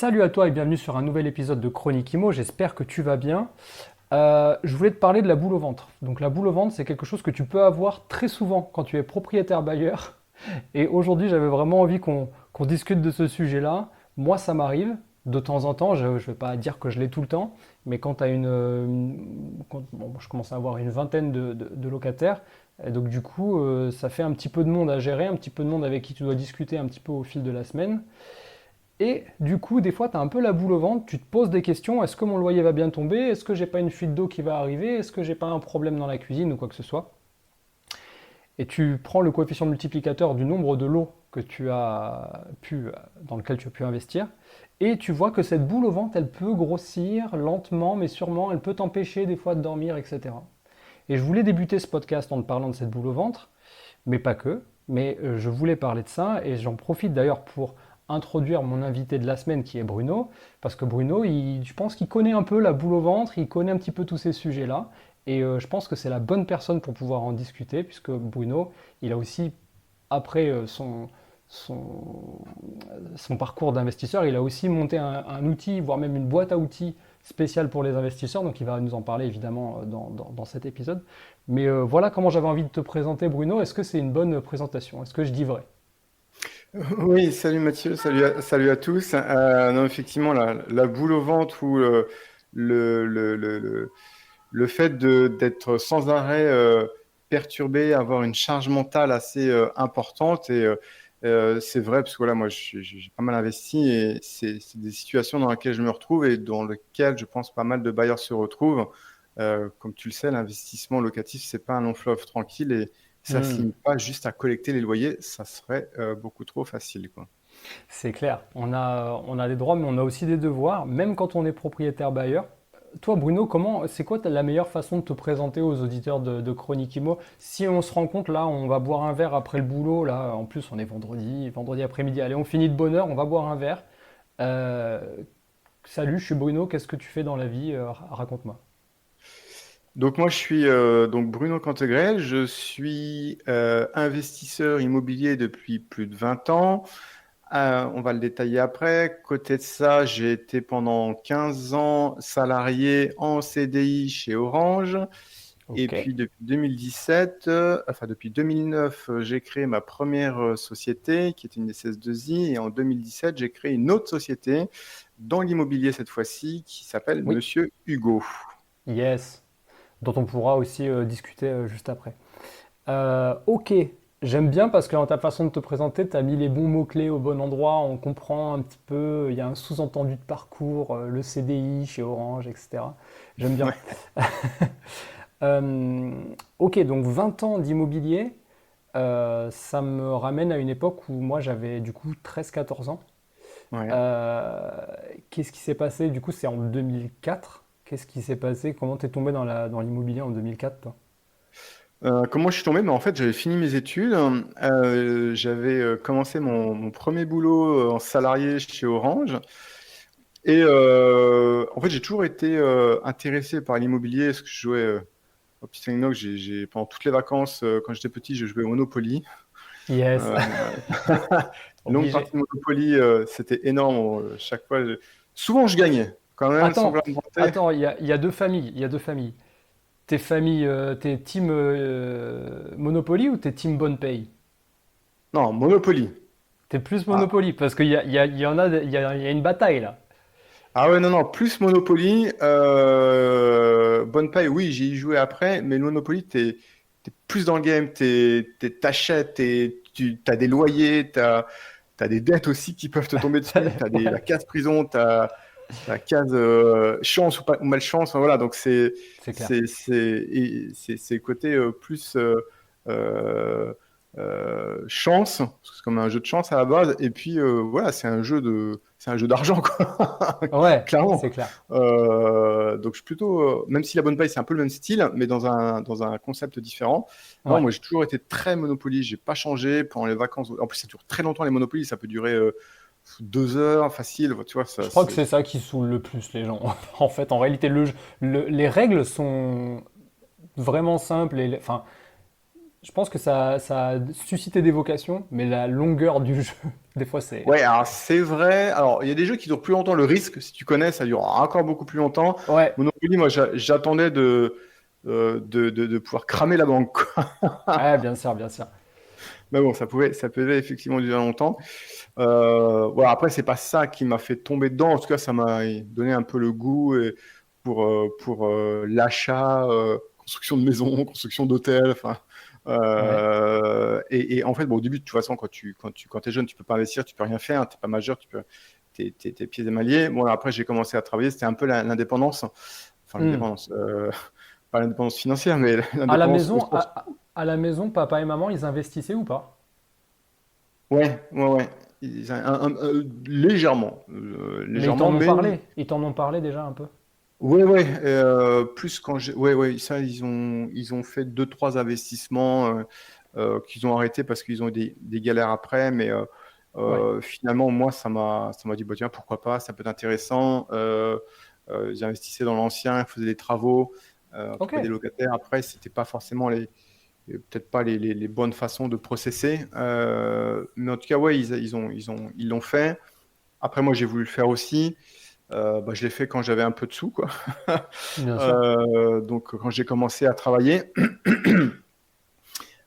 Salut à toi et bienvenue sur un nouvel épisode de Chronique Imo, j'espère que tu vas bien. Je voulais te parler de la boule au ventre. Donc la boule au ventre, c'est quelque chose que tu peux avoir très souvent quand tu es propriétaire bailleur. Et aujourd'hui, j'avais vraiment envie qu'on discute de ce sujet-là. Moi, ça m'arrive de temps en temps, je ne vais pas dire que je l'ai tout le temps, mais quand tu as bon, je commence à avoir une vingtaine de locataires, et donc du coup, ça fait un petit peu de monde à gérer, un petit peu de monde avec qui tu dois discuter un petit peu au fil de la semaine. Et du coup, des fois, tu as un peu la boule au ventre, tu te poses des questions, est-ce que mon loyer va bien tomber? Est-ce que j'ai pas une fuite d'eau qui va arriver? Est-ce que j'ai pas un problème dans la cuisine ou quoi que ce soit? Et tu prends le coefficient multiplicateur du nombre de lots que tu as dans lequel tu as pu investir, et tu vois que cette boule au ventre, elle peut grossir lentement, mais sûrement, elle peut t'empêcher des fois de dormir, etc. Et je voulais débuter ce podcast en te parlant de cette boule au ventre, mais pas que. Mais je voulais parler de ça et j'en profite d'ailleurs pour introduire mon invité de la semaine qui est Bruno, parce que Bruno, je pense qu'il connaît un peu la boule au ventre, il connaît un petit peu tous ces sujets-là, et je pense que c'est la bonne personne pour pouvoir en discuter, puisque Bruno, il a aussi, après son, son parcours d'investisseur, il a aussi monté un outil, voire même une boîte à outils spéciale pour les investisseurs, donc il va nous en parler évidemment dans cet épisode. Mais voilà comment j'avais envie de te présenter, Bruno. Est-ce que c'est une bonne présentation? Est-ce que je dis vrai? Oui, salut Mathieu, salut à tous. Non, effectivement, la boule au ventre ou le, le, le, le- le fait d'être sans arrêt perturbé, avoir une charge mentale assez importante. C'est vrai, parce que voilà, moi, j'ai pas mal investi et c'est des situations dans lesquelles je me retrouve et dans lesquelles je pense pas mal de bailleurs se retrouvent. Comme tu le sais, l'investissement locatif, c'est pas un long fleuve tranquille et ça ne se Hmm, limite pas juste à collecter les loyers, ça serait beaucoup trop facile, quoi. c'est clair. On a des droits, mais on a aussi des devoirs, même quand on est propriétaire bailleur. Toi, Bruno, c'est quoi la meilleure façon de te présenter aux auditeurs de Chronique Imo? Si on se rend compte, là, on va boire un verre après le boulot, là, en plus, on est vendredi après-midi. Allez, on finit de bonne heure, on va boire un verre. Euh, Salut, je suis Bruno, qu'est-ce que tu fais dans la vie? Raconte-moi. Donc moi, je suis donc Bruno Cantegrel, je suis investisseur immobilier depuis plus de 20 ans. On va le détailler après. Côté de ça, j'ai été pendant 15 ans salarié en CDI chez Orange. Et Ok. puis depuis 2017, enfin depuis 2009, j'ai créé ma première société qui était une SS2I. Et en 2017, j'ai créé une autre société dans l'immobilier cette fois-ci qui s'appelle Oui, Monsieur Hugo. yes. Dont on pourra aussi discuter juste après. Ok, j'aime bien parce que dans ta façon de te présenter, tu as mis les bons mots-clés au bon endroit, on comprend un petit peu, il y a un sous-entendu de parcours, le CDI chez Orange, etc. J'aime bien. Euh, ok, donc 20 ans d'immobilier, ça me ramène à une époque où moi j'avais du coup 13-14 ans. Ouais. Euh, Qu'est-ce qui s'est passé? Du coup, c'est en 2004. Qu'est-ce qui s'est passé? Comment t'es tombé dans l'immobilier en 2004, toi? Comment je suis tombé? Mais en fait, j'avais fini mes études. J'avais commencé mon premier boulot en salarié chez Orange. Et en fait, j'ai toujours été intéressé par l'immobilier. Parce que je jouais, petite anecdote, pendant toutes les vacances, quand j'étais petit, je jouais au Monopoly. Yes, Euh, Longue obligé. partie de Monopoly, c'était énorme. Chaque fois, souvent, je gagnais, quand même, sans Attends, vouloir me vanter. attends, il y a deux familles. Il y a deux familles. T'es team Monopoly ou t'es team Bonne Paye? Non, Monopoly. T'es plus Ah, Monopoly parce qu'il y en a, il y a une bataille là. Ah ouais, non, non, plus Monopoly. Bonne paille, oui, j'y ai joué après, mais le Monopoly, t'es plus dans le game, t'achètes, tu as des loyers, t'as des dettes aussi qui peuvent te tomber dessus, la case prison, la case chance ou malchance, enfin, voilà, donc C'est clair. c'est le côté plus euh, chance, parce que c'est comme un jeu de chance à la base, et puis voilà, c'est un jeu d'argent, quoi, Ouais, clairement. c'est clair. Donc je suis plutôt, même si la bonne paille c'est un peu le même style, mais dans un concept différent. Non, Ouais. moi j'ai toujours été très Monopoly, j'ai pas changé pendant les vacances. En plus ça dure très longtemps les Monopoly, ça peut durer 2 heures facile, tu vois, Je crois que c'est ça qui saoule le plus les gens. En fait, en réalité, les règles sont vraiment simples. Enfin, Je pense que ça a suscité des vocations, mais la longueur du jeu, des fois, c'est. Ouais, alors c'est vrai. Alors, il y a des jeux qui durent plus longtemps. Le Risque, si tu connais, ça dure encore beaucoup plus longtemps. Ouais, Monopoly, moi, j'attendais de pouvoir cramer la banque, quoi. ouais, bien sûr, bien sûr. Mais bon, ça pouvait effectivement durer longtemps. Voilà, après, c'est pas ça qui m'a fait tomber dedans. En tout cas, ça m'a donné un peu le goût pour l'achat, construction de maisons, construction d'hôtels. Enfin, Ouais. et en fait, bon, au début, de toute façon, quand t'es jeune, tu peux pas investir, tu peux rien faire, t'es pas majeur, t'es pieds et mailliers. Bon, là, après, j'ai commencé à travailler. C'était un peu l'indépendance. Enfin, Hmm. l'indépendance. Pas l'indépendance financière, mais À la l'indépendance au maison, sens. à la maison, papa et maman, ils investissaient ou pas? Ouais, ouais, ouais. Légèrement, Mais ils légèrement, t'en ont mais parlé. Ils t'en ont parlé déjà un peu. ouais, ouais. Plus quand ouais, ouais. Ça, ils ont fait deux, trois investissements qu'ils ont arrêtés parce qu'ils ont eu des galères après, mais Ouais. finalement, moi, ça m'a dit, bah, tiens, pourquoi pas, ça peut être intéressant. J'investissais dans l'ancien, je faisais des travaux, Ok. trouver des locataires. Après, c'était pas forcément peut-être pas les bonnes façons de processer. Mais en tout cas, ouais, ils l'ont fait. Après, moi, j'ai voulu le faire aussi. Bah, je l'ai fait quand j'avais un peu de sous, quoi. Bien sûr. Donc, quand j'ai commencé à travailler,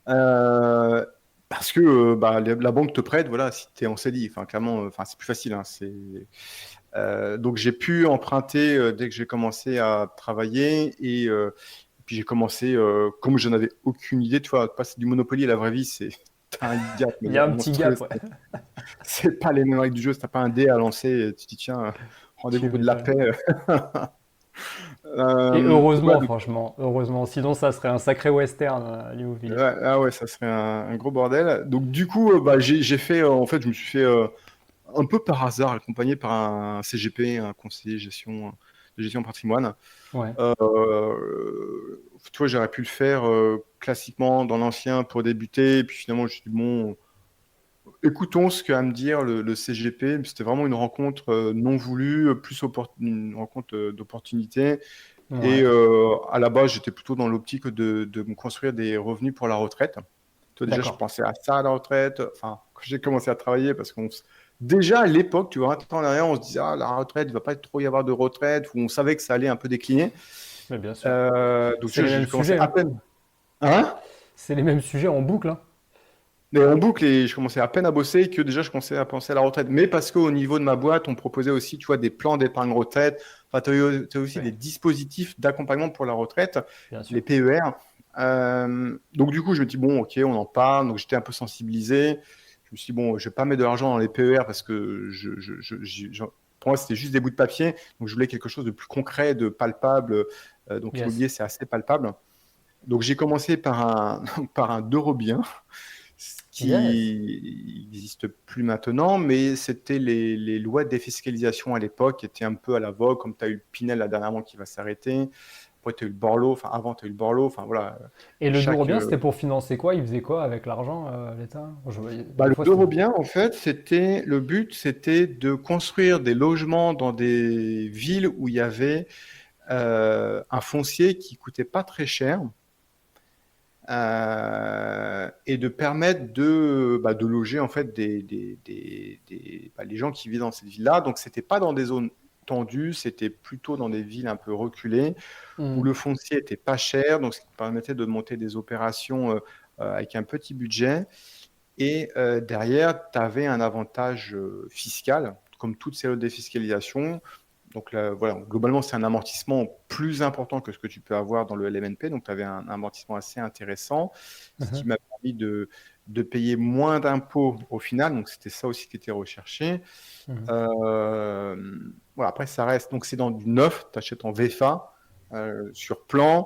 euh, parce que bah, la banque te prête, voilà, si tu es en CDI, enfin, clairement, enfin, c'est plus facile. Hein, donc, j'ai pu emprunter dès que j'ai commencé à travailler puis j'ai commencé, comme je n'avais aucune idée, tu vois, passer du Monopoly à la vraie vie, t'as un gap Il mais y a un petit monstrueux. gap, ouais. C'est pas les mêmes règles du jeu, si t'as pas un dé à lancer, tu te dis, tiens, rendez-vous Tu de la m'étonnes. paix. Et Ouais, heureusement, franchement, heureusement. Sinon, ça serait un sacré western, ouais, l'immobilier. ah ouais, ça serait un gros bordel. Donc du coup, bah, j'ai fait, en fait, je me suis fait un peu par hasard, accompagné par un CGP, un conseiller de gestion patrimoine. Ouais. Tu vois, j'aurais pu le faire classiquement dans l'ancien pour débuter, et puis finalement, je me suis dit, bon, écoutons ce qu'a à me dire le CGP. C'était vraiment une rencontre non voulue, plus une rencontre d'opportunité. Et Ouais. à la base, j'étais plutôt dans l'optique de me construire des revenus pour la retraite. Toi, déjà, je D'accord. pensais à ça à la retraite. Enfin, quand j'ai commencé à travailler, parce qu'on déjà à l'époque, tu vois, un temps en arrière, on se disait, ah, la retraite, il va pas trop y avoir de retraite, ou on savait que ça allait un peu décliner. Mais bien sûr. Donc, C'est tu vois, les j'ai mêmes commencé sujets, à hein. peine. Hein? C'est les mêmes sujets en boucle, hein. Mais en boucle, et je commençais à peine à bosser que déjà je commençais à penser à la retraite. Mais parce qu'au niveau de ma boîte, on proposait aussi, tu vois, des plans d'épargne retraite. Enfin, tu as aussi des Ouais. dispositifs d'accompagnement pour la retraite, Bien les sûr. PER. Donc, du coup, je me dis, bon, ok, on en parle. Donc, j'étais un peu sensibilisé. Je me suis dit, bon, je vais pas mettre de l'argent dans les PER parce que pour moi, c'était juste des bouts de papier. Donc, je voulais quelque chose de plus concret, de palpable. Donc, Yes. l'immobilier, c'est assez palpable. Donc, j'ai commencé par par un Eurobien, ce Yes. qui n'existe plus maintenant, mais c'était les lois de défiscalisation à l'époque qui étaient un peu à la vogue, comme tu as eu le Pinel là, dernièrement qui va s'arrêter. Après, tu as eu le Borloo, enfin avant, tu as eu le Borloo, enfin voilà. Et le Chaque, Dourobien, c'était pour financer quoi? Il faisait quoi avec l'argent, l'État? bah, Des le fois, c'était. Eurobien, en fait, le but, c'était de construire des logements dans des villes où il y avait un foncier qui coûtait pas très cher. Et de permettre de loger en fait les gens qui vivent dans cette ville-là. Donc, c'était pas dans des zones tendues, c'était plutôt dans des villes un peu reculées où Hmm. le foncier était pas cher, donc ce qui permettait de monter des opérations avec un petit budget. Et derrière, tu avais un avantage fiscal, comme toutes ces lois de défiscalisation. Donc là, voilà, globalement, c'est un amortissement plus important que ce que tu peux avoir dans le LMNP. Donc, tu avais un amortissement assez intéressant, ce qui Mhm. m'a permis de payer moins d'impôts au final. Donc, c'était ça aussi qui était recherché. Mhm. Euh, voilà, après, ça reste. Donc, c'est dans du neuf, tu achètes en VFA, sur plan.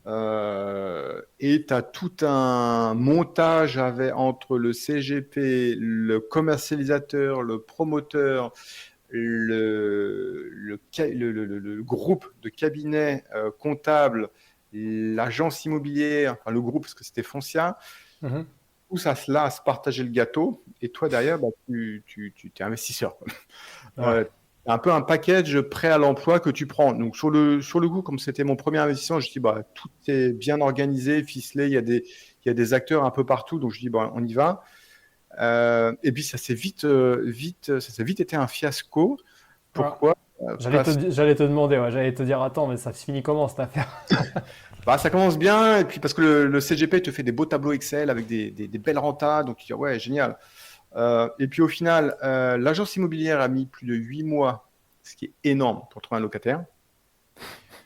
Et tu as tout un montage entre le CGP, le commercialisateur, le promoteur, le groupe de cabinets comptables, l'agence immobilière, enfin le groupe, parce que c'était Foncia, Mhm. tout ça là à se partager le gâteau. Et toi, derrière, bah, tu es investisseur, quoi. Ouais. un peu un package prêt à l'emploi que tu prends. Donc, sur le coup, comme c'était mon premier investissement, je dis, bah, tout est bien organisé, ficelé, il y a des acteurs un peu partout. Donc, je dis, bah, on y va. Et puis, ça s'est vite été un fiasco. Voilà. Pourquoi? Parce J'allais te demander, ouais, j'allais te dire, attends, mais ça se finit comment cette affaire? bah, ça commence bien, et puis parce que le CGP te fait des beaux tableaux Excel avec des belles rentas, donc tu dis, ouais, génial. Et puis au final, l'agence immobilière a mis plus de 8 mois, ce qui est énorme pour trouver un locataire.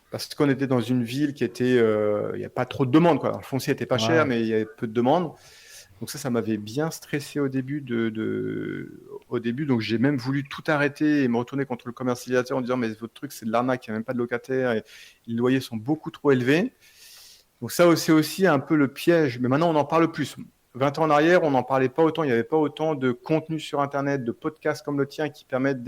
Parce qu'on était dans une ville qui était, il n'y a pas trop de demandes, quoi. Alors, le foncier n'était pas cher, Ouais. mais il y avait peu de demandes. Donc ça m'avait bien stressé au début au début. Donc j'ai même voulu tout arrêter et me retourner contre le commercialisateur en disant, mais votre truc, c'est de l'arnaque, il n'y a même pas de locataire et les loyers sont beaucoup trop élevés. Donc ça, c'est aussi un peu le piège. Mais maintenant, on en parle plus. 20 ans en arrière, on n'en parlait pas autant. Il n'y avait pas autant de contenu sur Internet, de podcasts comme le tien qui permettent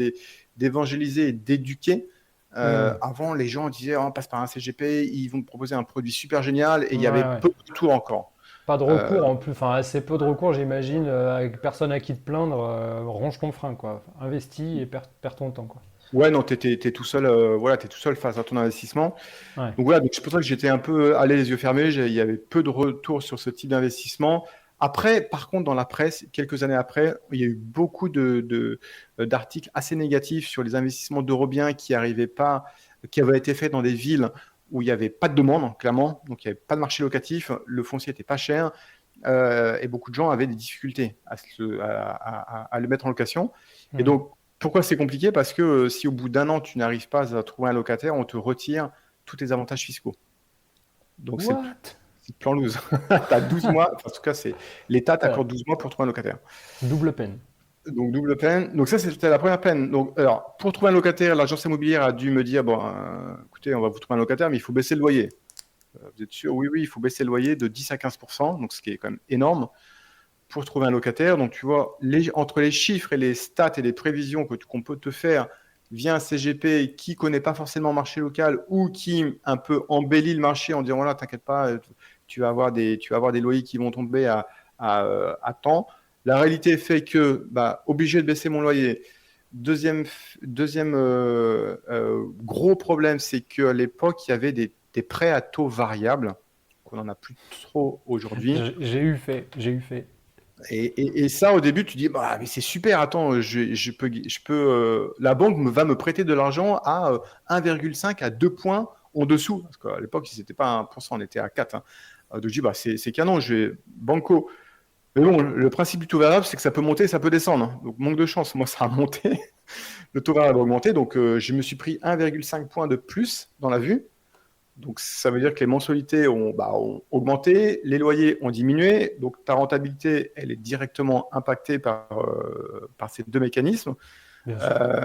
d'évangéliser et d'éduquer. Hmm. Avant, les gens disaient, oh, on passe par un CGP, ils vont te proposer un produit super génial. Et il y Ouais, avait ouais. peu de tout encore. Pas de Euh, recours en plus, enfin assez peu de recours, j'imagine, avec personne à qui te plaindre, range ton frein, quoi. Investis et perds ton temps, quoi. ouais, non, t'es tout seul, voilà, t'es tout seul face à ton investissement. Ouais. Donc voilà, donc c'est pour ça que j'étais un peu allé les yeux fermés. Il y avait peu de retours sur ce type d'investissement. Après, par contre, dans la presse, quelques années après, il y a eu beaucoup d'articles assez négatifs sur les investissements d'Eurobiens qui arrivaient pas, qui avaient été faits dans des villes où il n'y avait pas de demande, clairement. Donc, il n'y avait pas de marché locatif. Le foncier n'était pas cher. Et beaucoup de gens avaient des difficultés à le mettre en location. Et Hmm. donc, pourquoi c'est compliqué? Parce que si au bout d'un an, tu n'arrives pas à trouver un locataire, on te retire tous tes avantages fiscaux. Donc, What? c'est le plan loose. Tu as 12 mois, enfin, en tout cas, l'État Ouais. t'accorde 12 mois pour trouver un locataire. Double peine. Donc, double peine. Donc, ça, c'était la première peine. Donc, alors, pour trouver un locataire, l'agence immobilière a dû me dire, bon, écoutez, on va vous trouver un locataire, mais il faut baisser le loyer. Vous êtes sûr? Oui, oui, il faut baisser le loyer de 10 à 15%, donc ce qui est quand même énorme pour trouver un locataire. Donc, tu vois, entre les chiffres et les stats et les prévisions qu'on peut te faire via un CGP qui ne connaît pas forcément le marché local ou qui un peu embellit le marché en disant, voilà, t'inquiète pas, tu vas avoir des loyers qui vont tomber à temps. La réalité fait que, bah, obligé de baisser mon loyer. Deuxième gros problème, c'est qu'à l'époque, il y avait des prêts à taux variables, qu'on n'en a plus trop aujourd'hui. J'ai eu fait. Et ça, au début, tu dis, bah, mais c'est super, attends, la banque va me prêter de l'argent à 1,5 à 2 points en dessous. Parce qu'à l'époque, si c'était pas 1%, on était à 4. Hein. Donc, je dis, bah, c'est canon, je vais banco. Mais bon, le principe du taux variable, c'est que ça peut monter, ça peut descendre. Hein. Donc, manque de chance, moi, ça a monté. Le taux variable a augmenté. Donc, je me suis pris 1,5 points de plus dans la vue. Donc, ça veut dire que les mensualités ont augmenté, les loyers ont diminué, donc ta rentabilité, elle est directement impactée par ces deux mécanismes. Bien sûr. Euh,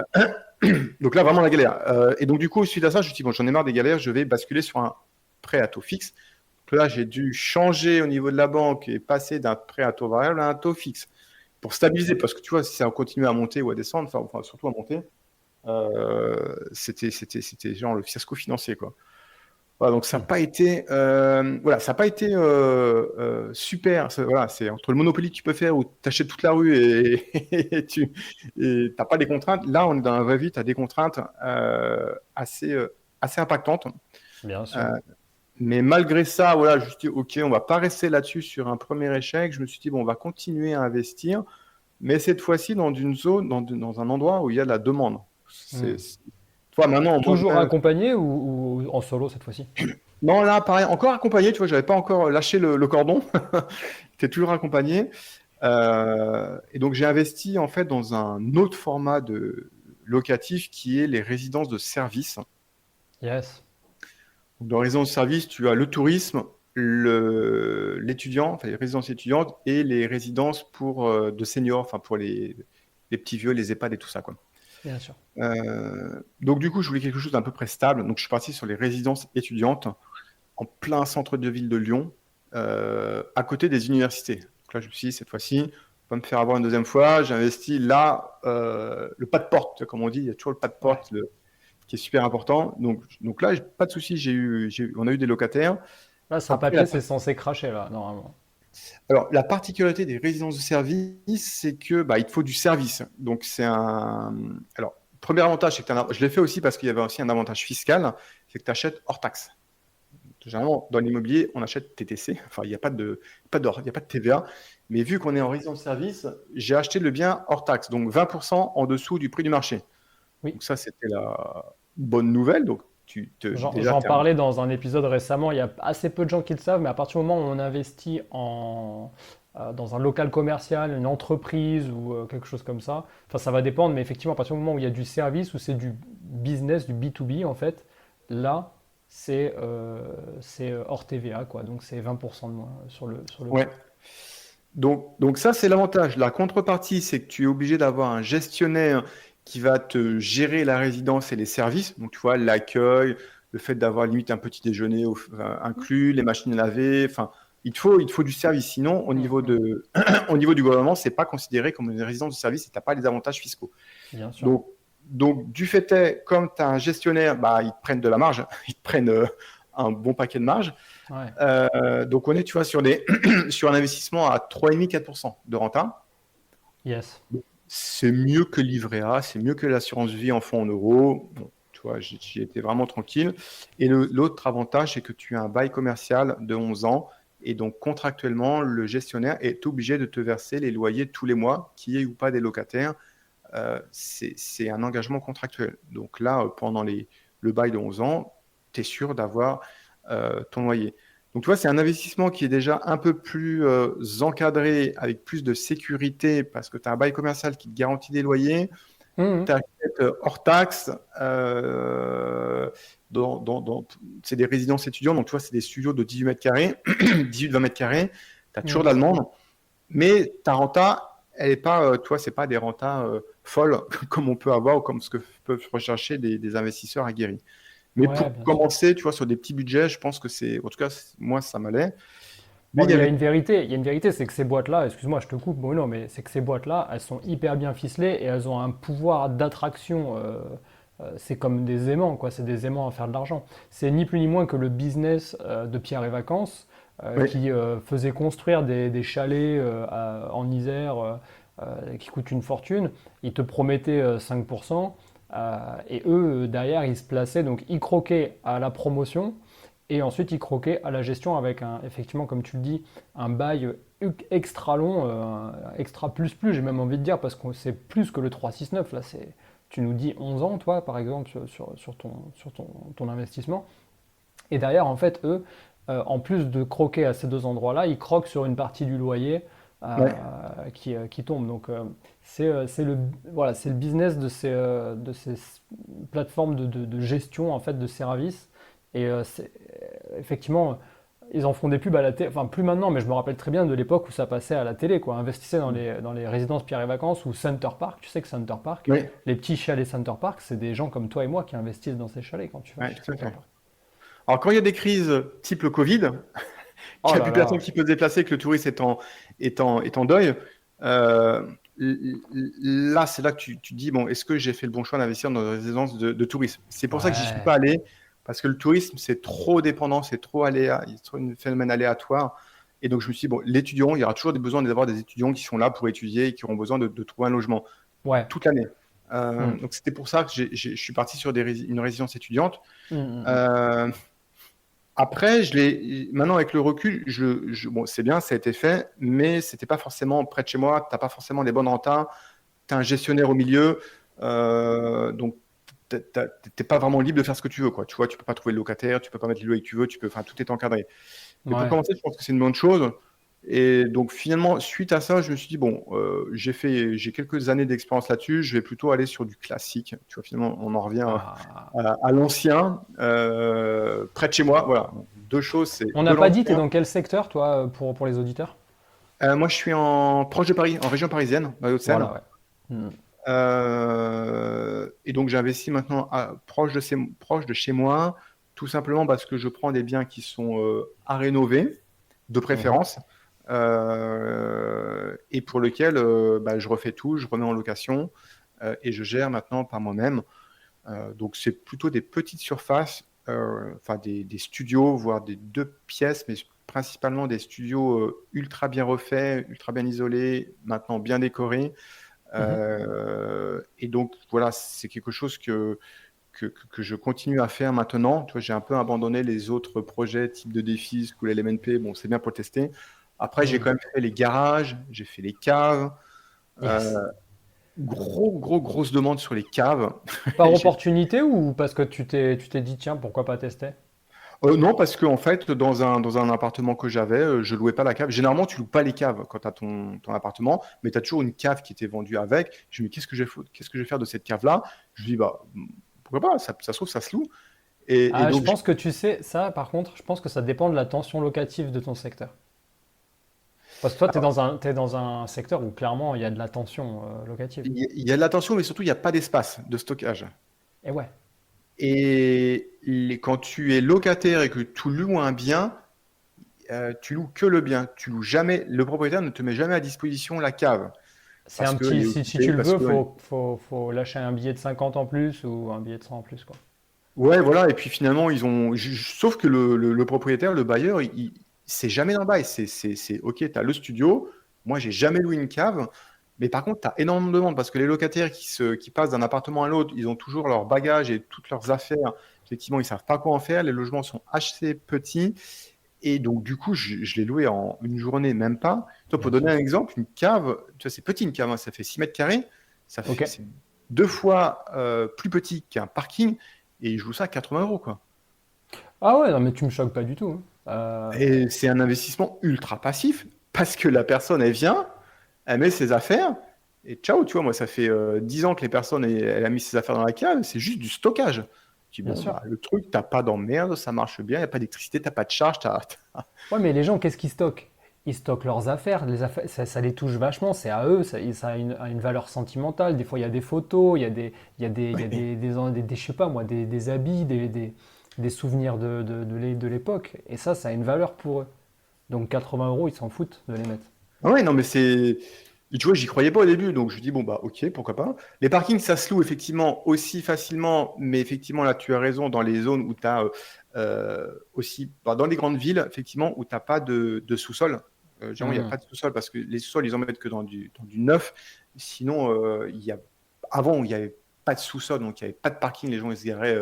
donc là, vraiment la galère. Et donc, du coup, suite à ça, je me suis dit, bon, j'en ai marre des galères, je vais basculer sur un prêt à taux fixe. Donc là, j'ai dû changer au niveau de la banque et passer d'un prêt à taux variable à un taux fixe pour stabiliser, parce que tu vois, si ça continue à monter ou à descendre, enfin surtout à monter, c'était genre le fiasco financier, quoi. Voilà, donc ça n'a Hmm. pas été, ça n'a pas été super. Voilà, c'est entre le Monopoly que tu peux faire où tu achètes toute la rue et tu n'as pas des contraintes. Là, on est dans la vraie vie, tu as des contraintes assez impactantes. Bien Euh, sûr. mais malgré ça, voilà, je me suis dit, OK, on va pas rester là-dessus sur un premier échec. Je me suis dit, bon, on va continuer à investir, mais cette fois-ci dans une zone, dans un endroit où il y a de la demande. Hmm. Toi, maintenant, moi, Toujours accompagné ou en solo cette fois-ci? non, là, pareil, encore accompagné, tu vois, j'avais pas encore lâché le cordon. J'étais toujours accompagné. Et donc, j'ai investi en fait dans un autre format de locatif qui est les résidences de service. Yes. Donc, dans les résidences de service, tu as le tourisme, l'étudiant, enfin les résidences étudiantes et les résidences de seniors, enfin pour les petits vieux, les EHPAD et tout ça, quoi. Bien sûr. Donc, du coup, je voulais quelque chose d'un peu près stable. Donc, je suis parti sur les résidences étudiantes en plein centre de ville de Lyon, à côté des universités. Donc là, je me suis dit, cette fois-ci, je ne vais pas me faire avoir une deuxième fois. J'ai investi là, le pas de porte, comme on dit, il y a toujours le pas de Ouais. porte qui est super important. Donc là, pas de souci, on a eu des locataires. Là, sur le Après, papier, c'est censé cracher, là, normalement. alors, la particularité des résidences de service, c'est que il te faut du service. Donc, alors, premier avantage, c'est que je l'ai fait aussi parce qu'il y avait aussi un avantage fiscal, c'est que tu achètes hors taxe. Généralement, dans l'immobilier, on achète TTC, enfin, il n'y a pas de TVA. Mais vu qu'on est en résidence service, j'ai acheté le bien hors taxe, donc 20% en dessous du prix du marché. Oui. Donc ça, c'était la bonne nouvelle. Donc J'en parlais dans un épisode récemment, il y a assez peu de gens qui le savent, mais à partir du moment où on investit dans un local commercial, une entreprise ou quelque chose comme ça, enfin ça va dépendre, mais effectivement à partir du moment où il y a du service, où c'est du business, du B2B en fait, là c'est hors TVA, quoi, donc c'est 20% de moins sur le Ouais. prix. Donc ça, c'est l'avantage. La contrepartie, c'est que tu es obligé d'avoir un gestionnaire qui va te gérer la résidence et les services. Donc, tu vois, l'accueil, le fait d'avoir limite un petit déjeuner inclus, les machines à laver. Enfin, il te faut du service. Sinon, au niveau du gouvernement, c'est pas considéré comme une résidence de service et tu n'as pas les avantages fiscaux. Bien sûr. Donc, du fait est, comme tu as un gestionnaire, bah, ils te prennent de la marge, ils te prennent un bon paquet de marge. Ouais. Donc, on est, tu vois, sur un investissement à 3,5-4% de renta. Yes. C'est mieux que livret A, c'est mieux que l'assurance vie en fonds en euros. Bon, tu vois, j'y étais vraiment tranquille. Et l'autre avantage, c'est que tu as un bail commercial de 11 ans. Et donc, contractuellement, le gestionnaire est obligé de te verser les loyers tous les mois, qu'il y ait ou pas des locataires. C'est un engagement contractuel. Donc là, pendant le bail de 11 ans, tu es sûr d'avoir ton loyer. Donc, tu vois, c'est un investissement qui est déjà un peu plus encadré, avec plus de sécurité, parce que tu as un bail commercial qui te garantit des loyers. Tu achètes hors taxe. C'est des résidences étudiantes. Donc, tu vois, c'est des studios de 18 mètres carrés, 18-20 mètres carrés. Tu as toujours de la demande. Mais ta renta, elle n'est pas, toi, c'est pas des rentas folles comme on peut avoir ou comme ce que peuvent rechercher des investisseurs aguerris. Mais Ouais, pour bien sûr. commencer, tu vois, sur des petits budgets, je pense que en tout cas, moi, ça m'allait. Mais Ouais, mais il y a une vérité, c'est que ces boîtes-là, excuse-moi, je te coupe, Bruno, mais c'est que ces boîtes-là, elles sont hyper bien ficelées et elles ont un pouvoir d'attraction. C'est comme des aimants, quoi. C'est des aimants à faire de l'argent. C'est ni plus ni moins que le business de Pierre et Vacances oui, qui faisait construire des chalets en Isère qui coûtent une fortune. Ils te promettaient 5%. Et eux, derrière, ils se plaçaient, donc ils croquaient à la promotion et ensuite ils croquaient à la gestion avec, effectivement, comme tu le dis, un bail extra long, extra plus, j'ai même envie de dire, parce que c'est plus que le 369. Là, tu nous dis 11 ans, toi, par exemple, sur ton investissement. Et derrière, en fait, eux, en plus de croquer à ces deux endroits-là, ils croquent sur une partie du loyer ouais. qui tombe. Donc, c'est le business de ces plateformes de gestion en fait de services. Et effectivement, ils en font des pubs à la télé. Enfin, plus maintenant, mais je me rappelle très bien de l'époque où ça passait à la télé, quoi. Investissez dans les résidences Pierre et Vacances ou Center Park. Tu sais que Center Park, Oui, les petits chalets Center Park, c'est des gens comme toi et moi qui investissent dans ces chalets quand tu vas ouais, chez tout à Center fait. Park. Alors, quand il y a des crises type le Covid, qu'il Oh n'y a là plus personne là. qui peut se déplacer, que le touriste est en deuil, euh, là, c'est là que tu dis, bon, est-ce que j'ai fait le bon choix d'investir dans une résidence de tourisme? C'est pour ça que j'y suis Ouais. pas allé, parce que le tourisme, c'est trop dépendant, c'est trop un phénomène aléatoire. Et donc, je me suis dit, bon, l'étudiant, il y aura toujours des besoins d'avoir des étudiants qui sont là pour étudier et qui auront besoin de trouver un logement Ouais. toute l'année. Hmm. Donc, c'était pour ça que je suis parti sur une résidence étudiante. Hmm, hmm, hmm. Euh, Après, maintenant avec le recul, bon, c'est bien, ça a été fait, mais c'était pas forcément près de chez moi. T'as pas forcément les bonnes rentas. T'as un gestionnaire au milieu, donc t'es pas vraiment libre de faire ce que tu veux, quoi. Tu vois, tu peux pas trouver le locataire, tu peux pas mettre les loyers que tu veux, enfin, tout est encadré. Mais pour Ouais. commencer, je pense que c'est une bonne chose. Et donc finalement, suite à ça, je me suis dit bon, j'ai quelques années d'expérience là-dessus. Je vais plutôt aller sur du classique. Tu vois, finalement, on en revient Ah. à l'ancien, près de chez moi. Voilà, deux choses, c'est On de n'a pas dit, t'es l'ancien. dans quel secteur, toi, pour les auditeurs? Moi, je suis proche de Paris, en région parisienne, dans les Hauts-de-Seine. Voilà, ouais. Hmm. Et donc, j'investis maintenant proche de chez moi, tout simplement parce que je prends des biens qui sont à rénover, de Mhm. préférence, et pour lequel bah, je refais tout, je remets en location, et je gère maintenant par moi-même. Donc, c'est plutôt des petites surfaces, enfin des studios, voire des 2 pièces, mais principalement des studios ultra bien refaits, ultra bien isolés, maintenant bien décorés, Mhm. Et donc, voilà, c'est quelque chose que je continue à faire maintenant. Tu vois, j'ai un peu abandonné les autres projets type de défis, School LMNP. Bon, c'est bien pour tester. Après, j'ai Hmm. quand même fait les garages, j'ai fait les caves. Euh, Yes. grosse demande sur les caves. Par J'ai- opportunité ou parce que tu t'es dit, tiens, pourquoi pas tester? Non, parce qu'en fait, dans un appartement que j'avais, je louais pas la cave. Généralement, tu loues pas les caves quand tu as ton appartement, mais tu as toujours une cave qui était vendue avec. Je me dis, qu'est-ce que je vais faire de cette cave-là? Je me dis, bah, pourquoi pas? Ça se trouve, ça se loue. Et Ah, je donc, pense que tu sais, ça, par contre, je pense que ça dépend de la tension locative de ton secteur. Parce que toi, t'es dans un secteur où clairement il y a de la tension locative. il y a de la tension, mais surtout, il n'y a pas d'espace de stockage. Et ouais, Et quand tu es locataire et que tu loues un bien, tu loues que le bien. Tu loues jamais, le propriétaire ne te met jamais à disposition la cave c'est parce un qu'elle petit. est Si tu occupée, le parce veux, que. faut lâcher un billet de 50 en plus ou un billet de 100 en plus, quoi. Ouais, voilà. Et puis finalement, ils ont. Sauf que le propriétaire, le bailleur, c'est jamais dans le bail. OK, tu as le studio. Moi, j'ai jamais loué une cave. Mais par contre, tu as énormément de demandes parce que les locataires qui passent d'un appartement à l'autre, ils ont toujours leurs bagages et toutes leurs affaires. Effectivement, ils savent pas quoi en faire. Les logements sont assez petits. Et donc, du coup, je l'ai loué en une journée, même pas. Toi, pour Bien donner sûr. un exemple, une cave, tu vois, c'est petit une cave, hein, ça fait 6 mètres carrés. Ok. C'est deux fois plus petit qu'un parking. Et je loue ça à 80 euros, quoi. Ah ouais, non, mais tu me choques pas du tout, hein. Et c'est un investissement ultra passif parce que la personne, elle vient, elle met ses affaires et ciao, tu vois, moi, ça fait 10 ans que les personnes, elle a mis ses affaires dans la cave, c'est juste du stockage. Je dis, Bien bon, sûr. bah, le truc, t'as pas d'emmerde, ça marche bien, il n'y a pas d'électricité, t'as pas de charge, Ouais, mais les gens, qu'est-ce qu'ils stockent? Ils stockent leurs affaires. Les affaires, ça les touche vachement. C'est à eux. Ça a une valeur sentimentale. Des fois, il y a des photos, il y a des, je sais pas moi, des habits, des souvenirs de l'époque. Et ça a une valeur pour eux. Donc 80 euros, ils s'en foutent de les mettre. Ah ouais, non, mais c'est. Tu vois, j'y croyais pas au début, donc je me dis, bon, bah, ok, pourquoi pas. Les parkings, ça se loue effectivement aussi facilement, mais effectivement, là, tu as raison, dans les zones où tu as aussi, bah, dans les grandes villes, effectivement, où tu n'as pas de sous-sol. Généralement, il n'y a Hmm. pas de sous-sol parce que les sous-sols, ils en mettent que dans du neuf. Sinon, avant, il n'y avait pas de sous-sol, donc il n'y avait pas de parking, les gens ils se garaient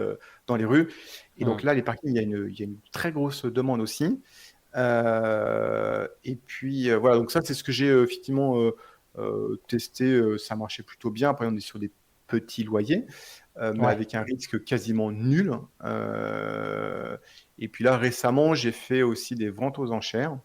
dans les rues. Et donc Hmm. là, les parkings, il y a une très grosse demande aussi. Et puis voilà, donc ça c'est ce que j'ai effectivement testé, ça marchait plutôt bien. Après on est sur des petits loyers, mais Ouais. avec un risque quasiment nul. Et puis là récemment j'ai fait aussi des ventes aux enchères,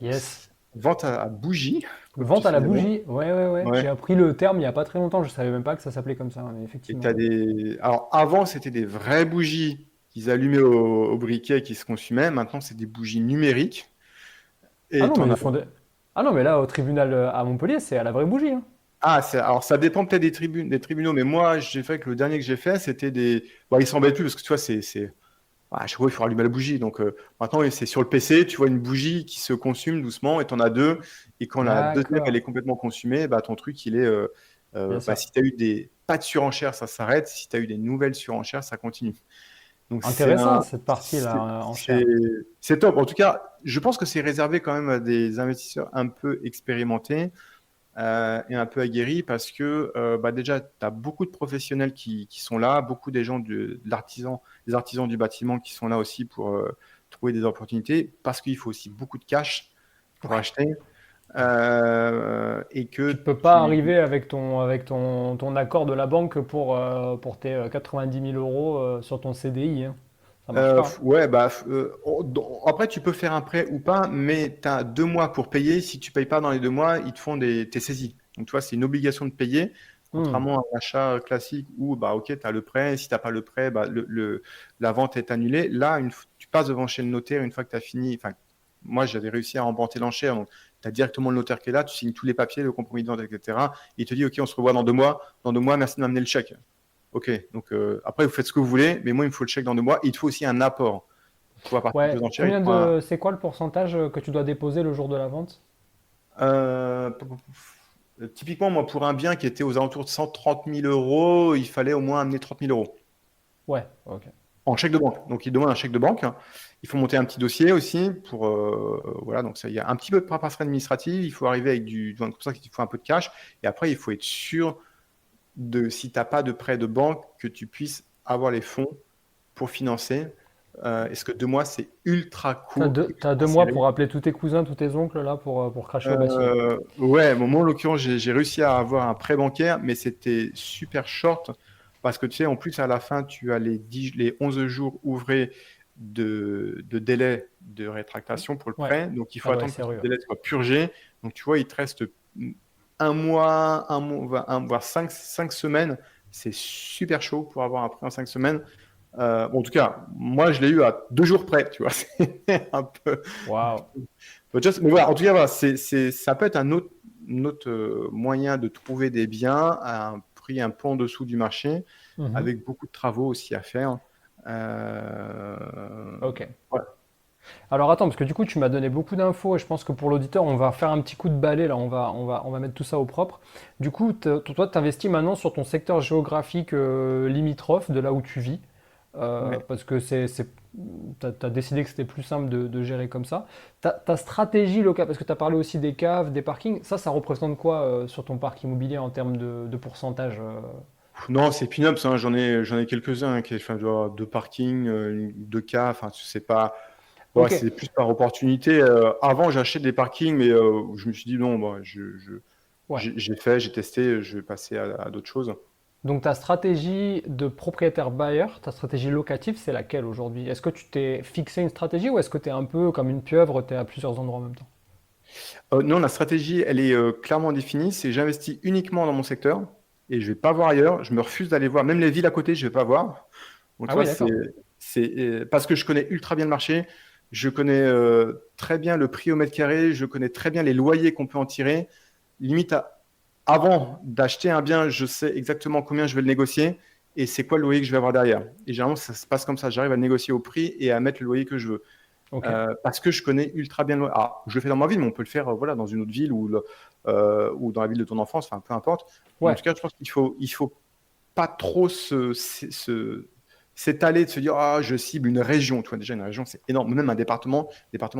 Yes. vente à bougies, comme tu Vente à la sais jamais. bougie. Ouais, ouais, ouais. Ouais. J'ai appris le terme il y a pas très longtemps. Je savais même pas que ça s'appelait comme ça, mais Et effectivement. t'as des. Alors avant c'était des vraies bougies qu'ils allumaient au briquet et qui se consumaient. Maintenant c'est des bougies numériques. Ah Et non, mais t'en ils as. font des... Ah non, mais là, au tribunal à Montpellier, c'est à la vraie bougie, hein. Ah, alors ça dépend peut-être des tribunaux, mais moi, j'ai fait que le dernier que j'ai fait, c'était des. Bon, ils s'embêtent plus parce que tu vois, à chaque fois, il faut allumer la bougie. Donc maintenant, c'est sur le PC, tu vois une bougie qui se consume doucement et tu en as deux. Et quand la deuxième, elle D'accord. est complètement consumée, bah, ton truc, il est. Bien Bah, sûr. si tu as eu pas de surenchère, ça s'arrête. Si tu as eu des nouvelles surenchères, ça continue. Donc Intéressant, cette partie-là, en c'est chair. c'est top. En tout cas, je pense que c'est réservé quand même à des investisseurs un peu expérimentés et un peu aguerri parce que bah déjà, tu as beaucoup de professionnels qui sont là, beaucoup des gens des artisans du bâtiment qui sont là aussi pour trouver des opportunités parce qu'il faut aussi beaucoup de cash pour Ouais. acheter et Tu que peux pas tu. arriver avec ton accord de la banque pour tes 90 000 euros sur ton CDI, hein. Ça marche pas, hein. Ouais, bah, après, tu peux faire un prêt ou pas, mais tu as 2 mois pour payer. Si tu payes pas dans les 2 mois, ils te font tes saisies. Donc, tu vois, c'est une obligation de payer, Hmm, contrairement à un achat classique où, bah, OK, tu as le prêt. Si tu n'as pas le prêt, bah, la vente est annulée. Là, tu passes devant chez le notaire une fois que tu as fini. Enfin, moi, j'avais réussi à remporter l'enchère. Donc, tu as directement le notaire qui est là, tu signes tous les papiers, le compromis de vente, etc. Il te dit, OK, on se revoit dans 2 mois. Dans 2 mois, merci de m'amener le chèque. Ok, donc après, vous faites ce que vous voulez, mais moi, il me faut le chèque dans 2 mois. Il te faut aussi un apport. Tu vois, à partir de Ouais. deux enchères, il te Combien faut un. c'est quoi le pourcentage que tu dois déposer le jour de la vente? Euh, typiquement, moi, pour un bien qui était aux alentours de 130 000 euros, il fallait au moins amener 30 000 euros. Ouais, ok. en chèque de banque. Donc, ils demandent un chèque de banque. Il faut monter un petit dossier aussi pour voilà. Donc, il y a un petit peu de paperasse administrative. Il faut arriver avec donc, pour ça qu'il faut un peu de cash. Et après, il faut être sûr si tu n'as pas de prêt de banque, que tu puisses avoir les fonds pour financer. Est-ce que 2 mois, c'est ultra court, T'as ultra 2 mois serré. pour appeler tous tes cousins, tous tes oncles là pour cracher au bassinet. Ouais, moi, en l'occurrence, j'ai réussi à avoir un prêt bancaire, mais c'était super short parce que tu sais, en plus, à la fin, tu as les 11 jours ouvrés de délai de rétractation pour le Ouais. prêt. Donc, il faut Ah ouais, attendre que ce sérieux. délai soit purgé. Donc, tu vois, il te reste un mois, voire 5 semaines. C'est super chaud pour avoir un prêt en 5 semaines. Bon, en tout cas, moi, je l'ai eu à 2 jours près, tu vois. C'est un peu. Waouh. Mais voilà, en tout cas, voilà, ça peut être un autre moyen de trouver des biens à un prix un peu en dessous du marché, Mhm. avec beaucoup de travaux aussi à faire. Euh, Ok. ouais. Alors attends, parce que du coup, tu m'as donné beaucoup d'infos et je pense que pour l'auditeur, on va faire un petit coup de balai là, on va mettre tout ça au propre. Du coup, toi, tu investis maintenant sur ton secteur géographique limitrophe de là où tu vis, Ouais. parce que t'as décidé que c'était plus simple de gérer comme ça. Ta stratégie locale, parce que tu as parlé aussi des caves, des parkings, ça représente quoi sur ton parc immobilier en termes de pourcentage Non, c'est peanuts, hein, j'en ai quelques-uns, enfin, je dois avoir 2 parkings, 2 cas, enfin, c'est pas. Ouais, Ok, c'est plus par opportunité. Avant, j'achetais des parkings, mais je me suis dit non, bon, ouais. j'ai testé, je vais passer à d'autres choses. Donc ta stratégie de propriétaire-bailleur, ta stratégie locative, c'est laquelle aujourd'hui? Est-ce que tu t'es fixé une stratégie ou est-ce que tu es un peu comme une pieuvre, tu es à plusieurs endroits en même temps? Non, la stratégie, elle est clairement définie. C'est j'investis uniquement dans mon secteur et je vais pas voir ailleurs. Je me refuse d'aller voir, même les villes à côté, je vais pas voir. Donc, tu Ah vois, oui, c'est d'accord. c'est parce que je connais ultra bien le marché. Je connais très bien le prix au mètre carré. Je connais très bien les loyers qu'on peut en tirer. Limite, avant d'acheter un bien, je sais exactement combien je vais le négocier et c'est quoi le loyer que je vais avoir derrière. Et généralement, ça se passe comme ça. J'arrive à le négocier au prix et à mettre le loyer que je veux. Ok. Parce que je connais ultra bien le. Alors, je le fais dans ma ville, mais on peut le faire voilà, dans une autre ville ou dans la ville de ton enfance, enfin peu importe. Mais en Ouais. tout cas, je pense qu'il faut pas trop s'étaler, de se dire ah, je cible une région. Tu vois, déjà, une région, c'est énorme. Même un département,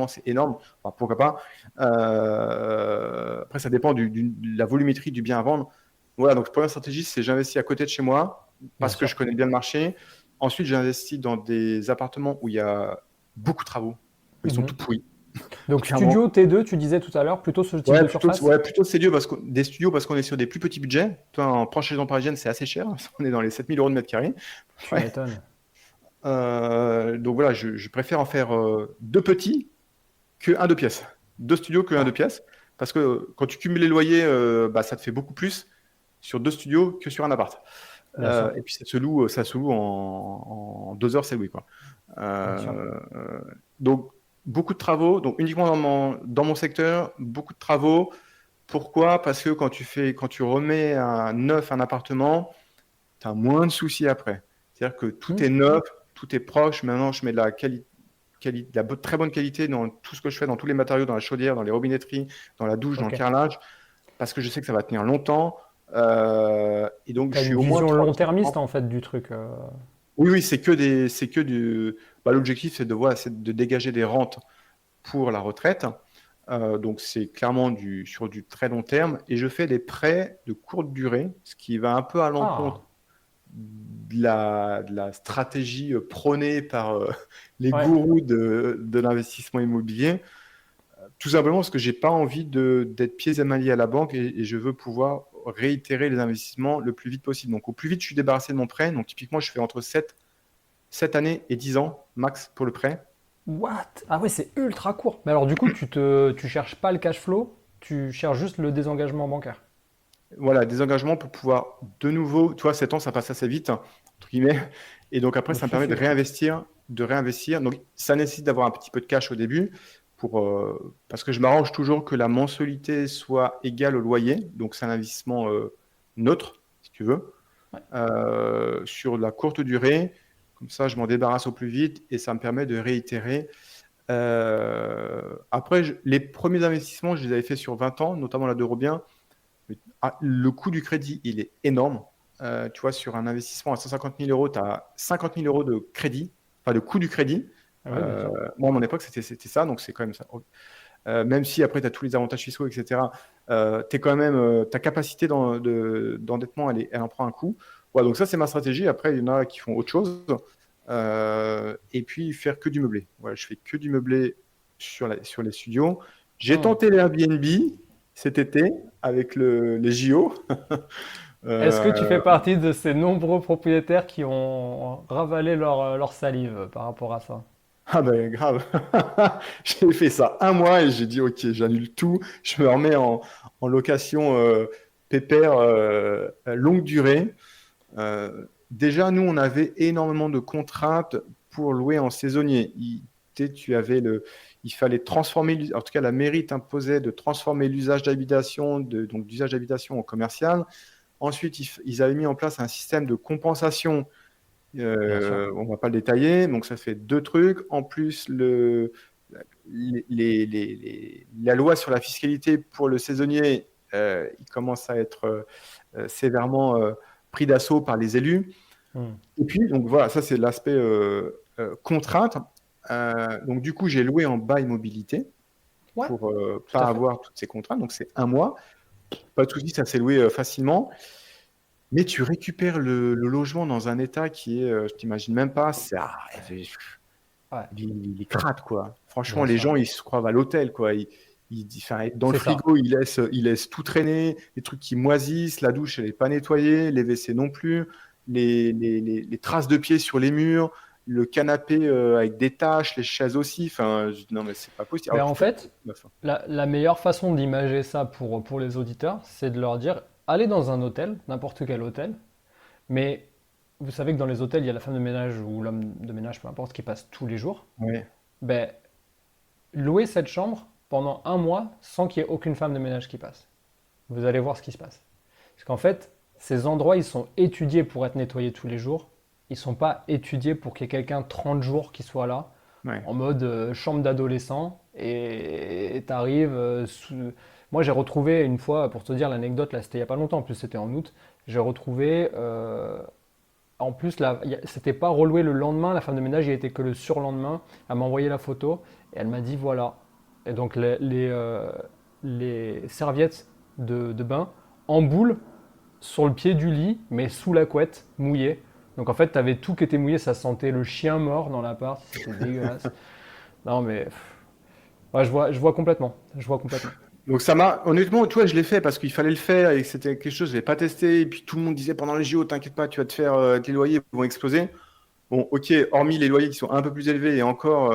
c'est énorme. Enfin, pourquoi pas. Après, ça dépend de la volumétrie du bien à vendre. Voilà, donc, première stratégie, c'est j'investis à côté de chez moi Bien parce que je sûr. connais bien le marché. Ensuite, j'investis dans des appartements où il y a beaucoup de travaux. Ils sont Mhm. tout pourris, Donc clairement. studio T2, tu disais tout à l'heure, plutôt ce type de surface? Ouais, plutôt des studios parce qu'on est sur des plus petits budgets. Toi, en proche région parisienne, c'est assez cher. On est dans les 7 000 € de mètre carré. Tu Ouais. m'étonnes. Donc voilà, je préfère en faire 2 petits que un 2 pièces. 2 studios que un deux Ouais, pièces. Parce que quand tu cumules les loyers, bah, ça te fait beaucoup plus sur 2 studios que sur un appart. bien sûr, Et puis ça se loue en 2 heures, c'est loué, quoi. bien sûr. Euh, donc beaucoup de travaux, donc uniquement dans mon secteur, beaucoup de travaux. Pourquoi? Parce que quand tu remets un neuf un appartement, tu as moins de soucis après. C'est-à-dire que tout Hmm. est neuf, tout est proche. Maintenant, je mets de la très bonne qualité dans tout ce que je fais, dans tous les matériaux, dans la chaudière, dans les robinetteries, dans la douche, dans le Ok. carrelage, parce que je sais que ça va tenir longtemps. Et donc, Tu as je suis une au moins vision 3 ans. long-termiste en fait du truc. Oui, oui, c'est que du. Bah, l'objectif, c'est de dégager des rentes pour la retraite. Donc, c'est clairement sur du très long terme. Et je fais des prêts de courte durée, ce qui va un peu à l'encontre Ah, de la stratégie prônée par les ouais. gourous de l'investissement immobilier. Tout simplement parce que j'ai pas envie d'être pieds et mains liés à la banque et je veux pouvoir réitérer les investissements le plus vite possible. Donc, au plus vite je suis débarrassé de mon prêt, donc typiquement, je fais entre 7 années et 10 ans max pour le prêt. What? Ah ouais, c'est ultra court. Mais alors du coup, tu cherches pas le cash flow, tu cherches juste le désengagement bancaire. Voilà, des engagements pour pouvoir de nouveau, tu vois, 7 ans, ça passe assez vite, entre guillemets. Et donc après, Donc ça il me permet de suffit, ouais. réinvestir, Donc ça nécessite d'avoir un petit peu de cash au début parce que je m'arrange toujours que la mensualité soit égale au loyer. Donc c'est un investissement neutre, si tu veux, Ouais. sur la courte durée. Comme ça, je m'en débarrasse au plus vite et ça me permet de réitérer. Après, les premiers investissements, je les avais fait sur 20 ans, notamment la d'Eurobien. Le coût du crédit, il est énorme. Tu vois, sur un investissement à 150 000 euros, tu as 50 000 € de crédit. enfin le coût du crédit. Ah oui, bien sûr. Moi, à mon époque, c'était ça, donc c'est quand même ça. Même si après, tu as tous les avantages fiscaux, etc., quand même, ta capacité d'endettement, elle en prend un coup. Voilà, donc ça, c'est ma stratégie. Après, il y en a qui font autre chose. Et puis, faire que du meublé. Voilà, je fais que du meublé sur les studios. J'ai Hmm. tenté les Airbnb cet été avec les JO. Est-ce que tu fais Euh, partie de ces nombreux propriétaires qui ont ravalé leur salive par rapport à ça? Ah ben grave. J'ai fait ça un mois et j'ai dit ok, j'annule tout, je me remets en location pépère longue durée. Déjà, nous, on avait énormément de contraintes pour louer en saisonnier. Tu sais, il fallait transformer, en tout cas la mairie t'imposait de transformer l'usage d'habitation, donc d'usage d'habitation en commercial. Ensuite, ils avaient mis en place un système de compensation, Bien sûr. on ne va pas le détailler, donc ça fait deux trucs. En plus, la loi sur la fiscalité pour le saisonnier, il commence à être sévèrement pris d'assaut par les élus. Hmm. Et puis, donc voilà, ça c'est l'aspect contrainte. Donc du coup, j'ai loué en bail mobilité Ouais, pour tout pas à fait. avoir toutes ces contraintes. Donc c'est un mois. Pas de souci, ça s'est loué facilement. Mais tu récupères le logement dans un état qui est, je t'imagine même pas, Ouais, il crade, quoi. Franchement, bien les sûr. gens, ils se croient à l'hôtel, quoi. Enfin, dans le C'est ça. frigo, ils laissent tout traîner, les trucs qui moisissent, la douche, elle n'est pas nettoyée, les WC non plus, les traces de pieds sur les murs, le canapé avec des taches, les chaises aussi. Enfin, non, mais c'est pas possible. Ben Alors que en tout. fait, la meilleure façon d'imager ça pour les auditeurs, c'est de leur dire, allez dans un hôtel, n'importe quel hôtel, mais vous savez que dans les hôtels, il y a la femme de ménage ou l'homme de ménage, peu importe, qui passe tous les jours. Ouais. Ben, louez cette chambre pendant un mois sans qu'il y ait aucune femme de ménage qui passe. Vous allez voir ce qui se passe. Parce qu'en fait, ces endroits, ils sont étudiés pour être nettoyés tous les jours. Ils ne sont pas étudiés pour qu'il y ait quelqu'un 30 jours qui soit là, Ouais. en mode chambre d'adolescent. Et t'arrives. Moi, j'ai retrouvé une fois, pour te dire l'anecdote, là, c'était il n'y a pas longtemps, en plus, c'était en août. J'ai retrouvé. En plus, là, c'était pas reloué le lendemain, la femme de ménage, il était que le surlendemain. Elle m'a envoyé la photo et elle m'a dit voilà. Et donc, les serviettes de bain en boule sur le pied du lit, mais sous la couette, mouillé. Donc en fait, tu avais tout qui était mouillé, ça sentait le chien mort dans l'appart, c'était dégueulasse. Non mais ouais, je vois complètement, je vois complètement. Donc ça m'a, honnêtement, tu vois, je l'ai fait parce qu'il fallait le faire et que c'était quelque chose que je n'avais pas testé. Et puis tout le monde disait pendant les JO, t'inquiète pas, tu vas te faire, tes loyers vont exploser. Bon, ok, hormis les loyers qui sont un peu plus élevés et encore,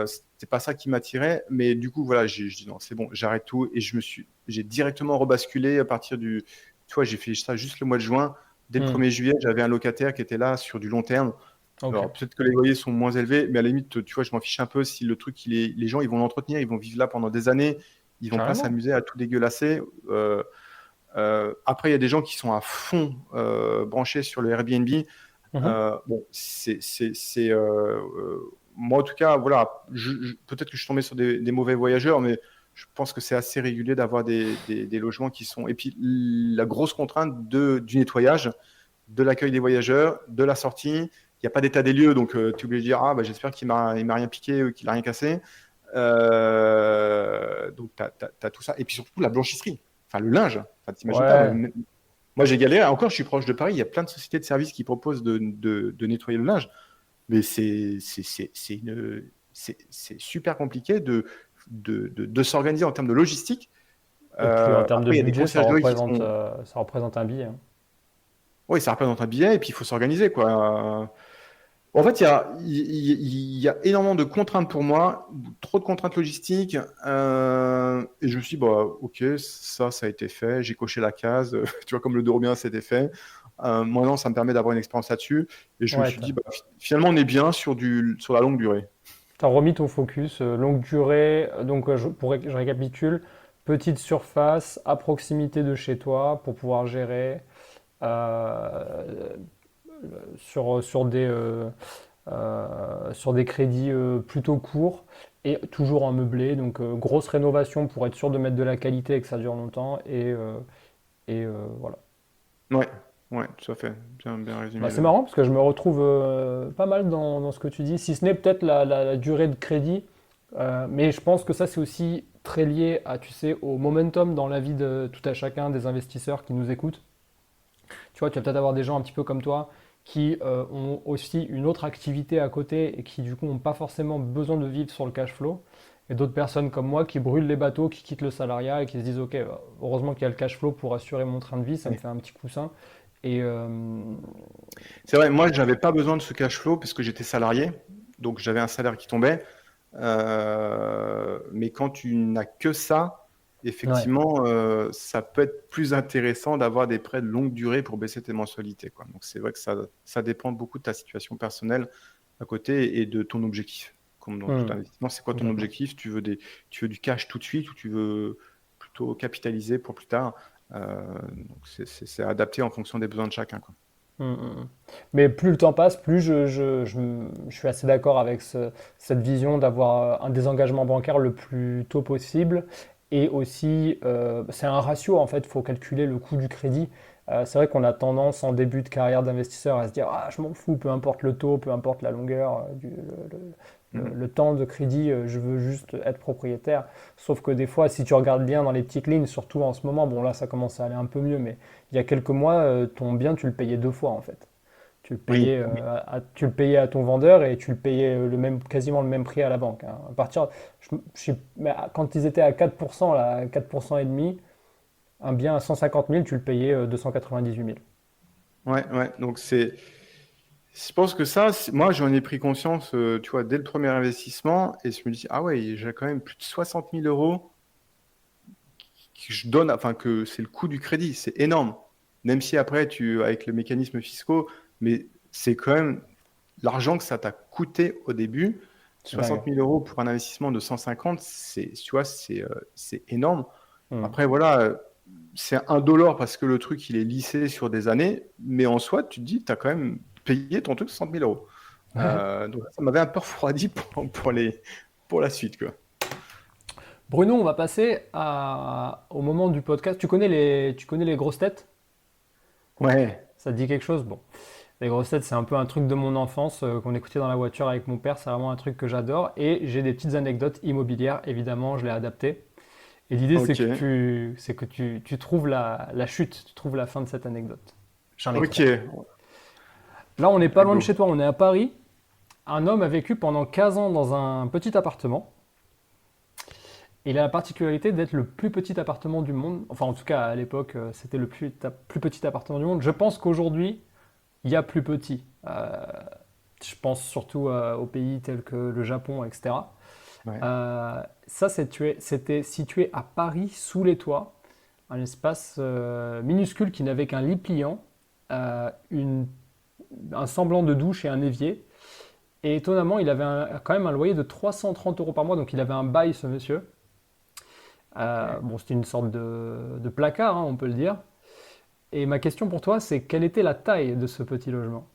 c'était pas ça qui m'attirait. Mais du coup, voilà, je dis non, c'est bon, j'arrête tout et j'ai directement rebasculé à partir du, tu vois, j'ai fait ça juste le mois de juin. Dès le Hmm, 1er juillet, j'avais un locataire qui était là sur du long terme. ok, Alors peut-être que les loyers sont moins élevés, mais à la limite, tu vois, je m'en fiche un peu si le truc, les gens, ils vont l'entretenir, ils vont vivre là pendant des années, ils vont pas carrément. s'amuser à tout dégueulasser. Après, il y a des gens qui sont à fond branchés sur le Airbnb. Mhm. Bon, moi en tout cas, voilà, peut-être que je suis tombé sur des mauvais voyageurs, mais je pense que c'est assez régulier d'avoir des logements qui sont. Et puis la grosse contrainte du nettoyage, de l'accueil des voyageurs, de la sortie. Il n'y a pas d'état des lieux, donc tu es obligé de dire ah bah, j'espère qu'il m'a rien piqué ou qu'il a rien cassé. Donc tu as tout ça. Et puis surtout la blanchisserie, enfin le linge. Enfin, t'imagines pas. Ouais. Moi, j'ai galéré. Encore, je suis proche de Paris. Il y a plein de sociétés de services qui proposent de nettoyer le linge. Mais c'est super compliqué de s'organiser en termes de logistique. Et puis en termes de Après, il y a des budget, ça conciergeries qui représente, sont. euh, ça représente un billet, hein. Oui, ça représente un billet et puis il faut s'organiser, quoi. En fait, il y a énormément de contraintes pour moi, trop de contraintes logistiques. Et je me suis dit, bah, ok, ça a été fait. J'ai coché la case. Tu vois, comme le dos bien, c'était fait. Maintenant, ça me permet d'avoir une expérience là-dessus. Et je me Ouais, suis dit, bah, finalement, on est bien sur la longue durée. t'as remis ton focus, longue durée, donc je récapitule, petite surface à proximité de chez toi pour pouvoir gérer euh, sur des crédits plutôt courts et toujours en meublé, donc grosse rénovation pour être sûr de mettre de la qualité et que ça dure longtemps et voilà. Ouais. Ouais, tout à fait. Bien, bien Bah, résumé c'est le. marrant parce que je me retrouve pas mal dans ce que tu dis, si ce n'est peut-être la durée de crédit. Mais je pense que ça, c'est aussi très lié à, tu sais, au momentum dans la vie de tout à chacun des investisseurs qui nous écoutent. Tu vois, tu vas peut-être avoir des gens un petit peu comme toi qui ont aussi une autre activité à côté et qui, du coup, n'ont pas forcément besoin de vivre sur le cash flow. Et d'autres personnes comme moi qui brûlent les bateaux, qui quittent le salariat et qui se disent, OK, heureusement qu'il y a le cash flow pour assurer mon train de vie, ça me Ouais. fait un petit coussin. Et, C'est vrai, moi, j'avais pas besoin de ce cash flow parce que j'étais salarié, donc j'avais un salaire qui tombait. Mais quand tu n'as que ça, ouais. effectivement, ça peut être plus intéressant d'avoir des prêts de longue durée pour baisser tes mensualités, quoi. Donc c'est vrai que ça dépend beaucoup de ta situation personnelle à côté et de ton objectif. Comme dans tout Hmm, investissement, c'est quoi ton complètement. objectif? Tu veux du cash tout de suite ou tu veux plutôt capitaliser pour plus tard? Donc c'est adapté en fonction des besoins de chacun, quoi. Mais plus le temps passe, plus je suis assez d'accord avec cette vision d'avoir un désengagement bancaire le plus tôt possible. Et aussi, c'est un ratio en fait, il faut calculer le coût du crédit. C'est vrai qu'on a tendance en début de carrière d'investisseur à se dire, ah, je m'en fous, peu importe le taux, peu importe la longueur, Mhm. le temps de crédit, je veux juste être propriétaire. Sauf que des fois, si tu regardes bien dans les petites lignes, surtout en ce moment, bon là ça commence à aller un peu mieux, mais il y a quelques mois, ton bien, tu le payais deux fois en fait. Oui, oui. Tu le payais à ton vendeur et tu le payais quasiment le même prix à la banque, hein. À partir, mais quand ils étaient à 4%, là, 4% et demi, un bien à 150 000, tu le payais 298 000. Ouais, ouais. Donc je pense que ça, moi j'en ai pris conscience, tu vois, dès le premier investissement, et je me dis, ah ouais, j'ai quand même plus de 60 000 € que je donne, enfin que c'est le coût du crédit, c'est énorme. Même si après, avec les mécanismes fiscaux, mais c'est quand même l'argent que ça t'a coûté au début. C'est soixante dingue. mille euros pour un investissement de 150, tu vois, c'est énorme. Hmm. Après, voilà, c'est indolore parce que le truc, il est lissé sur des années, mais en soi, tu te dis, tu as quand même payé ton truc 60 000 €. Ouais. Donc ça m'avait un peu refroidi pour la suite, quoi. Bruno, on va passer au moment du podcast. Tu connais les grosses têtes? Ouais, Ça te dit quelque chose? Bon. Les grosses têtes, c'est un peu un truc de mon enfance qu'on écoutait dans la voiture avec mon père. C'est vraiment un truc que j'adore. Et j'ai des petites anecdotes immobilières. Évidemment, je l'ai adapté. Et l'idée, ok, c'est que tu trouves la chute, tu trouves la fin de cette anecdote. J'en ai ok, trois. Là, on n'est pas loin de go. chez toi, on est à Paris. Un homme a vécu pendant 15 ans dans un petit appartement. Il a la particularité d'être le plus petit appartement du monde. Enfin, en tout cas, à l'époque, c'était le plus petit appartement du monde. Je pense qu'aujourd'hui, il y a plus petit. Je pense surtout aux pays tels que le Japon, etc. Ouais. Ça, c'était situé à Paris, sous les toits, un espace minuscule qui n'avait qu'un lit pliant, un semblant de douche et un évier. Et étonnamment, il avait quand même un loyer de 330 euros par mois, donc il avait un bail, ce monsieur. Ok. Bon, c'était une sorte de placard, hein, on peut le dire. Et ma question pour toi, c'est quelle était la taille de ce petit logement?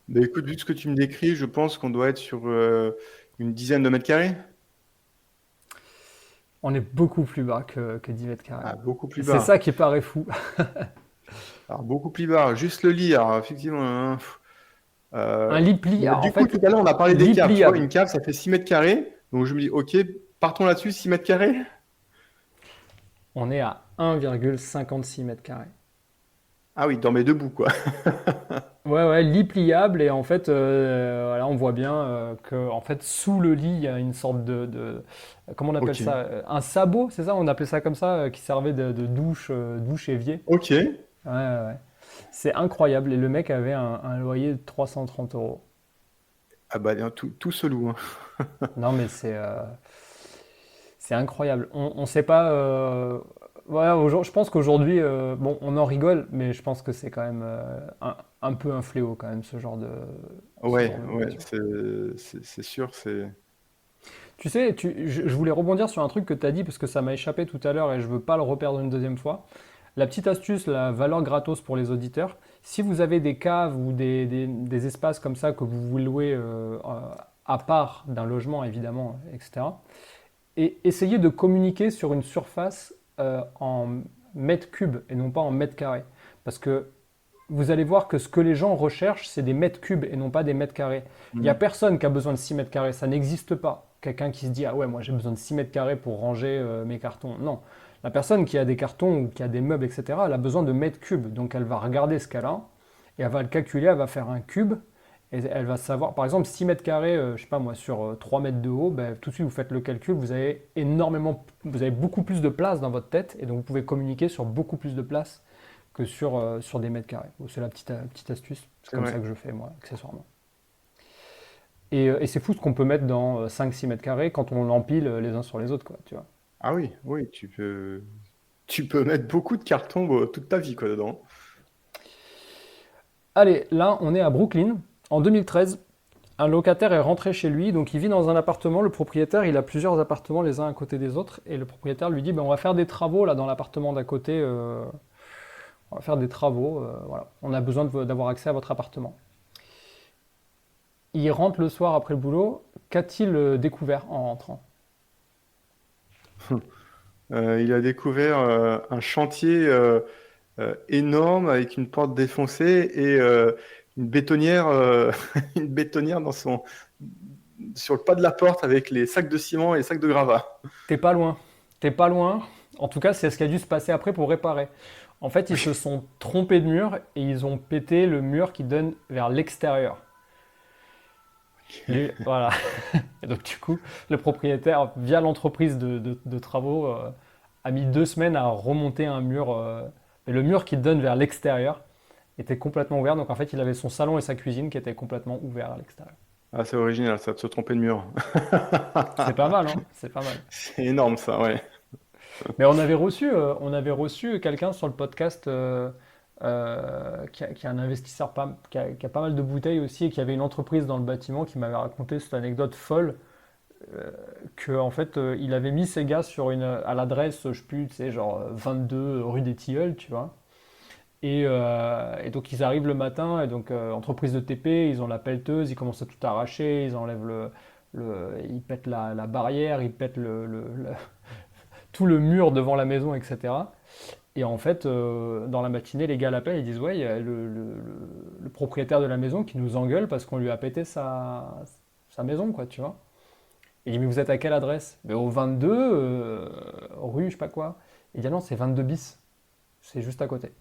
Bah, écoute, vu ce que tu me décris, je pense qu'on doit être sur une dizaine de mètres carrés. On est beaucoup plus bas que 10 mètres carrés. Ah, beaucoup plus Et c'est ça qui bas. paraît fou. Alors, beaucoup plus bas. Juste le lit, alors, effectivement. Hein, Un lit pliable. mais En du coup, fait, tout à l'heure, on a parlé des lit caves. Tu vois, pliable. une cave, ça fait 6 mètres carrés. Donc, je me dis, ok, partons là-dessus, 6 mètres carrés. On est à 1,56 mètres carrés. Ah oui, dans mes deux bouts, quoi. Ouais, ouais, lit pliable. Et en fait, voilà, on voit bien que en fait, sous le lit, il y a une sorte comment on appelle Ok. ça? Un sabot, c'est ça? On appelait ça comme ça, qui servait de douche, douche évier. Ok. Ouais, ouais, ouais. C'est incroyable. Et le mec avait un loyer de 330 euros. Ah bah, tout se loue, hein. Non, mais c'est incroyable. On sait pas. Ouais, je pense qu'aujourd'hui, bon, on en rigole, mais je pense que c'est quand même un peu un fléau, quand même, ce genre Ouais, de ouais, location. c'est sûr, c'est. Tu sais, je voulais rebondir sur un truc que tu as dit parce que ça m'a échappé tout à l'heure et je veux pas le reperdre une deuxième fois. La petite astuce, la valeur gratos pour les auditeurs, si vous avez des caves ou des espaces comme ça que vous voulez louer à part d'un logement, évidemment, etc., et essayez de communiquer sur une surface mètres cubes et non pas en mètres carrés. Parce que vous allez voir que ce que les gens recherchent, c'est des mètres cubes et non pas des mètres carrés. Il n'y a Mm. personne qui a besoin de 6 mètres carrés, ça n'existe pas. Quelqu'un qui se dit, ah ouais, moi j'ai besoin de 6 mètres carrés pour ranger mes cartons. Non. La personne qui a des cartons ou qui a des meubles, etc., elle a besoin de mètres cubes. Donc elle va regarder ce qu'elle a et elle va le calculer, elle va faire un cube et elle va savoir, par exemple, 6 mètres carrés, je sais pas moi, sur 3 mètres de haut, ben, tout de suite vous faites le calcul, vous avez beaucoup plus de place dans votre tête et donc vous pouvez communiquer sur beaucoup plus de place que sur des mètres carrés. Bon, c'est la petite astuce, c'est C'est comme ça vrai. que je fais moi, accessoirement. Et c'est fou ce qu'on peut mettre dans 5-6 mètres carrés quand on l'empile les uns sur les autres, quoi, tu vois. Ah oui, oui, tu peux mettre beaucoup de cartons toute ta vie, quoi, dedans. Allez, là, on est à Brooklyn. En 2013, un locataire est rentré chez lui, donc il vit dans un appartement. Le propriétaire, il a plusieurs appartements les uns à côté des autres, et le propriétaire lui dit, ben, on va faire des travaux là dans l'appartement d'à côté. On va faire des travaux. Voilà. On a besoin d'avoir accès à votre appartement. Il rentre le soir après le boulot. Qu'a-t-il découvert en rentrant? Il a découvert un chantier énorme avec une porte défoncée et une bétonnière, une bétonnière sur le pas de la porte avec les sacs de ciment et les sacs de gravat. T'es pas loin. T'es pas loin. En tout cas, c'est ce qui a dû se passer après pour réparer. En fait, ils se sont trompés de mur et ils ont pété le mur qui donne vers l'extérieur. Voilà. Et donc, du coup, le propriétaire, via l'entreprise de travaux, a mis 2 semaines à remonter un mur. Et le mur qui donne vers l'extérieur était complètement ouvert. Donc, en fait, il avait son salon et sa cuisine qui étaient complètement ouverts à l'extérieur. Ah, c'est original, ça, de se tromper de mur. C'est pas mal, hein? C'est pas mal. C'est énorme, ça, ouais. Mais on avait reçu quelqu'un sur le podcast qui est un investisseur, qui a pas mal de bouteilles aussi et qui avait une entreprise dans le bâtiment qui m'avait raconté cette anecdote folle que en fait il avait mis ses gars à l'adresse, je sais plus, tu sais, genre 22 rue des Tilleuls, tu vois. Et donc ils arrivent le matin et donc entreprise de TP, ils ont la pelleteuse, ils commencent à tout arracher, ils enlèvent ils pètent la barrière, ils pètent tout le mur devant la maison, etc. Et en fait, dans la matinée, les gars l'appellent, ils disent, ouais, il y a le propriétaire de la maison qui nous engueule parce qu'on lui a pété sa maison, quoi, tu vois. Il dit, mais vous êtes à quelle adresse? Mais au 22, rue, je sais pas quoi. Il dit, ah non, c'est 22 bis. C'est juste à côté.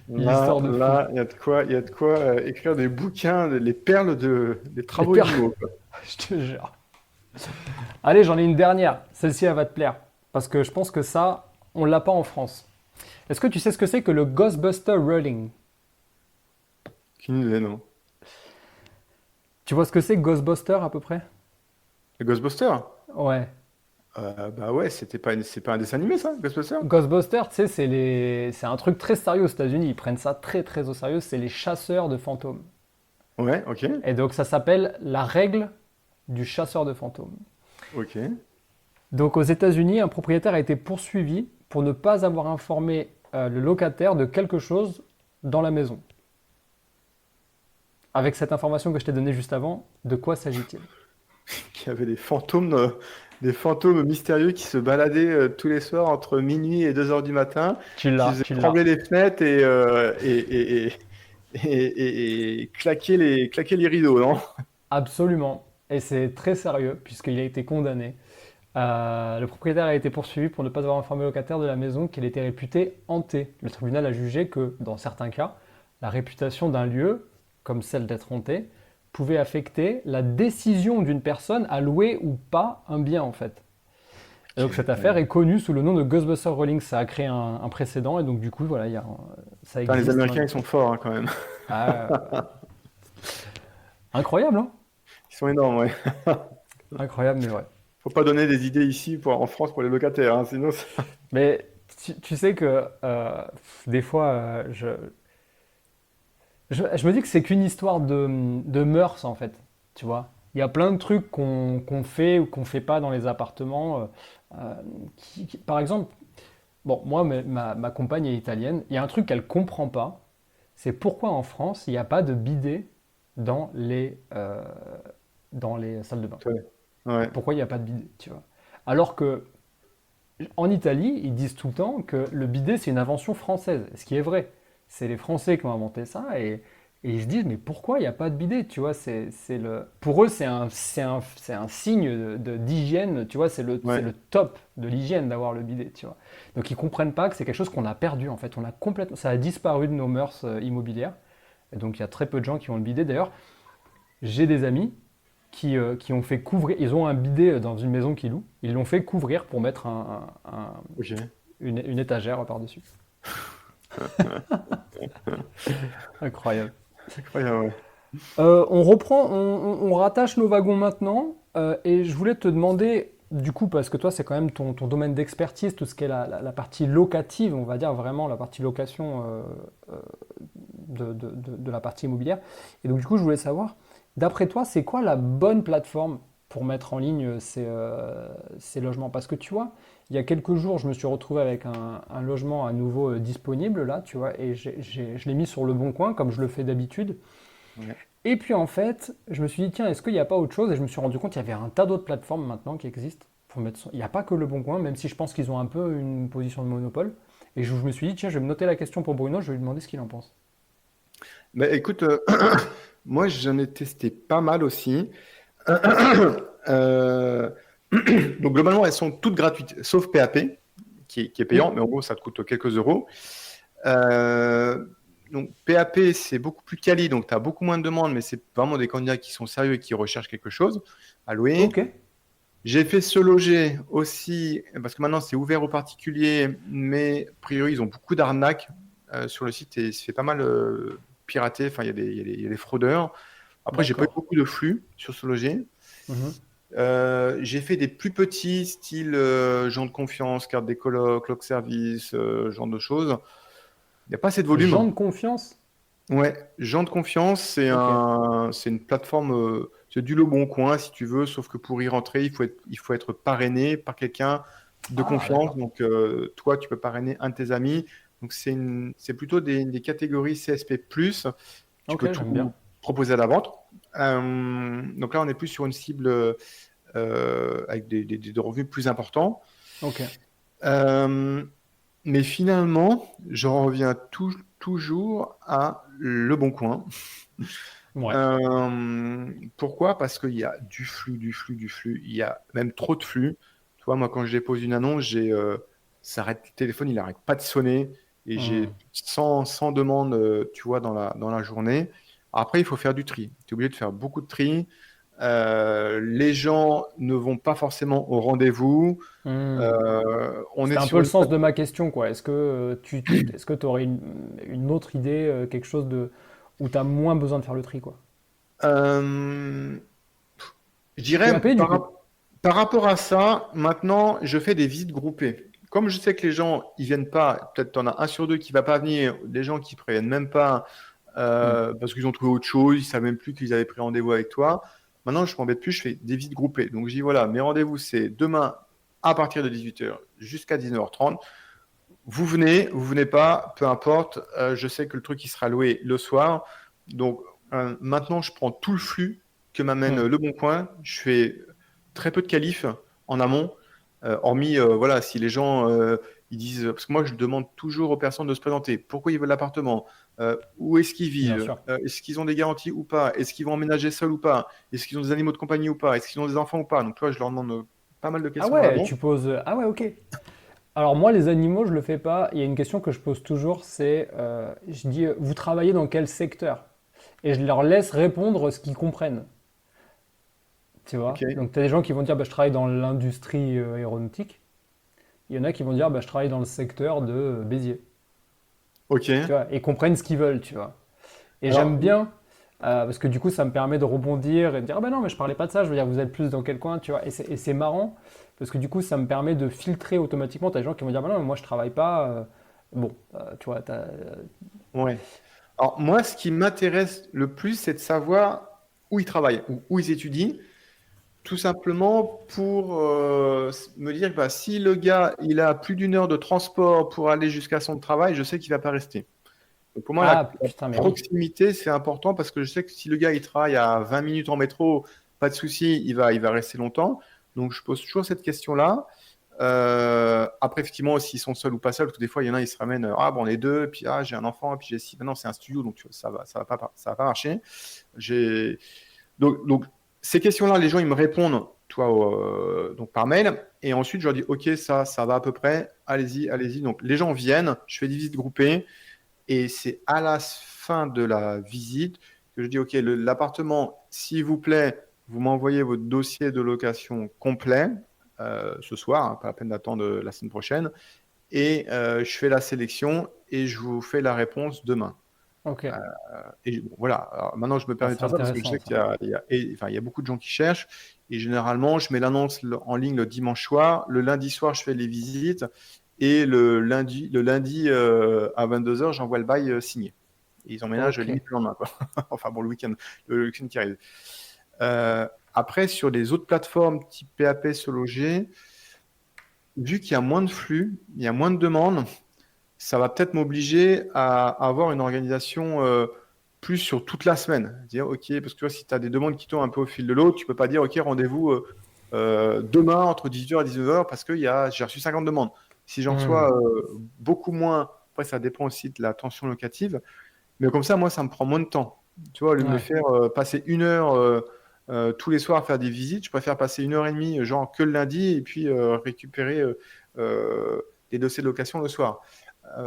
Une Là, histoire de fou. là, il y a de quoi écrire des bouquins, les perles des Les travaux pères, illégaux, quoi. je te jure. Allez, j'en ai une dernière. Celle-ci, elle va te plaire. Parce que je pense que ça, on l'a pas en France. Est-ce que tu sais ce que c'est que le Ghostbuster Rolling? Aucune idée, non. Tu vois ce que c'est Ghostbuster à peu près? Les Ghostbusters? Ouais. Bah ouais, c'est pas un dessin animé, ça, Ghostbusters? Ghostbusters, tu sais, c'est un truc très sérieux aux États-Unis. Ils prennent ça très très au sérieux. C'est les chasseurs de fantômes. Ouais, ok, Et donc ça s'appelle la règle du chasseur de fantômes. ok. Donc aux États-Unis, un propriétaire a été poursuivi pour ne pas avoir informé le locataire de quelque chose dans la maison. Avec cette information que je t'ai donnée juste avant, de quoi s'agit-il? Il y avait des fantômes mystérieux qui se baladaient tous les soirs entre minuit et 2 heures du matin, Tu qui l'as, faisaient tu l'as. trembler les fenêtres et claquer les rideaux, non? Absolument. Et c'est très sérieux puisqu'il a été condamné. Le propriétaire a été poursuivi pour ne pas avoir informé le locataire de la maison qu'elle était réputée hantée. Le tribunal a jugé que, dans certains cas, la réputation d'un lieu, comme celle d'être hanté, pouvait affecter la décision d'une personne à louer ou pas un bien en fait. Et Ok, donc cette ouais. affaire est connue sous le nom de Ghostbuster Rolling. Ça a créé un précédent et donc du coup voilà, ça Putain, les existe Américains, maintenant. ils sont forts, hein, quand même. Ah, incroyable, hein? Ils sont énormes, ouais. Incroyable, mais ouais. Faut pas donner des idées ici en France pour les locataires, hein, sinon Mais tu sais que des fois, je me dis que c'est qu'une histoire de mœurs, en fait. Tu vois? Il y a plein de trucs qu'on fait ou qu'on fait pas dans les appartements. Euh, par exemple, bon, moi, ma compagne est italienne. Il y a un truc qu'elle comprend pas. C'est pourquoi en France, il n'y a pas de bidet dans dans les salles de bain. ouais. Ouais. Pourquoi il n'y a pas de bidet, tu vois? Alors que En Italie, ils disent tout le temps que le bidet, c'est une invention française. Ce qui est vrai. C'est les Français qui ont inventé ça et ils se disent, mais pourquoi il n'y a pas de bidet? Tu vois, pour eux, c'est un signe d'hygiène. Tu vois, c'est Ouais. le top de l'hygiène d'avoir le bidet. Tu vois. Donc ils comprennent pas que c'est quelque chose qu'on a perdu. En fait, on a complètement, ça a disparu de nos mœurs immobilières. Et donc il y a très peu de gens qui ont le bidet. D'ailleurs, j'ai des amis qui ont fait couvrir. Ils ont un bidet dans une maison qu'ils louent. Ils l'ont fait couvrir pour mettre Ok. une étagère par-dessus. Incroyable. C'est incroyable, ouais. On reprend, on rattache nos wagons maintenant. Et je voulais te demander, du coup, parce que toi, c'est quand même ton domaine d'expertise, tout ce qui est la partie locative, on va dire vraiment la partie location euh, de la partie immobilière. Et donc, du coup, je voulais savoir, d'après toi, c'est quoi la bonne plateforme pour mettre en ligne ces logements? Parce que tu vois, il y a quelques jours, je me suis retrouvé avec un logement à nouveau disponible, là, tu vois, et je l'ai mis sur le bon coin, comme je le fais d'habitude. Ouais. Et puis en fait, je me suis dit, tiens, est-ce qu'il n'y a pas autre chose? Et je me suis rendu compte qu'il y avait un tas d'autres plateformes maintenant qui existent. Il n'y a pas que le Bon Coin, même si je pense qu'ils ont un peu une position de monopole. Et je me suis dit, tiens, je vais me noter la question pour Bruno, je vais lui demander ce qu'il en pense. Bah, écoute, moi j'en ai testé pas mal aussi. Euh, donc globalement, elles sont toutes gratuites, sauf PAP, qui est payant, Oui, mais en gros, ça te coûte quelques euros. Euh, donc PAP, c'est beaucoup plus quali, donc tu as beaucoup moins de demandes, mais c'est vraiment des candidats qui sont sérieux et qui recherchent quelque chose à louer. ok. J'ai fait Se Loger aussi, parce que maintenant c'est ouvert aux particuliers, mais a priori ils ont beaucoup d'arnaques sur le site et il se fait pas mal pirater. Enfin, il y a des fraudeurs. Après, j'ai pas eu D'accord. beaucoup de flux sur Se Loger. Mhm. J'ai fait des plus petits, style gens de confiance, carte des colocs, log service, genre de choses. Il n'y a pas assez de volume. Gens de confiance? Ouais, gens de confiance, Ok. c'est une plateforme, c'est du Le Bon Coin si tu veux, sauf que pour y rentrer, il faut être parrainé par quelqu'un de Ah, confiance. d'accord. Donc, toi, tu peux parrainer un de tes amis. Donc, c'est plutôt des catégories CSP+. Tu peux Ok, j'aime bien. tout proposer à la vente. Donc là, on est plus sur une cible avec des revenus plus importants. Ok. Euh, mais finalement, j'en reviens toujours à Le Bon Coin. Ouais. Pourquoi? Parce qu'il y a du flux, du flux, du flux. Il y a même trop de flux. Tu vois, moi, quand je dépose une annonce, le téléphone, il n'arrête pas de sonner et Hmm. j'ai 100 demandes, tu vois, dans la journée. Après, il faut faire du tri. Tu es obligé de faire beaucoup de tri. Les gens ne vont pas forcément au rendez-vous. Hmm. On est C'était un peu sur le une sens de ma question, quoi. Est-ce que tu aurais une autre idée, quelque chose où tu as moins besoin de faire le tri, quoi? Euh, je dirais, PAP, du coup. par rapport à ça, maintenant, je fais des visites groupées. Comme je sais que les gens, ils viennent pas, peut-être tu en as un sur deux qui va pas venir, des gens qui préviennent même pas Hmm. parce qu'ils ont trouvé autre chose, ils savent même plus qu'ils avaient pris rendez-vous avec toi. Maintenant, je m'embête plus, je fais des visites groupées. Donc, je dis, voilà, mes rendez-vous, c'est demain à partir de 18h jusqu'à 19h30. Vous venez pas, peu importe. Je sais que le truc, il sera loué le soir. Donc, maintenant, je prends tout le flux que m'amène Hmm. Le Bon Coin. Je fais très peu de qualifs en amont, hormis, voilà, si les gens, ils disent, parce que moi, je demande toujours aux personnes de se présenter. Pourquoi ils veulent l'appartement? Où est-ce qu'ils Bien vivent? sûr. Est-ce qu'ils ont des garanties ou pas? Est-ce qu'ils vont emménager seuls ou pas? Est-ce qu'ils ont des animaux de compagnie ou pas? Est-ce qu'ils ont des enfants ou pas? Donc, toi, je leur demande pas mal de Ah questions en ouais, amont. tu poses. Ah ouais, ok. Alors moi, les animaux, je le fais pas. Il y a une question que je pose toujours, c'est, je dis, vous travaillez dans quel secteur? Et je leur laisse répondre ce qu'ils comprennent. Tu Ok. vois? Donc tu as des gens qui vont dire, bah, je travaille dans l'industrie aéronautique. Il y en a qui vont dire, bah, je travaille dans le secteur de Béziers. Ok. Tu vois? Et ils comprennent ce qu'ils veulent, tu vois. Et j'aime Alors, bien, parce que du coup, ça me permet de rebondir et de dire, ah ben non, mais je parlais pas de ça, je veux dire, vous êtes plus dans quel coin, tu vois. Et c'est marrant, parce que du coup, ça me permet de filtrer automatiquement. Tu as des gens qui vont dire, bah non, mais moi je travaille pas. Bon, tu vois, ouais. Alors, moi, ce qui m'intéresse le plus, c'est de savoir où ils travaillent, ou où ils étudient, tout simplement pour me dire que bah, si le gars, il a plus d'une heure de transport pour aller jusqu'à son travail, je sais qu'il va pas rester. Donc, pour moi, Ah, la putain, mais oui. proximité, c'est important parce que je sais que si le gars, il travaille à 20 minutes en métro, pas de souci, il va rester longtemps. Donc, je pose toujours cette question-là. Après, effectivement, s'ils sont seuls ou pas seuls, parce que des fois, il y en a, ils se ramènent, ah, bon, on est deux, puis ah, j'ai un enfant, puis j'ai six. Maintenant, c'est un studio, donc tu vois, ça va pas marcher. J'ai... donc, ces questions-là, les gens, ils me répondent, toi, donc par mail, et ensuite, je leur dis, OK, ça va à peu près, allez-y, allez-y. Donc, les gens viennent, je fais des visites groupées, et c'est à la fin de la visite que je dis, OK, l'appartement, s'il vous plaît, vous m'envoyez votre dossier de location complet ce soir, hein, pas la peine d'attendre la semaine prochaine, et je fais la sélection et je vous fais la réponse demain. Ok. Et bon, voilà. Alors, maintenant, je me Ah, permets de c'est faire ça parce que je intéressant sais ça. il y a beaucoup de gens qui cherchent. Et généralement, je mets l'annonce en ligne le dimanche soir. Le lundi soir, je fais les visites. Et le lundi à 22h, j'envoie le bail signé. Et ils emménagent Ok. limite le lendemain, quoi. Enfin bon, le week-end qui arrive. Après, sur les autres plateformes type PAP, Sologer, vu qu'il y a moins de flux, il y a moins de demandes, ça va peut-être m'obliger à avoir une organisation plus sur toute la semaine. Dire, OK, parce que tu vois, si tu as des demandes qui tombent un peu au fil de l'eau, tu peux pas dire, OK, rendez-vous demain entre 18h et 19h parce que j'ai reçu 50 demandes. Si j'en Hmm. reçois beaucoup moins, après, ça dépend aussi de la tension locative, mais comme ça, moi, ça me prend moins de temps. Tu vois, au lieu de me Ouais. faire passer une heure tous les soirs à faire des visites, je préfère passer une heure et demie, genre que le lundi, et puis récupérer des dossiers de location le soir.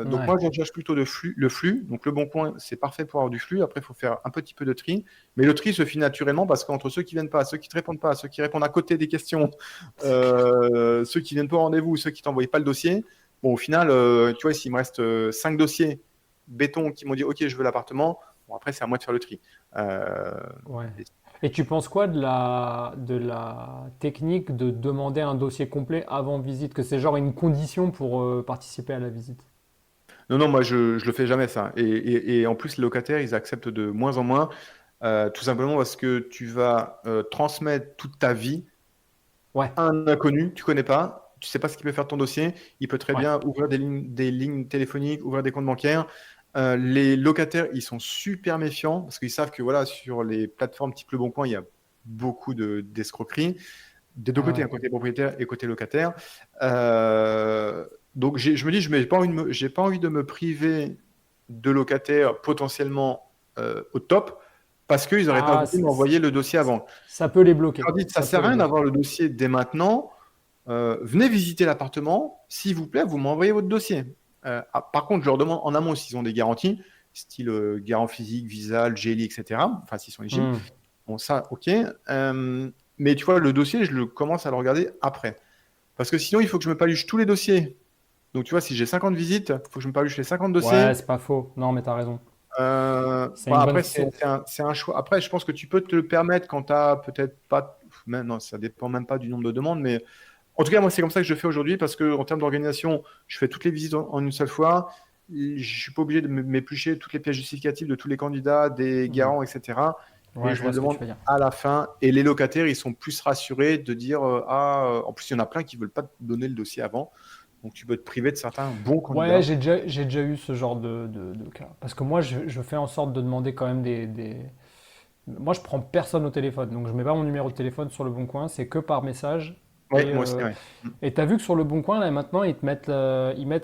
Donc Ouais. moi, je cherche plutôt le flux. Donc le bon coin, c'est parfait pour avoir du flux. Après, il faut faire un petit peu de tri. Mais le tri se fait naturellement parce qu'entre ceux qui viennent pas, ceux qui te répondent pas, ceux qui répondent à côté des questions, C'est clair. ceux qui viennent pas au rendez-vous, ceux qui t'envoient pas le dossier, bon, au final, tu vois, s'il me reste 5 dossiers béton qui m'ont dit, OK, je veux l'appartement, bon, après, c'est à moi de faire le tri. Euh, Ouais. et- Et tu penses quoi de la technique de demander un dossier complet avant visite, que c'est genre une condition pour participer à la visite? Non, non, moi, je le fais jamais, ça. Et en plus, les locataires, ils acceptent de moins en moins, tout simplement parce que tu vas transmettre toute ta vie Ouais. un inconnu, tu connais pas, tu sais pas ce qu'il peut faire de ton dossier, il peut très Ouais. bien ouvrir des lignes téléphoniques, ouvrir des comptes bancaires. Les locataires, ils sont super méfiants parce qu'ils savent que voilà, sur les plateformes type Le Bon Coin, il y a beaucoup d'escroqueries, des deux Ah côtés, ouais. hein, côté propriétaire et côté locataire. Euh, donc je me dis, je n'ai pas envie j'ai pas envie de me priver de locataires potentiellement au top parce qu'ils n'auraient pas Ah, voulu m'envoyer le dossier avant. ça peut les Je bloquer. leur dis, ça Ça peut sert à les rien bloquer. d'avoir le dossier dès maintenant. Venez visiter l'appartement. S'il vous plaît, vous m'envoyez votre dossier. Par contre, je leur demande en amont s'ils ont des garanties, style garant physique, visa, GLI, etc. Enfin, s'ils sont éligibles. Hmm. Bon, ça, OK. Mais tu vois, le dossier, je le commence à le regarder après. Parce que sinon, il faut que je me paluche tous les dossiers. Donc, tu vois, si j'ai 50 visites, il faut que je me paluche les 50 Ouais, dossiers. c'est pas faux. Non, mais t'as raison. C'est Bon, une bonne. après, c'est un choix. Après, je pense que tu peux te le permettre quand tu as peut-être pas. Non, ça dépend même pas du nombre de demandes, mais en tout cas, moi, c'est comme ça que je fais aujourd'hui parce que en termes d'organisation, je fais toutes les visites en une seule fois. Je suis pas obligé de m'éplucher toutes les pièces justificatives de tous les candidats, des Hmm. garants, etc. Et Ouais, je je le vois ce que tu demande veux dire. à la fin. Et les locataires, ils sont plus rassurés de dire en plus, il y en a plein qui veulent pas te donner le dossier avant. Donc, tu peux te priver de certains bons Ouais, candidats. j'ai déjà eu ce genre de cas. Parce que moi, je fais en sorte de demander quand même Moi, je prends personne au téléphone. Donc, je mets pas mon numéro de téléphone sur le Bon Coin. C'est que par message. Oui, Et moi aussi, ouais. et t'as vu que sur le Bon Coin, là, maintenant, ils mettent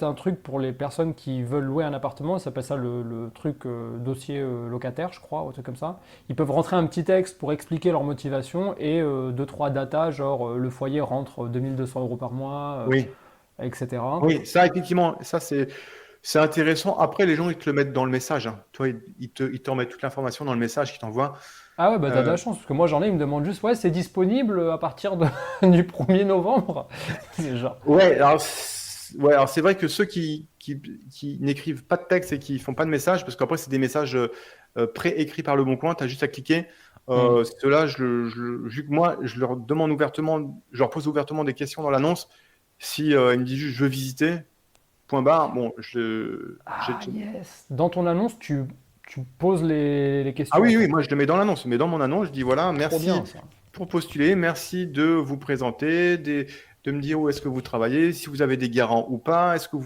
un truc pour les personnes qui veulent louer un appartement. Ça s'appelle ça le truc dossier locataire, je crois, ou un truc comme ça. Ils peuvent rentrer un petit texte pour expliquer leur motivation et deux, trois datas, genre le foyer rentre 2200 € par mois, Oui, etc. oui, ça, effectivement, ça, c'est intéressant. Après, les gens, ils te le mettent dans le message, hein. Toi, ils te remettent toute l'information dans le message qu'ils t'envoient. Ah ouais, bah t'as de Euh, la chance, parce que moi j'en ai, ils me demandent juste, ouais, c'est disponible à partir du 1er novembre. C'est genre, Ouais, alors c'est vrai que ceux qui n'écrivent pas de texte et qui font pas de message, parce qu'après c'est des messages pré-écrits par Le Bon Coin, tu as juste à cliquer. hmm. Ceux-là, vu que moi, je leur demande ouvertement, je leur pose ouvertement des questions dans l'annonce. Si ils me disent juste je veux visiter, point barre, bon, Ah yes. Dans ton annonce, tu poses les ah questions en oui, oui, fait. moi je le mets dans l'annonce. Mais dans mon annonce, je dis voilà, Trop bien merci ça. pour postuler, merci de vous présenter, de me dire où est-ce que vous travaillez, si vous avez des garants ou pas, est-ce que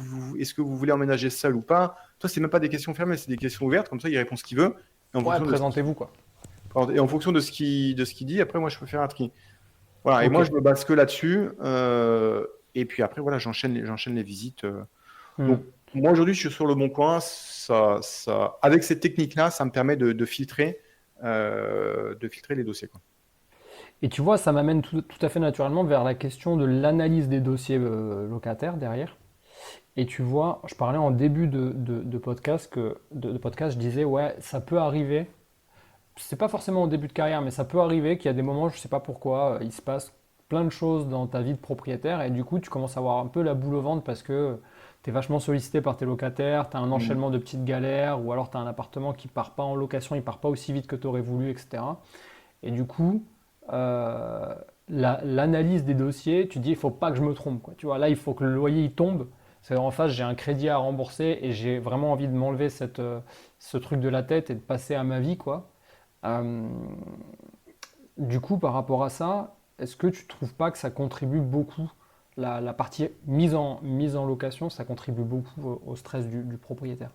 vous voulez emménager seul ou pas. Toi, c'est même pas des questions fermées, c'est des questions ouvertes, comme ça il répond ce qu'il veut. Et en Ouais, fonction de présentez-vous quoi. ce qu'il dit, après moi je peux faire un tri. Voilà, et Ok. moi je me base que là-dessus. Et puis après, voilà, j'enchaîne les visites. Hmm. Donc, moi, aujourd'hui, je suis sur le bon coin. Avec cette technique-là, ça me permet de filtrer les dossiers, quoi. Et tu vois, ça m'amène tout à fait naturellement vers la question de l'analyse des dossiers locataires derrière. Et tu vois, je parlais en début de podcast de podcast, je disais, ouais, ça peut arriver. C'est pas forcément au début de carrière, mais ça peut arriver qu'il y a des moments, je sais pas pourquoi, il se passe plein de choses dans ta vie de propriétaire et du coup, tu commences à avoir un peu la boule au ventre parce que tu es vachement sollicité par tes locataires, tu as un Mm. enchaînement de petites galères ou alors tu as un appartement qui part pas en location, il part pas aussi vite que tu aurais voulu, etc. Et du coup, euh, l'analyse des dossiers, tu dis, il faut pas que je me trompe, quoi. Tu vois, là, il faut que le loyer il tombe. C'est en face, j'ai un crédit à rembourser et j'ai vraiment envie de m'enlever ce truc de la tête et de passer à ma vie, quoi. Euh, du coup, par rapport à ça, est-ce que tu trouves pas que ça contribue beaucoup, la partie mise en location, ça contribue beaucoup au stress du propriétaire?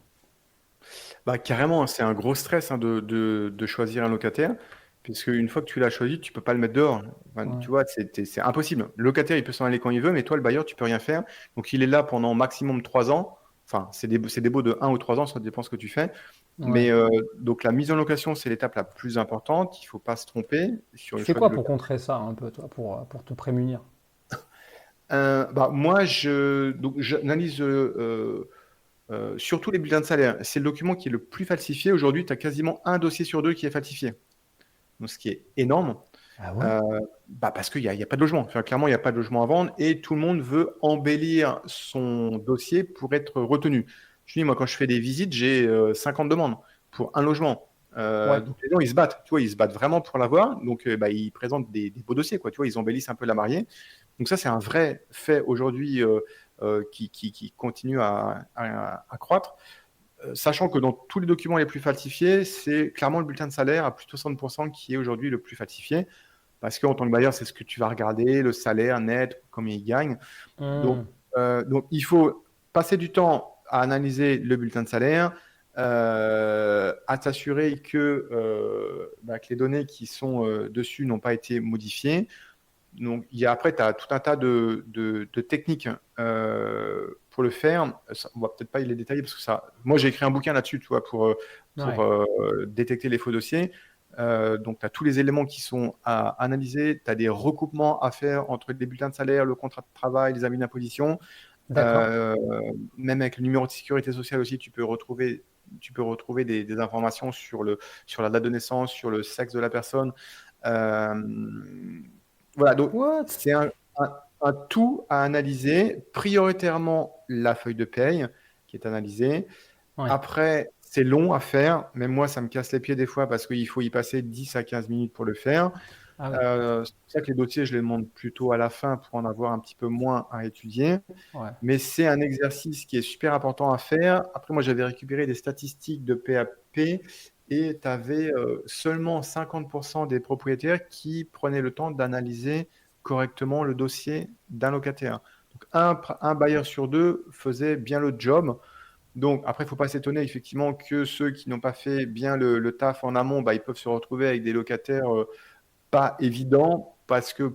Bah, carrément, c'est un gros stress, hein, de choisir un locataire, puisque une fois que tu l'as choisi, tu peux pas le mettre dehors. Enfin, Ouais. tu vois, c'est impossible. Le locataire, il peut s'en aller quand il veut, mais toi, le bailleur, tu peux rien faire. Donc, il est là pendant maximum 3 ans. Enfin, c'est des baux de 1 ou 3 ans, ça dépend ce que tu fais. Ouais. Mais donc, la mise en location, c'est l'étape la plus importante. Il faut pas se tromper sur Tu le fais choix du quoi pour locataire. contrer ça un peu, toi, pour te prémunir? Bah, moi, donc, j'analyse surtout les bulletins de salaire. C'est le document qui est le plus falsifié. Aujourd'hui, tu as quasiment un dossier sur deux qui est falsifié. Donc, ce qui est énorme. Ah ouais? Euh, Bah parce qu'il y a pas de logement. Enfin, clairement, il n'y a pas de logement à vendre et tout le monde veut embellir son dossier pour être retenu. Je dis, moi, quand je fais des visites, j'ai 50 demandes pour un logement. Ouais. Donc les gens, ils se battent. Tu vois, ils se battent vraiment pour l'avoir. Donc, bah, ils présentent des beaux dossiers, quoi. Tu vois, ils embellissent un peu la mariée. Donc ça, c'est un vrai fait aujourd'hui qui continue à croître. Sachant que dans tous les documents les plus falsifiés, c'est clairement le bulletin de salaire à plus de 60% qui est aujourd'hui le plus falsifié. Parce qu'en tant que bailleur, c'est ce que tu vas regarder, le salaire net, combien il gagne. Hmm. Donc, il faut passer du temps à analyser le bulletin de salaire, à t'assurer que les données qui sont dessus n'ont pas été modifiées. Donc, après, tu as tout un tas de techniques pour le faire. On va peut-être pas y les détailler parce que moi, j'ai écrit un bouquin là-dessus, tu vois, pour Ouais. détecter les faux dossiers. Donc, tu as tous les éléments qui sont à analyser. Tu as des recoupements à faire entre les bulletins de salaire, le contrat de travail, les avis d'imposition. D'accord. Euh, Même avec le numéro de sécurité sociale aussi, tu peux retrouver des informations sur la date de naissance, sur le sexe de la personne. Euh, voilà, donc What? c'est un tout à analyser. Prioritairement, la feuille de paye qui est analysée. Ouais. Après, c'est long à faire. Même moi, ça me casse les pieds des fois parce qu'il faut y passer 10 à 15 minutes pour le faire. Ah oui. C'est pour ça que les dossiers, je les demande plutôt à la fin pour en avoir un petit peu moins à étudier. Ouais. Mais c'est un exercice qui est super important à faire. Après, moi, j'avais récupéré des statistiques de PAP et tu avais seulement 50% des propriétaires qui prenaient le temps d'analyser correctement le dossier d'un locataire. Donc, un bailleur sur deux faisait bien le job. Donc, après, il ne faut pas s'étonner effectivement que ceux qui n'ont pas fait bien le taf en amont, bah, ils peuvent se retrouver avec des locataires pas évidents parce que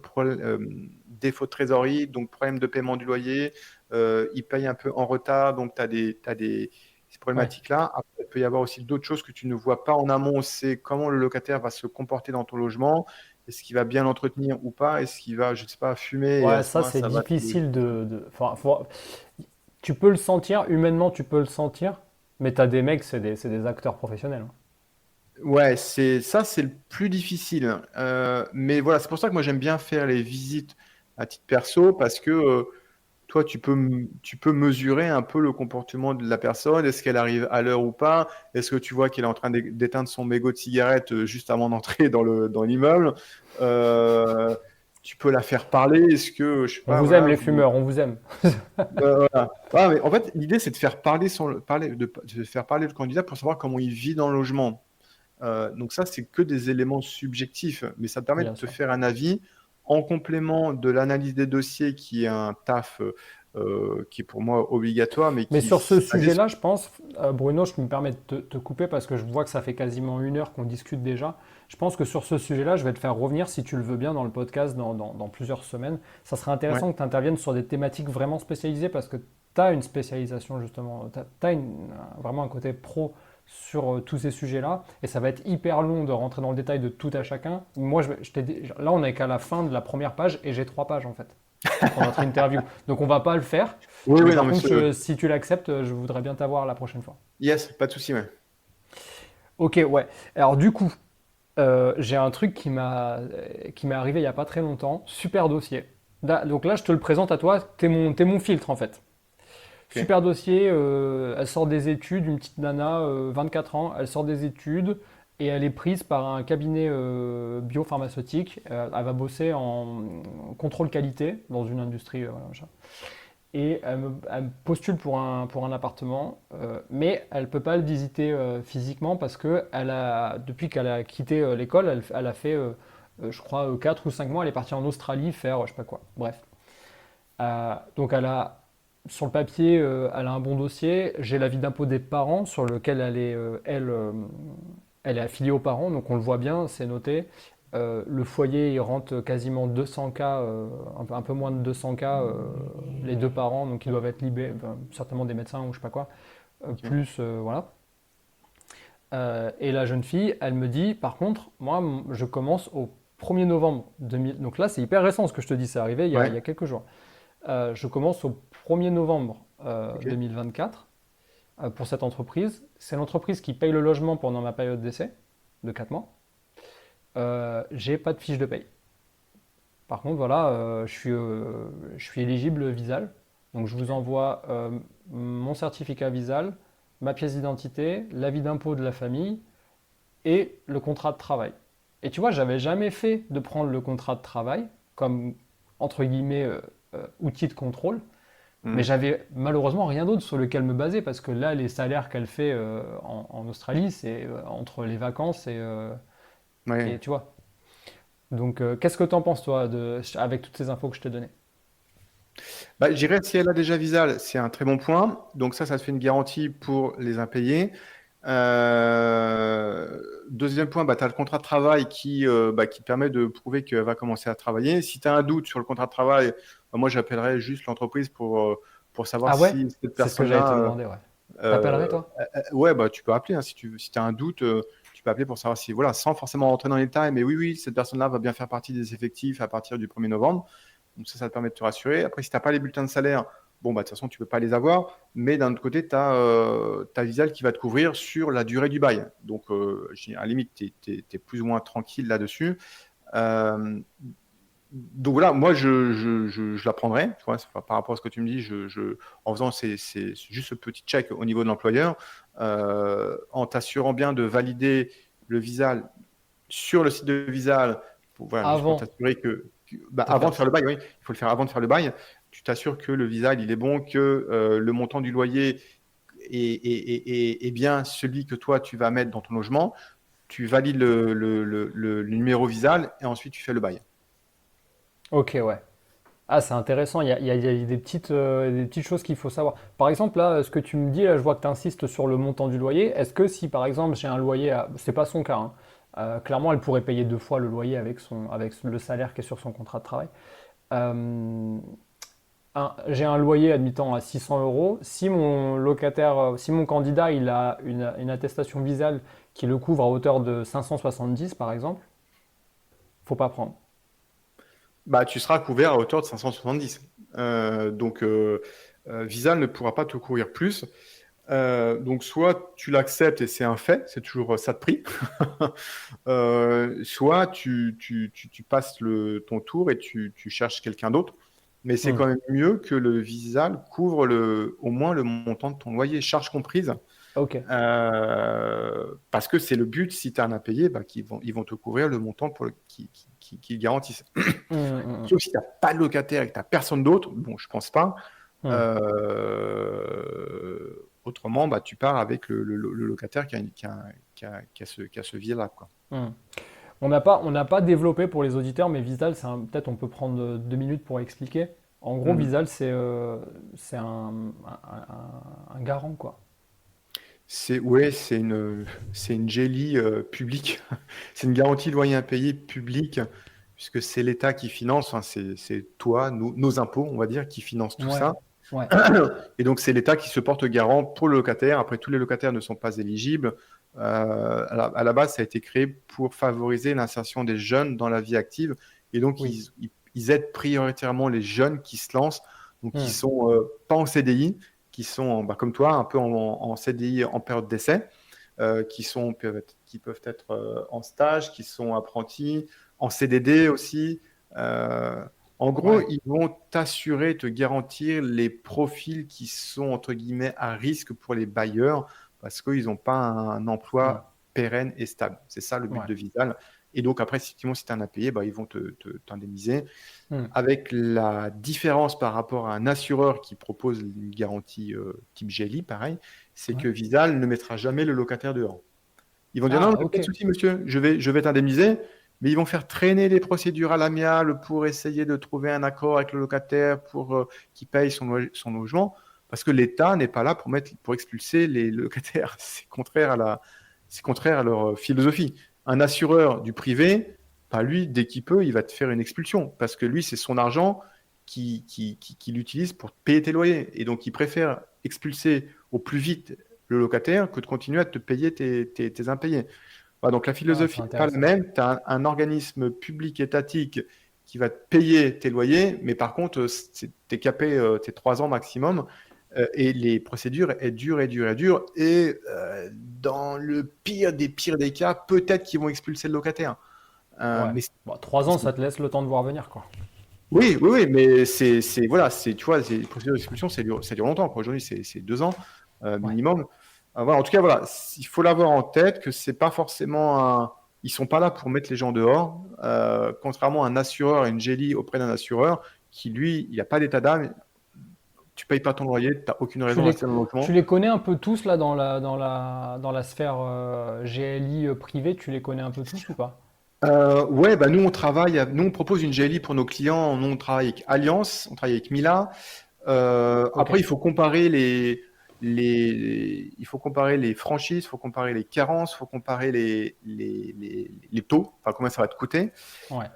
défaut de trésorerie, donc problème de paiement du loyer, ils payent un peu en retard, donc tu as ces Ouais. problématiques-là. Après, il peut y avoir aussi d'autres choses que tu ne vois pas en amont, c'est comment le locataire va se comporter dans ton logement, est-ce qu'il va bien l'entretenir ou pas, est-ce qu'il va, je ne sais pas, fumer et à Ouais, ce ça moment-là, c'est ça va... difficile enfin, tu peux le sentir, humainement tu peux le sentir, mais t'as des mecs, c'est des acteurs professionnels, hein. Ouais, c'est le plus difficile. Mais voilà, c'est pour ça que moi j'aime bien faire les visites à titre perso parce que toi tu peux mesurer un peu le comportement de la personne. Est-ce qu'elle arrive à l'heure ou pas? Est-ce que tu vois qu'elle est en train d'éteindre son mégot de cigarette juste avant d'entrer dans l'immeuble? Euh, Tu peux la faire parler. Est-ce que je sais On pas, vous aime voilà, les vous. fumeurs, on vous aime. Voilà. Ah, mais en fait, l'idée c'est de faire de faire parler le candidat pour savoir comment il vit dans le logement. Donc ça, c'est que des éléments subjectifs, mais ça te permet de Bien te sûr. faire un avis en complément de l'analyse des dossiers qui est un taf qui est pour moi obligatoire, mais Mais qui sur ce se basait sur... sujet-là, je pense, Bruno, je me permets de te couper parce que je vois que ça fait quasiment 1 heure qu'on discute déjà. Je pense que sur ce sujet-là, je vais te faire revenir, si tu le veux bien, dans le podcast dans plusieurs semaines. Ça serait Ouais. intéressant que tu interviennes sur des thématiques vraiment spécialisées parce que tu as une spécialisation justement, tu as, vraiment un côté pro sur tous ces sujets-là et ça va être hyper long de rentrer dans le détail de tout à chacun. Moi, là, on n'est qu'à la fin de la première page et j'ai 3 pages en fait pour notre interview. Donc on va pas le faire. Oui, Mais oui, non, par mais contre, si tu l'acceptes, je voudrais bien t'avoir la prochaine fois. yes, pas de souci, ouais. Ok, ouais. Alors du coup, j'ai un truc qui m'est arrivé il y a pas très longtemps. Super dossier. Donc là, je te le présente à toi. T'es mon filtre en fait. Ok. Super dossier. Elle sort des études, une petite nana, 24 ans. Elle sort des études et elle est prise par un cabinet biopharmaceutique. Elle va bosser en contrôle qualité dans une industrie. Voilà, machin. Et elle me postule pour un appartement, mais elle ne peut pas le visiter physiquement parce que depuis qu'elle a quitté l'école, elle a fait, je crois, 4 ou 5 mois, elle est partie en Australie faire je sais pas quoi. Bref. Donc sur le papier, elle a un bon dossier. J'ai l'avis d'impôt des parents sur lequel elle est affiliée aux parents, donc on le voit bien, c'est noté. Le foyer, il rentre quasiment 200K, un peu moins de 200K, les deux parents, donc ils doivent être libérés, certainement des médecins ou je sais pas quoi, Ok. plus, voilà. Et la jeune fille, elle me dit, par contre, moi, je commence au 1er novembre 2000, donc là c'est hyper récent ce que je te dis, c'est arrivé il y Ouais. a quelques jours. Je commence au 1er novembre Ok. 2024 pour cette entreprise. C'est l'entreprise qui paye le logement pendant ma période d'essai de 4 mois. J'ai pas de fiche de paye. Par contre, voilà, je suis éligible Visal. Donc je vous envoie mon certificat Visal, ma pièce d'identité, l'avis d'impôt de la famille et le contrat de travail. Et tu vois, j'avais jamais fait de prendre le contrat de travail comme, entre guillemets, outil de contrôle. Mais Mhm. j'avais malheureusement rien d'autre sur lequel me baser parce que là, les salaires qu'elle fait en Australie, c'est entre les vacances et Ouais. tu vois. Donc, qu'est-ce que tu en penses, toi, avec toutes ces infos que je t'ai données? Bah, je dirais, si elle a déjà Visal, c'est un très bon point. Donc ça te fait une garantie pour les impayés. Deuxième point, bah, tu as le contrat de travail qui te permet de prouver qu'elle va commencer à travailler. Si tu as un doute sur le contrat de travail, bah, moi j'appellerai juste l'entreprise pour savoir Ah ouais? si cette C'est ce que j'allais te personne-là, demander, ouais. euh, T'appellerais, toi? ouais, bah, tu peux appeler hein, si tu as un doute, tu peux appeler pour savoir si, voilà, sans forcément rentrer dans les détails, mais oui, oui, cette personne-là va bien faire partie des effectifs à partir du 1er novembre. Donc ça te permet de te rassurer. Après, si tu n'as pas les bulletins de salaire, bon, bah, de toute façon, tu ne peux pas les avoir. Mais d'un autre côté, tu as Visal qui va te couvrir sur la durée du bail. Donc, à la limite, tu es plus ou moins tranquille là-dessus. Euh, donc voilà, moi, je la prendrais. Tu vois, par rapport à ce que tu me dis, en faisant juste ce petit check au niveau de l'employeur, en t'assurant bien de valider le Visal sur le site de Visal, voilà, juste pour Avant t'assurer bah, de avant de faire faire ça. le bail, oui, il faut le faire avant de faire le bail. Tu t'assures que le Visal, il est bon, que le montant du loyer est bien celui que toi, tu vas mettre dans ton logement. Tu valides le numéro Visal et ensuite tu fais le bail. Ok, ouais. Ah, c'est intéressant, il y a des petites choses qu'il faut savoir. Par exemple, là, ce que tu me dis, là, je vois que tu insistes sur le montant du loyer. Est-ce que si, par exemple, j'ai un loyer C'est pas son cas, hein. Clairement, elle pourrait payer 2 fois le loyer avec le salaire qui est sur son contrat de travail. Euh, j'ai un loyer, admittant, à 600 euros. Si mon locataire, si mon candidat, il a une attestation visale qui le couvre à hauteur de 570, par exemple, faut pas prendre. Bah, tu seras couvert à hauteur de 570. Donc, Visal ne pourra pas te couvrir plus. Donc, soit tu l'acceptes et c'est un fait, c'est toujours ça de prix. Soit tu passes ton tour et tu cherches quelqu'un d'autre. Mais c'est Hmm. quand même mieux que le Visal couvre au moins le montant de ton loyer, charges comprises. Ok. Parce que c'est le but, si tu as un impayé, bah, ils vont te couvrir le montant qu'ils garantissent. Hmm, hmm, hmm. Sauf si tu n'as pas de locataire et que tu n'as personne d'autre, bon, je pense pas. Hmm. Autrement, bah, tu pars avec le locataire qui a ce visa-là, quoi. Hmm. On n'a pas développé pour les auditeurs, mais Visal, peut-être on peut prendre 2 minutes pour expliquer. En gros, Mhm. Visal, c'est un garant, quoi. Ouais, c'est une GELI publique. C'est une garantie de loyer impayé publique, puisque c'est l'État qui finance, enfin, c'est toi, nos impôts, on va dire, qui financent tout Ouais, ça. ouais. Et donc, c'est l'État qui se porte garant pour le locataire. Après, tous les locataires ne sont pas éligibles. À la base, ça a été créé pour favoriser l'insertion des jeunes dans la vie active. Et donc, Oui. ils aident prioritairement les jeunes qui se lancent, donc qui Hmm. sont pas en CDI, qui sont, comme toi, un peu en CDI en période d'essai, qui peuvent être en stage, qui sont apprentis, en CDD aussi. Euh, En gros, Ouais. ils vont t'assurer, te garantir les profils qui sont, entre guillemets, à risque pour les bailleurs parce qu'ils n'ont pas un Hmm. emploi pérenne et stable. C'est ça le but Ouais. de Visal. Et donc, après, effectivement, si tu as un impayé, bah, ils vont t'indemniser. Hmm. Avec la différence par rapport à un assureur qui propose une garantie type GLI, pareil, c'est Ouais. que Visal ne mettra jamais le locataire dehors. Ils vont dire non, Ah, pas ok. de souci, monsieur, je vais t'indemniser, mais ils vont faire traîner les procédures à l'amiable pour essayer de trouver un accord avec le locataire pour qu'il paye son logement, parce que l'État n'est pas là pour expulser les locataires. C'est contraire à leur philosophie. Un assureur du privé, pas lui, dès qu'il peut, il va te faire une expulsion, parce que lui, c'est son argent qu'il utilise pour payer tes loyers. Et donc, il préfère expulser au plus vite le locataire que de continuer à te payer tes impayés. Voilà, donc la Ah, c'est philosophie n'est pas la intéressant. même. Tu as un organisme public étatique qui va te payer tes loyers, mais par contre, tu es capé tes 3 ans maximum. Et les procédures est dures et dures et dures. Et dans le pire des cas, peut-être qu'ils vont expulser le locataire. Ouais. Mais Bon, 3 ans, ça te laisse le temps de voir venir, quoi. oui, oui, oui, mais voilà, tu vois, les procédures d'expulsion, ça dure longtemps, quoi. Aujourd'hui, c'est 2 ans Ouais. minimum. Voilà, en tout cas, voilà, il faut l'avoir en tête que c'est pas forcément ils sont pas là pour mettre les gens dehors, contrairement à un assureur et une GELI auprès d'un assureur qui, lui, il n'y a pas d'état d'âme, tu payes pas ton loyer, tu n'as aucune Tu raison de les, rester dans le tu logement. les connais un peu tous, là, dans la sphère GLI privée, tu les connais un peu tous ou pas? Ouais, bah nous on propose une GELI pour nos clients, nous on travaille avec Allianz, on travaille avec Mila. Ok. Après, il faut comparer les franchises, il faut comparer les carences, il faut comparer les taux, enfin combien ça va te coûter. Ouais.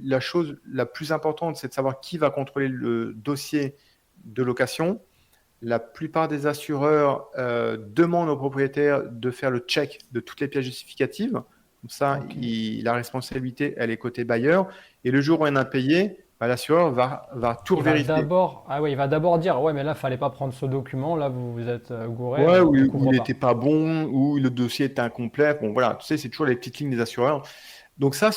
La chose la plus importante, c'est de savoir qui va contrôler le dossier de location. La plupart des assureurs demandent aux propriétaires de faire le check de toutes les pièces justificatives. Comme ça, Ok. la responsabilité, elle est côté bailleur. Et le jour où il y en a un payé, bah, l'assureur va tout Il va vérifier. d'abord, ah ouais, il va d'abord dire, ouais, mais là, fallait pas prendre ce document, là, vous vous êtes gouré, Ouais, on où couvre il n'était pas. pas bon, où le dossier était incomplet. Bon, voilà, tu sais, c'est toujours les petites lignes des assureurs. Donc ça,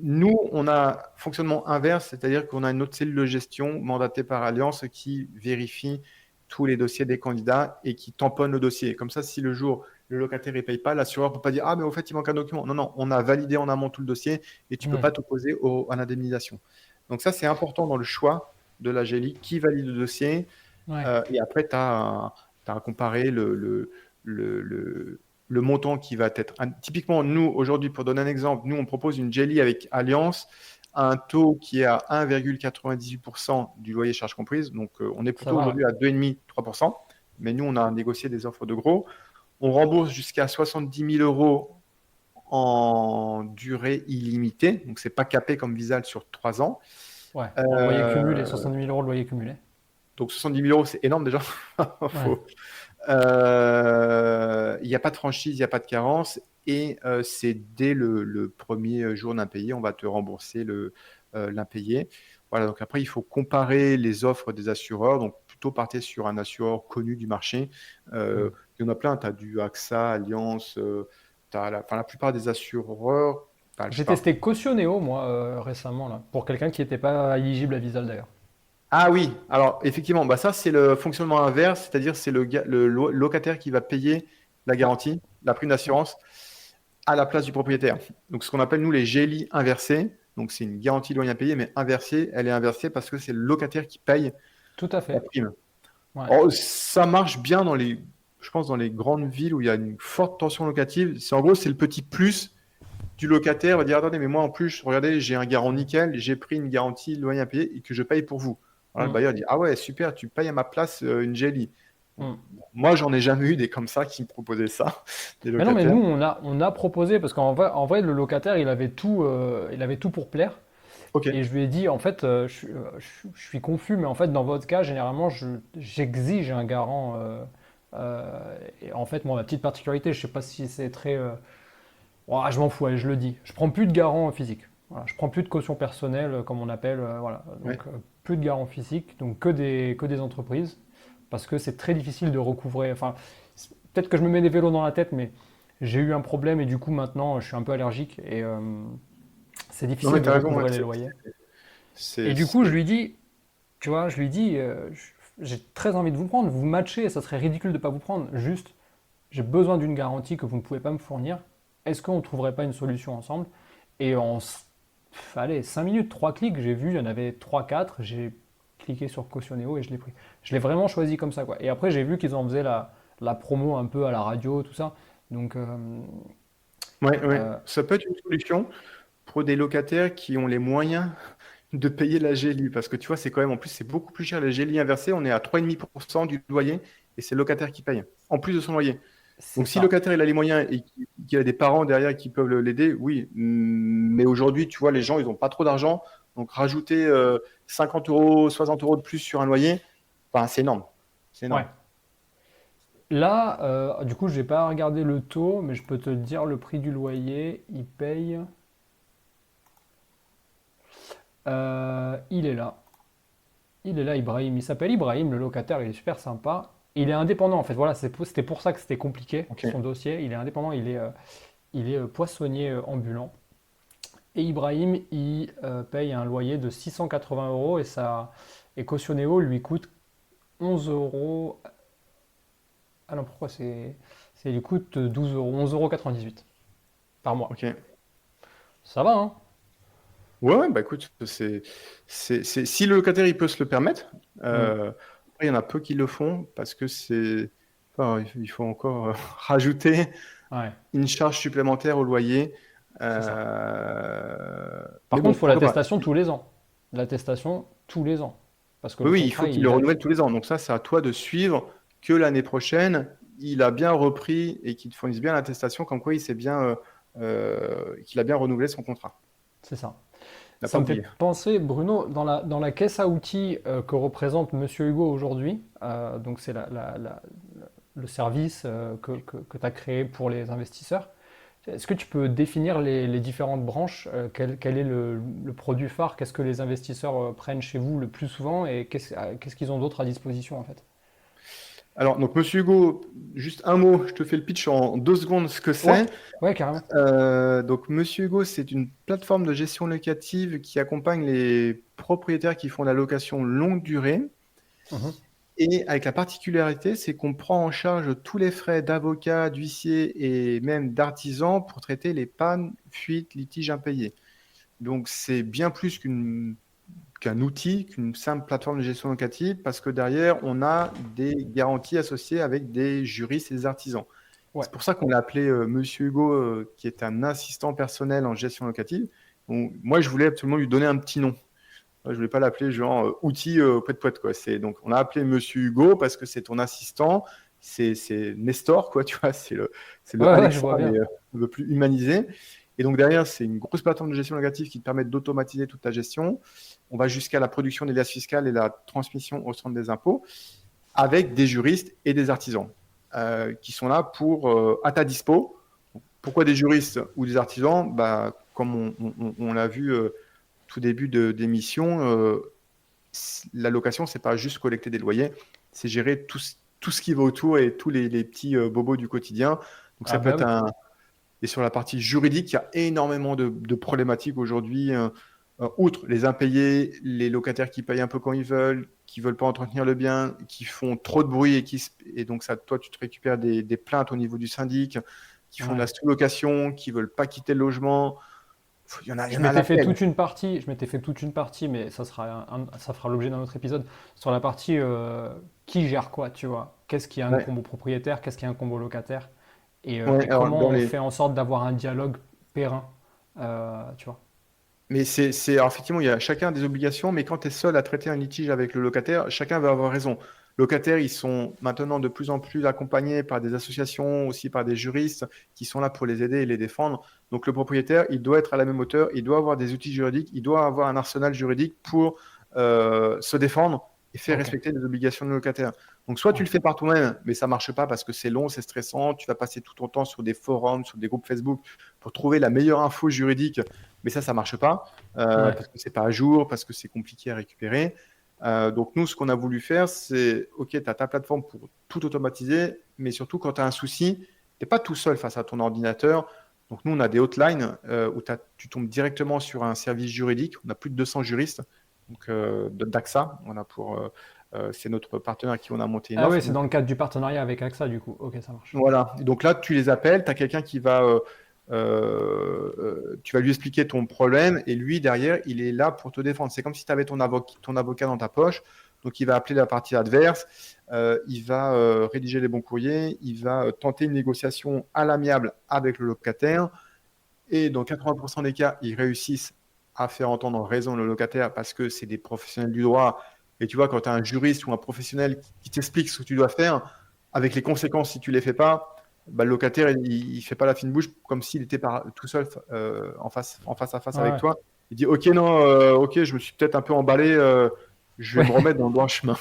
nous, on a fonctionnement inverse, c'est-à-dire qu'on a une autre cellule de gestion mandatée par Allianz qui vérifie tous les dossiers des candidats et qui tamponne le dossier. Comme ça, si le jour le locataire ne paye pas, l'assureur ne peut pas dire ah mais au fait il manque un document. Non, non, on a validé en amont tout le dossier et tu ne peux Hmm. pas t'opposer à l'indemnisation. Donc ça, c'est important dans le choix de la GELI, qui valide le dossier. Ouais. Et après, tu as, à comparer le, le- le montant qui va être. Typiquement, nous, aujourd'hui, pour donner un exemple, nous, on propose une jelly avec Alliance à un taux qui est à 1,98% du loyer charges comprises. Donc, on est Ça plutôt va, ouais. aujourd'hui à 2,5-3%. Mais nous, on a négocié des offres de gros. On rembourse jusqu'à 70 000 euros en durée illimitée. Donc, c'est pas capé comme Visal sur 3 ans. Ouais. En loyer cumulé, Euh, 70 000 euros de loyer cumulé. donc 70 000 euros, c'est énorme déjà. Ouais. Faut- Il n'y a pas de franchise, il n'y a pas de carence. Et c'est dès le premier jour d'impayé, on va te rembourser l'impayé. Voilà, donc après, il faut comparer les offres des assureurs. Donc plutôt partir sur un assureur connu du marché. Hmm. Il y en a plein, tu as du AXA, Allianz, enfin, la plupart des assureurs, pas la J'ai plupart. testé Cautioneo, moi, récemment, là, pour quelqu'un qui n'était pas éligible à Visal, d'ailleurs. Ah oui, alors effectivement, bah ça c'est le fonctionnement inverse, c'est-à-dire c'est le locataire qui va payer la Ouais. garantie, la prime Ouais. d'assurance à la place du propriétaire. Donc ce qu'on appelle nous les GELI inversés. Donc c'est une garantie de loyer impayé, mais inversée. Elle est inversée parce que c'est le locataire qui paye Tout à la fait. prime. Ouais. Alors, ça marche bien je pense, dans les grandes villes où il y a une forte tension locative. C'est en gros, c'est le petit plus du locataire va dire, attendez, mais moi en plus, regardez, j'ai un garant nickel, j'ai pris une garantie loyer impayé et que je paye pour vous. Alors, le Mm, bailleur dit, ah ouais, super, tu payes à ma place une GLI. Bon, mm. moi, j'en ai jamais eu des comme ça qui me proposaient ça, des Mais non, mais locataires. nous, on a proposé, parce qu'en vrai, le locataire, il avait tout pour plaire. Ok. Et je lui ai dit, en fait, je suis confus, mais en fait, dans votre cas, généralement, j'exige un garant. Et en fait, moi, ma petite particularité, je sais pas si c'est très. Ouah, je m'en fous, allez, je le dis. Je prends plus de garant physique. Voilà, je prends plus de caution personnelle, comme on appelle. Voilà. Ouais. Donc, plus de garant physique, donc que des entreprises. Parce que c'est très difficile de recouvrer. Enfin, peut-être que je me mets des vélos dans la tête, mais j'ai eu un problème et du coup, maintenant, je suis un peu allergique. Et c'est Non, mais difficile de t'as raison, ouais, recouvrer les loyers. Et c'est, du coup, je c'est- lui dis, tu vois, je lui dis, j'ai très envie de vous prendre, vous matchez, ça serait ridicule de ne pas vous prendre. Juste, j'ai besoin d'une garantie que vous ne pouvez pas me fournir. Est-ce qu'on ne trouverait pas une solution ensemble? Et allez, 5 minutes, 3 clics, j'ai vu, il y en avait trois quatre, j'ai cliqué sur Cautioneo et je l'ai pris. Je l'ai vraiment choisi comme ça, quoi. Et après, j'ai vu qu'ils en faisaient la promo un peu à la radio, tout ça. Donc, ouais, ouais. euh, Ça peut être une solution pour des locataires qui ont les moyens de payer la GLI. Parce que tu vois, c'est quand même, en plus, c'est beaucoup plus cher la GLI inversée. On est à 3,5% du loyer et c'est le locataire qui paye, en plus de son loyer. c'est Donc, si le ça. locataire il a les moyens et qu'il a des parents derrière qui peuvent l'aider, oui. Mais aujourd'hui, tu vois, les gens, ils n'ont pas trop d'argent. Donc, rajouter 50 euros, 60 euros de plus sur un loyer, enfin, c'est énorme. C'est Ouais. énorme. Là, du coup, je n'ai pas regardé le taux, mais je peux te dire le prix du loyer. Il paye. Il est là. Il est là, Ibrahim. Il s'appelle Ibrahim, le locataire. Il est super sympa. Il est indépendant, en fait. Voilà, c'était pour ça que c'était compliqué, Ok. son dossier. Il est indépendant. Il est poissonnier ambulant. Et Ibrahim, il paye un loyer de 680 euros et Cautioneo lui coûte 11 euros. Ah non, pourquoi il lui coûte 12 euros, 11,98 euros par mois. Ok. Ça va, hein? Ouais, ouais, bah écoute, si le locataire il peut se le permettre, Hmm. après, il y en a peu qui le font parce que enfin, il faut encore rajouter Ouais, une charge supplémentaire au loyer. c'est ça. Mais Par contre, bon, il faut pourquoi pas? l'attestation tous les ans. L'attestation tous les ans. Parce que Oui, le oui, il faut contrat, qu'il il le date. renouvelle tous les ans. Donc ça, c'est à toi de suivre que l'année prochaine, il a bien repris et qu'il te fournisse bien l'attestation comme quoi il s'est bien, qu'il a bien renouvelé son contrat. C'est ça. Il n'a Ça pas me fait oublié. penser, Bruno, dans la caisse à outils que représente Monsieur Hugo aujourd'hui, donc c'est le service que tu as créé pour les investisseurs. Est-ce que tu peux définir les différentes branches? Quel est le produit phare? Qu'est-ce que les investisseurs prennent chez vous le plus souvent et qu'est-ce qu'ils ont d'autre à disposition en fait? Alors, donc, Monsieur Hugo, juste un mot, je te fais le pitch en 2 secondes ce que Ouais, c'est. ouais, carrément. Donc, Monsieur Hugo, c'est une plateforme de gestion locative qui accompagne les propriétaires qui font la location longue durée. Mhm. Et avec la particularité, c'est qu'on prend en charge tous les frais d'avocat, d'huissier et même d'artisan pour traiter les pannes, fuites, litiges impayés. Donc, c'est bien plus qu'un outil, qu'une simple plateforme de gestion locative, parce que derrière, on a des garanties associées avec des juristes et des artisans. Ouais, C'est pour ça qu'on l'a appelé Monsieur Hugo, qui est un assistant personnel en gestion locative. Donc, moi, je voulais absolument lui donner un petit nom. Je ne voulais pas l'appeler genre outil poète quoi. Donc, on l'a appelé Monsieur Hugo parce que c'est ton assistant, c'est Nestor, quoi, tu vois, c'est le ouais, ouais, je Alexa, vois bien. mais un peu plus humanisé. Et donc derrière, c'est une grosse plateforme de gestion locative qui te permet d'automatiser toute ta gestion. On va jusqu'à la production des liasses fiscales et la transmission au centre des impôts avec des juristes et des artisans qui sont là à ta dispo. Pourquoi des juristes ou des artisans? Bah, comme on l'a vu tout début d'émission, la location, c'est pas juste collecter des loyers, c'est gérer tout ce qui va autour et tous les petits bobos du quotidien. Donc ça Ah peut bah être oui. Et sur la partie juridique, il y a énormément de problématiques aujourd'hui. Outre les impayés, les locataires qui payent un peu quand ils veulent, qui veulent pas entretenir le bien, qui font trop de bruit et donc ça, toi, tu te récupères des plaintes au niveau du syndic, qui font de la Ouais. sous-location, qui veulent pas quitter le logement. Il y Je en a à m'étais fait l'appel. toute une partie, mais ça fera l'objet d'un autre épisode, sur la partie qui gère quoi, tu vois. Qu'est-ce qui Ouais, incombe au propriétaire, qu'est-ce qui incombe au locataire, et ouais, alors comment on fait en sorte d'avoir un dialogue périn Tu vois. Mais alors, effectivement, il y a chacun des obligations, mais quand tu es seul à traiter un litige avec le locataire, chacun va avoir raison. Locataires, ils sont maintenant de plus en plus accompagnés par des associations, aussi par des juristes qui sont là pour les aider et les défendre. Donc le propriétaire, il doit être à la même hauteur, il doit avoir des outils juridiques, il doit avoir un arsenal juridique pour se défendre et faire Ok. respecter les obligations du locataire. Donc soit tu Ouais. le fais par toi-même, mais ça marche pas parce que c'est long, c'est stressant, tu vas passer tout ton temps sur des forums, sur des groupes Facebook pour trouver la meilleure info juridique, mais ça marche pas Ouais. parce que c'est pas à jour, parce que c'est compliqué à récupérer. Donc nous, ce qu'on a voulu faire, c'est, OK, tu as ta plateforme pour tout automatiser, mais surtout quand tu as un souci, tu n'es pas tout seul face à ton ordinateur. Donc nous, on a des hotlines où tu tombes directement sur un service juridique. On a plus de 200 juristes donc, d'AXA. C'est notre partenaire qui on a monté une Ah oui, offre. c'est Donc, dans le cadre du partenariat avec AXA, du coup. Ok, ça marche. voilà. Donc là, tu les appelles, tu as quelqu'un qui va, tu vas lui expliquer ton problème et lui, derrière, il est là pour te défendre. C'est comme si tu avais ton avocat dans ta poche. Donc, il va appeler la partie adverse, il va rédiger les bons courriers, il va tenter une négociation à l'amiable avec le locataire. Et dans 80% des cas, ils réussissent à faire entendre raison le locataire parce que c'est des professionnels du droit. Et tu vois, quand tu as un juriste ou un professionnel qui t'explique ce que tu dois faire, avec les conséquences si tu ne les fais pas, bah, le locataire, il ne fait pas la fine bouche comme s'il était tout seul en face à face avec Ouais. toi. Il dit, OK, non, OK, je me suis peut-être un peu emballé, je vais Ouais. me remettre dans le droit chemin.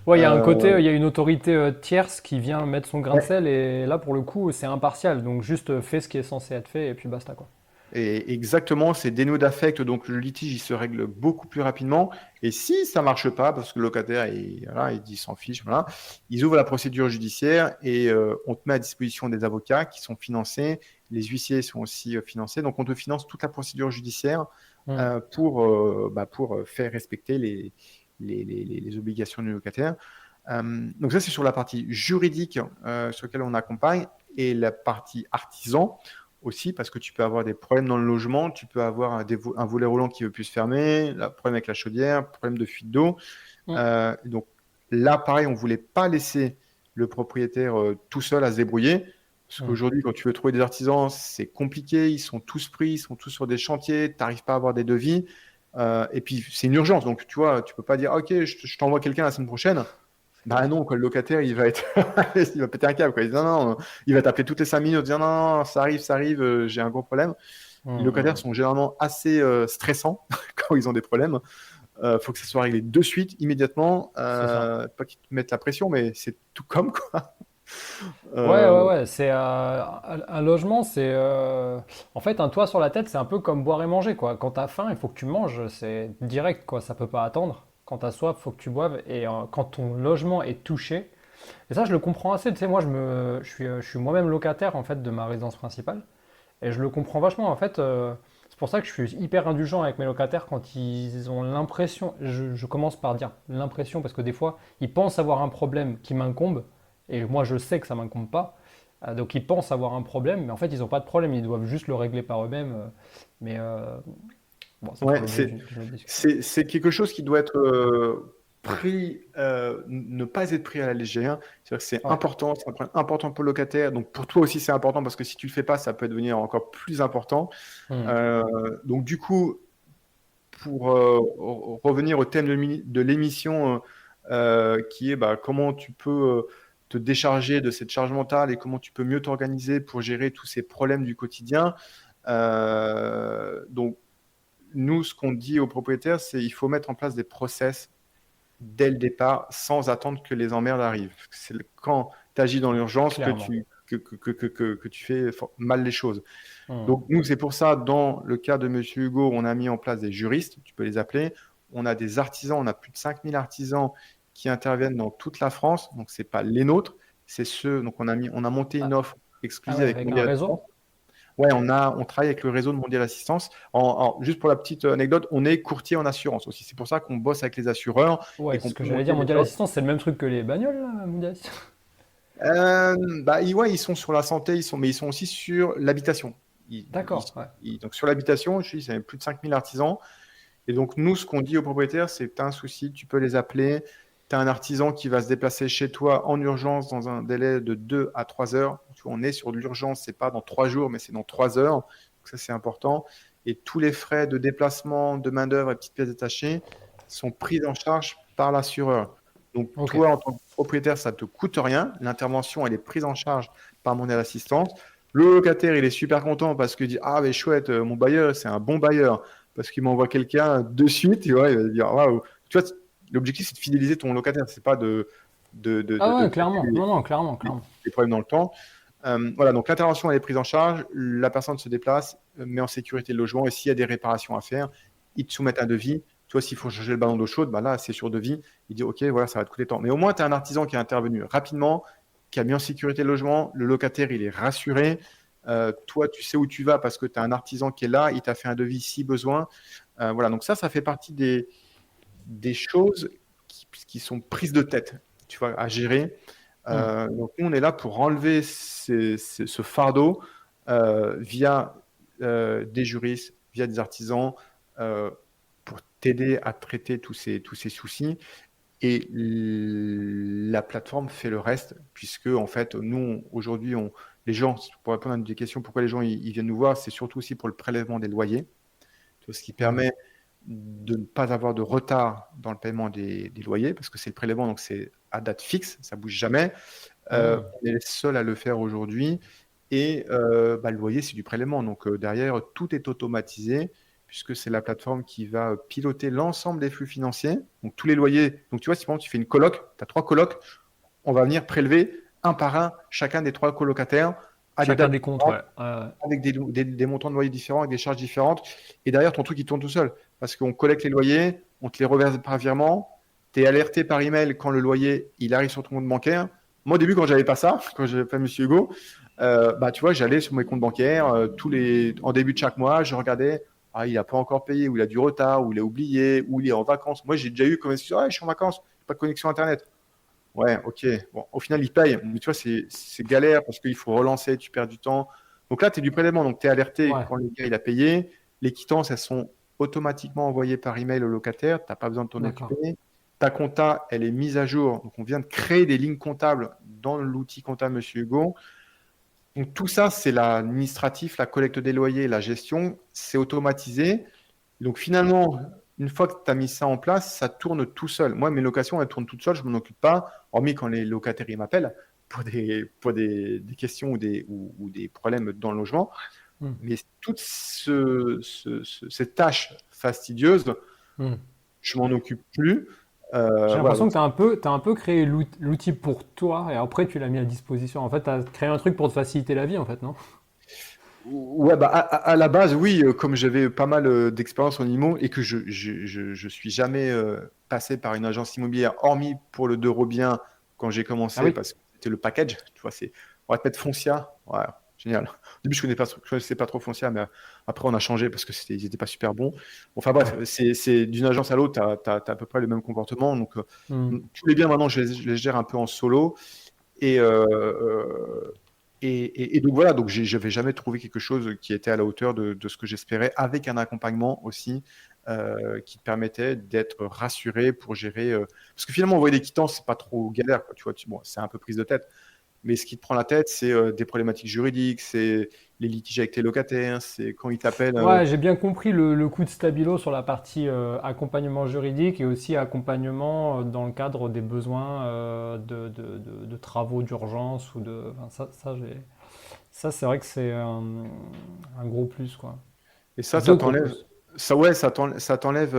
Ouais, il y a un côté, Euh, il y a une autorité tierce qui vient mettre son grain de ouais. sel et là, pour le coup, c'est impartial. Donc, juste fais ce qui est censé être fait et puis basta, quoi. Et exactement, c'est dénué d'affect, donc le litige il se règle beaucoup plus rapidement. Et si ça marche pas, parce que le locataire voilà, il dit s'en fiche, voilà, ils ouvrent la procédure judiciaire et on te met à disposition des avocats qui sont financés. Les huissiers sont aussi financés, donc on te finance toute la procédure judiciaire Hmm. pour faire respecter les obligations du locataire. Donc ça c'est sur la partie juridique sur laquelle on accompagne et la partie artisan aussi parce que tu peux avoir des problèmes dans le logement, tu peux avoir un volet roulant qui veut plus se fermer, un problème avec la chaudière, problème de fuite d'eau. Hmm. Donc là, pareil, on ne voulait pas laisser le propriétaire tout seul à se débrouiller. Parce Hmm. qu'aujourd'hui, quand tu veux trouver des artisans, c'est compliqué, ils sont tous pris, ils sont tous sur des chantiers, tu n'arrives pas à avoir des devis. Et puis, c'est une urgence. Donc, tu vois, tu peux pas dire, OK, je t'envoie quelqu'un la semaine prochaine. Bah non, quoi, le locataire, il va être, il va péter un câble, quoi. Il dit, non, non, il va t'appeler toutes les 5 minutes, dire non, non, ça arrive, j'ai un gros problème. Les Hmm. locataires Hmm. sont généralement assez stressants quand ils ont des problèmes. Faut que ça soit réglé de suite, immédiatement. C'est ça. Pas qu'ils te mettent la pression, mais c'est tout comme, quoi. Ouais, ouais, Euh, ouais. C'est un logement, c'est en fait un toit sur la tête, c'est un peu comme boire et manger, quoi. Quand t'as faim, il faut que tu manges, c'est direct, quoi. Ça peut pas attendre. Quand t'as soif, il faut que tu boives. Et quand ton logement est touché, et ça, je le comprends assez. Tu sais, moi, je suis moi-même locataire en fait de ma résidence principale, et je le comprends vachement. En fait, c'est pour ça que je suis hyper indulgent avec mes locataires quand ils ont l'impression. Je commence par dire l'impression parce que des fois, ils pensent avoir un problème qui m'incombe, et moi, je sais que ça m'incombe pas. Donc, ils pensent avoir un problème, mais en fait, ils n'ont pas de problème. Ils doivent juste le régler par eux-mêmes. Mais bon, ça fera ouais, l'objet d'une autre discussion. c'est quelque chose qui doit être pris, ne pas être pris à la légère. C'est-à-dire que c'est Ouais. important, c'est un point important pour le locataire. Donc pour toi aussi, c'est important parce que si tu le fais pas, ça peut devenir encore plus important. Hmm. Donc du coup, pour revenir au thème de l'émission, qui est bah, comment tu peux te décharger de cette charge mentale et comment tu peux mieux t'organiser pour gérer tous ces problèmes du quotidien. Donc nous, ce qu'on dit aux propriétaires, c'est qu'il faut mettre en place des process dès le départ sans attendre que les emmerdes arrivent. C'est quand tu agis dans l'urgence que Clairement. que tu fais mal les choses. Hmm. Donc, nous, c'est pour ça, dans le cas de Monsieur Hugo, on a mis en place des juristes, tu peux les appeler. On a des artisans, on a plus de 5000 artisans qui interviennent dans toute la France. Donc, ce n'est pas les nôtres, c'est ceux. Donc, on a monté une Ah, offre ah exclusive ouais, avec avec un Mondial réseau? Assistance. Ouais, on travaille avec le réseau de Mondial Assistance. Juste pour la petite anecdote, on est courtier en assurance aussi. C'est pour ça qu'on bosse avec les assureurs et Ouais, c'est qu'on ce que peut j'allais dire. monter des Mondial offres. Assistance, c'est le même truc que les bagnoles, là, Mondial Assistance. Bah, ouais, ils sont sur la santé, mais ils sont aussi sur l'habitation. D'accord, ouais. Donc sur l'habitation, je dis, c'est plus de 5000 artisans. Et donc nous, ce qu'on dit aux propriétaires, c'est que tu as un souci, tu peux les appeler. Tu as un artisan qui va se déplacer chez toi en urgence dans un délai de 2 à 3 heures. Tu vois, on est sur de l'urgence, c'est pas dans 3 jours, mais c'est dans 3 heures. Donc ça, c'est important. Et tous les frais de déplacement, de main-d'œuvre et petites pièces détachées sont pris en charge par l'assureur. Donc, Ok. toi, en tant que propriétaire, ça ne te coûte rien. L'intervention, elle est prise en charge par mon assistance. Le locataire, il est super content parce qu'il dit, ah, mais chouette, mon bailleur, c'est un bon bailleur parce qu'il m'envoie quelqu'un de suite. Tu vois, il va dire, waouh. Tu vois, l'objectif, c'est de fidéliser ton locataire. C'est pas Ah de ouais, créer clairement. Non, non, clairement, clairement. des problèmes dans le temps. Voilà, donc l'intervention, elle est prise en charge. La personne se déplace, met en sécurité le logement. Et s'il y a des réparations à faire, ils te soumettent un devis. Toi, s'il faut changer le ballon d'eau chaude, bah là, c'est sur devis. Il dit, OK, voilà, ça va te coûter tant. Mais au moins, tu as un artisan qui est intervenu rapidement, qui a mis en sécurité le logement. Le locataire, il est rassuré. Toi, tu sais où tu vas parce que tu as un artisan qui est là. Il t'a fait un devis si besoin. Voilà, donc ça fait partie des choses qui sont prises de tête, tu vois, à gérer. Donc, nous, on est là pour enlever ce fardeau via des juristes, via des artisans, pour t'aider à traiter tous ces soucis. Et la plateforme fait le reste, puisque en fait, nous, aujourd'hui, les gens, pour répondre à une des questions, pourquoi les gens ils viennent nous voir, c'est surtout aussi pour le prélèvement des loyers, ce qui permet de ne pas avoir de retard dans le paiement des loyers, parce que c'est le prélèvement, donc c'est à date fixe, ça bouge jamais. On est les seuls à le faire aujourd'hui. Et le loyer, c'est du prélèvement. Donc derrière, tout est automatisé, puisque c'est la plateforme qui va piloter l'ensemble des flux financiers. Donc tous les loyers. Donc tu vois, si par exemple, tu fais une coloc, tu as 3 colocs, on va venir prélever un par un chacun des 3 colocataires à des Chacun dates des comptes, différentes, ouais. avec des montants de loyer différents, avec des charges différentes. Et derrière, ton truc, il tourne tout seul. Parce qu'on collecte les loyers, on te les reverse par virement, tu es alerté par email quand le loyer il arrive sur ton compte bancaire. Moi, au début, quand j'avais pas ça, quand j'avais pas Monsieur Hugo, tu vois, j'allais sur mes comptes bancaires en début de chaque mois, je regardais, il n'a pas encore payé, ou il a du retard, ou il a oublié, ou il est en vacances. Moi, j'ai déjà eu comme excuse, je suis en vacances, pas de connexion Internet. Ouais, ok. Bon, au final, il paye. Mais tu vois, c'est galère parce qu'il faut relancer, tu perds du temps. Donc là, tu es du prélèvement. Donc, tu es alerté Ouais. quand le gars il a payé. Les quittances, elles sont automatiquement envoyées par email au locataire. Tu n'as pas besoin de t'en D'accord. occuper. Ta compta, elle est mise à jour. Donc, on vient de créer des lignes comptables dans l'outil comptable Monsieur Hugo. Donc, tout ça, c'est l'administratif, la collecte des loyers, la gestion. C'est automatisé. Donc finalement, une fois que tu as mis ça en place, ça tourne tout seul. Moi, mes locations, elles tournent toutes seules, je ne m'en occupe pas, hormis quand les locataires ils m'appellent pour des questions ou des problèmes dans le logement. Mais toutes ces tâches fastidieuses, je m'en occupe plus. J'ai Voilà, l'impression donc, que tu as un peu créé l'outil pour toi et après tu l'as mis à disposition. En fait, tu as créé un truc pour te faciliter la vie, en fait, non? ouais, à la base, oui, comme j'avais pas mal d'expérience en IMO et que je suis jamais passé par une agence immobilière, hormis pour le Bien quand j'ai Ah commencé, oui. parce que c'était le package, tu vois, on va te mettre Foncia, ouais, génial. Au début, je connaissais pas trop Foncia, mais après, on a changé parce que ils étaient pas super bons. Enfin bref, c'est d'une agence à l'autre, tu as à peu près le même comportement. Donc, tous les biens, maintenant, je les gère un peu en solo. Et, donc voilà, donc je n'avais jamais trouvé quelque chose qui était à la hauteur de ce que j'espérais, avec un accompagnement aussi qui te permettait d'être rassuré pour gérer. Parce que finalement, envoyer des quittances, c'est pas trop galère, quoi, tu vois, bon, c'est un peu prise de tête. Mais ce qui te prend la tête, c'est des problématiques juridiques, c'est les litiges avec tes locataires, c'est quand ils t'appellent. Ouais, j'ai bien compris le coup de stabilo sur la partie accompagnement juridique et aussi accompagnement dans le cadre des besoins de travaux d'urgence ou de. Enfin, ça c'est vrai que c'est un gros plus, quoi. Et ça Deux gros t'enlève. plus. Ça, ouais, ça t'enlève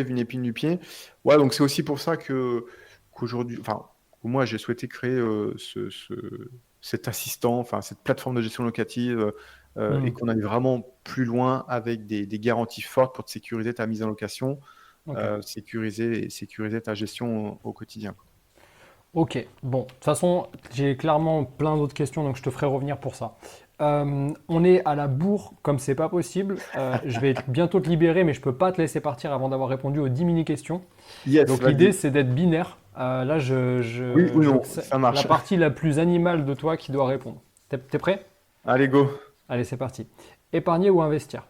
une épine du pied. Ouais, donc c'est aussi pour ça qu'aujourd'hui, enfin, que moi j'ai souhaité créer cet assistant, enfin cette plateforme de gestion locative, et qu'on aille vraiment plus loin avec des garanties fortes pour te sécuriser ta mise en location, Ok. sécuriser ta gestion au quotidien. Ok, bon, de toute façon, j'ai clairement plein d'autres questions, donc je te ferai revenir pour ça. On est à la bourre, comme c'est pas possible. Je vais bientôt te libérer, mais je peux pas te laisser partir avant d'avoir répondu aux 10 mini-questions. Yes, Donc vas-y. l'idée, c'est d'être binaire. Là, Oui ou je veux non, que c'est ça la marche. partie la plus animale de toi qui doit répondre. T'es prêt? Allez, go. Allez, c'est parti. Épargner ou investir?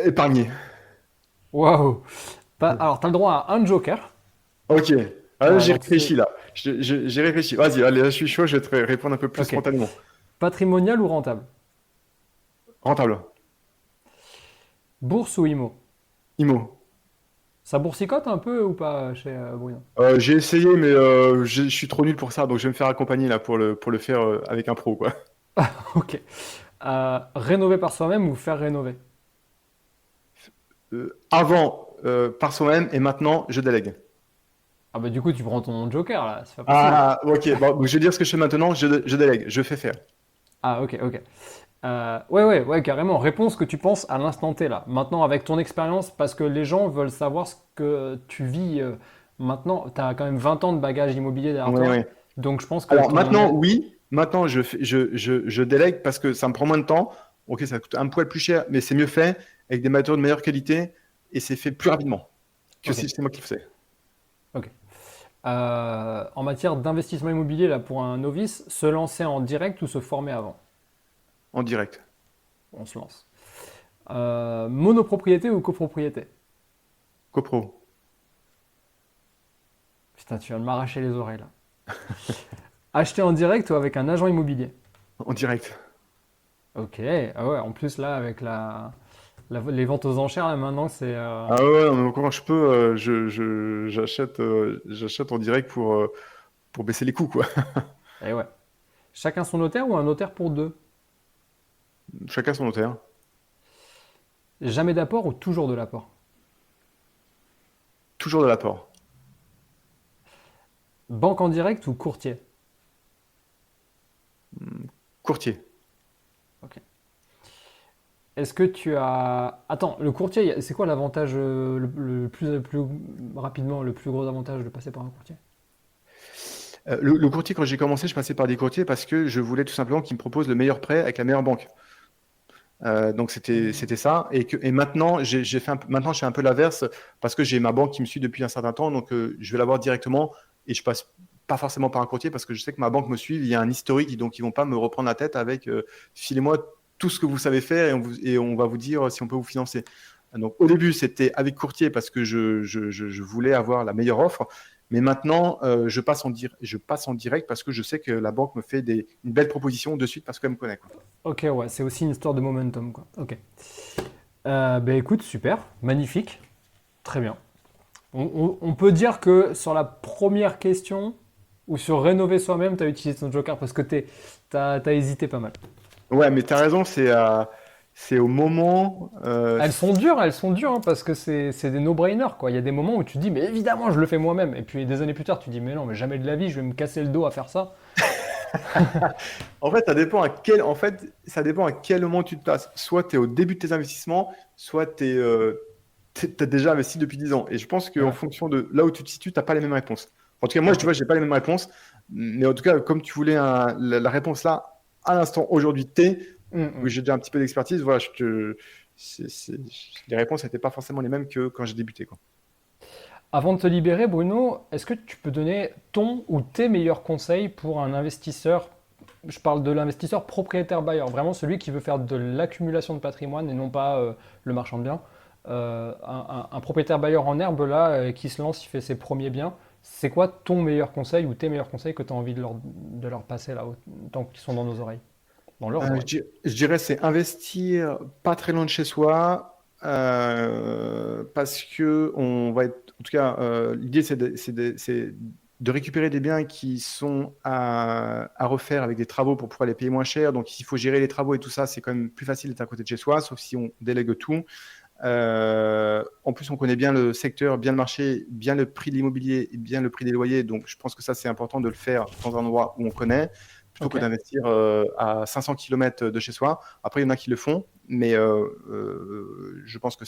Épargner. Waouh! Alors, tu as le droit à un joker. Ok. Ouais, J'ai donc réfléchi c'est. là. J'ai réfléchi. Vas-y, allez, là, je suis chaud, je vais te répondre un peu plus Ok. spontanément. Patrimonial ou rentable? Rentable. Bourse ou IMO? IMO. Ça boursicote un peu ou pas chez Bruno? J'ai essayé, mais je suis trop nul pour ça, donc je vais me faire accompagner là pour le faire avec un pro, quoi. Ok. Rénover par soi-même ou faire rénover? Avant, par soi-même, et maintenant, je délègue. Ah bah du coup tu prends ton joker là, c'est pas possible. Ah, ok. Bon, donc je vais dire ce que je fais maintenant. Je délègue. Je fais faire. Ah ok, ok. Ouais, carrément. Réponse que tu penses à l'instant T là. Maintenant avec ton expérience, parce que les gens veulent savoir ce que tu vis maintenant. Tu as quand même 20 ans de bagage immobilier derrière Ouais, toi. ouais. Donc je pense que Alors ton maintenant, aide... oui. Maintenant, je délègue parce que ça me prend moins de temps. Ok, ça coûte un poil plus cher, mais c'est mieux fait avec des matériaux de meilleure qualité et c'est fait plus rapidement que Ok, si c'est moi qui le faisais. ok. En matière d'investissement immobilier, là, pour un novice, se lancer en direct ou se former avant? En direct. On se lance. Monopropriété ou copropriété? CoPro. Putain, tu viens de m'arracher les oreilles là. Acheter en direct ou avec un agent immobilier? En direct. Ok, ah ouais, en plus là, avec les ventes aux enchères, là maintenant, c'est... Ah ouais, non, mais quand je peux, j'achète en direct pour baisser les coûts, quoi. Eh ouais. Chacun son notaire ou un notaire pour deux? Chacun son notaire. Jamais d'apport ou toujours de l'apport? Toujours de l'apport. Banque en direct ou courtier? Courtier. Ok. Est-ce que tu as... Attends, le courtier, c'est quoi l'avantage le plus rapidement, le plus gros avantage de passer par un courtier? Le courtier, quand j'ai commencé, je passais par des courtiers parce que je voulais tout simplement qu'ils me proposent le meilleur prêt avec la meilleure banque. Donc c'était ça. Et maintenant, maintenant, je fais un peu l'inverse parce que j'ai ma banque qui me suit depuis un certain temps. Donc je vais l'avoir directement et je passe pas forcément par un courtier parce que je sais que ma banque me suit. Il y a un historique, donc ils vont pas me reprendre la tête avec filez-moi tout ce que vous savez faire et on va vous dire si on peut vous financer. Donc au début, c'était avec courtier parce que je voulais avoir la meilleure offre. Mais maintenant, je passe en direct parce que je sais que la banque me fait une belle proposition de suite parce qu'elle me connaît, quoi. Ok, ouais, c'est aussi une histoire de momentum, quoi. Ok. Ben écoute, super, magnifique, très bien. On peut dire que sur la première question, ou sur rénover soi-même, tu as utilisé ton joker parce que t'as hésité pas mal. Ouais, mais tu as raison, c'est au moment. Elles sont dures, hein, parce que c'est des no-brainers, quoi. Il y a des moments où tu dis, mais évidemment, je le fais moi-même. Et puis des années plus tard, tu dis, mais non, mais jamais de la vie, je vais me casser le dos à faire ça. En fait, ça dépend à quel moment tu te places. Soit tu es au début de tes investissements, soit tu as déjà investi depuis 10 ans. Et je pense qu'en Ouais. fonction de là où tu te situes, tu n'as pas les mêmes réponses. En tout cas, moi, tu Ok. vois, je n'ai pas les mêmes réponses. Mais en tout cas, comme tu voulais la réponse là, à l'instant, aujourd'hui, Mm, où mm. j'ai déjà un petit peu d'expertise, voilà, les réponses n'étaient pas forcément les mêmes que quand j'ai débuté, quoi. Avant de te libérer, Bruno, est-ce que tu peux donner ton ou tes meilleurs conseils pour un investisseur? Je parle de l'investisseur propriétaire bailleur, vraiment celui qui veut faire de l'accumulation de patrimoine et non pas le marchand de biens. Un propriétaire bailleur en herbe là qui se lance, il fait ses premiers biens. C'est quoi ton meilleur conseil ou tes meilleurs conseils que tu as envie de leur passer là, tant qu'ils sont dans nos oreilles, dans leurs oreilles? Je dirais c'est investir pas très loin de chez soi parce que on va être, en tout cas, l'idée c'est de récupérer des biens qui sont à refaire avec des travaux pour pouvoir les payer moins cher. Donc, s'il faut gérer les travaux et tout ça, c'est quand même plus facile d'être à côté de chez soi, sauf si on délègue tout. En plus, on connaît bien le secteur, bien le marché, bien le prix de l'immobilier et bien le prix des loyers. Donc, je pense que ça, c'est important de le faire dans un endroit où on connaît, plutôt Ok. que d'investir à 500 km de chez soi. Après, il y en a qui le font, mais je pense que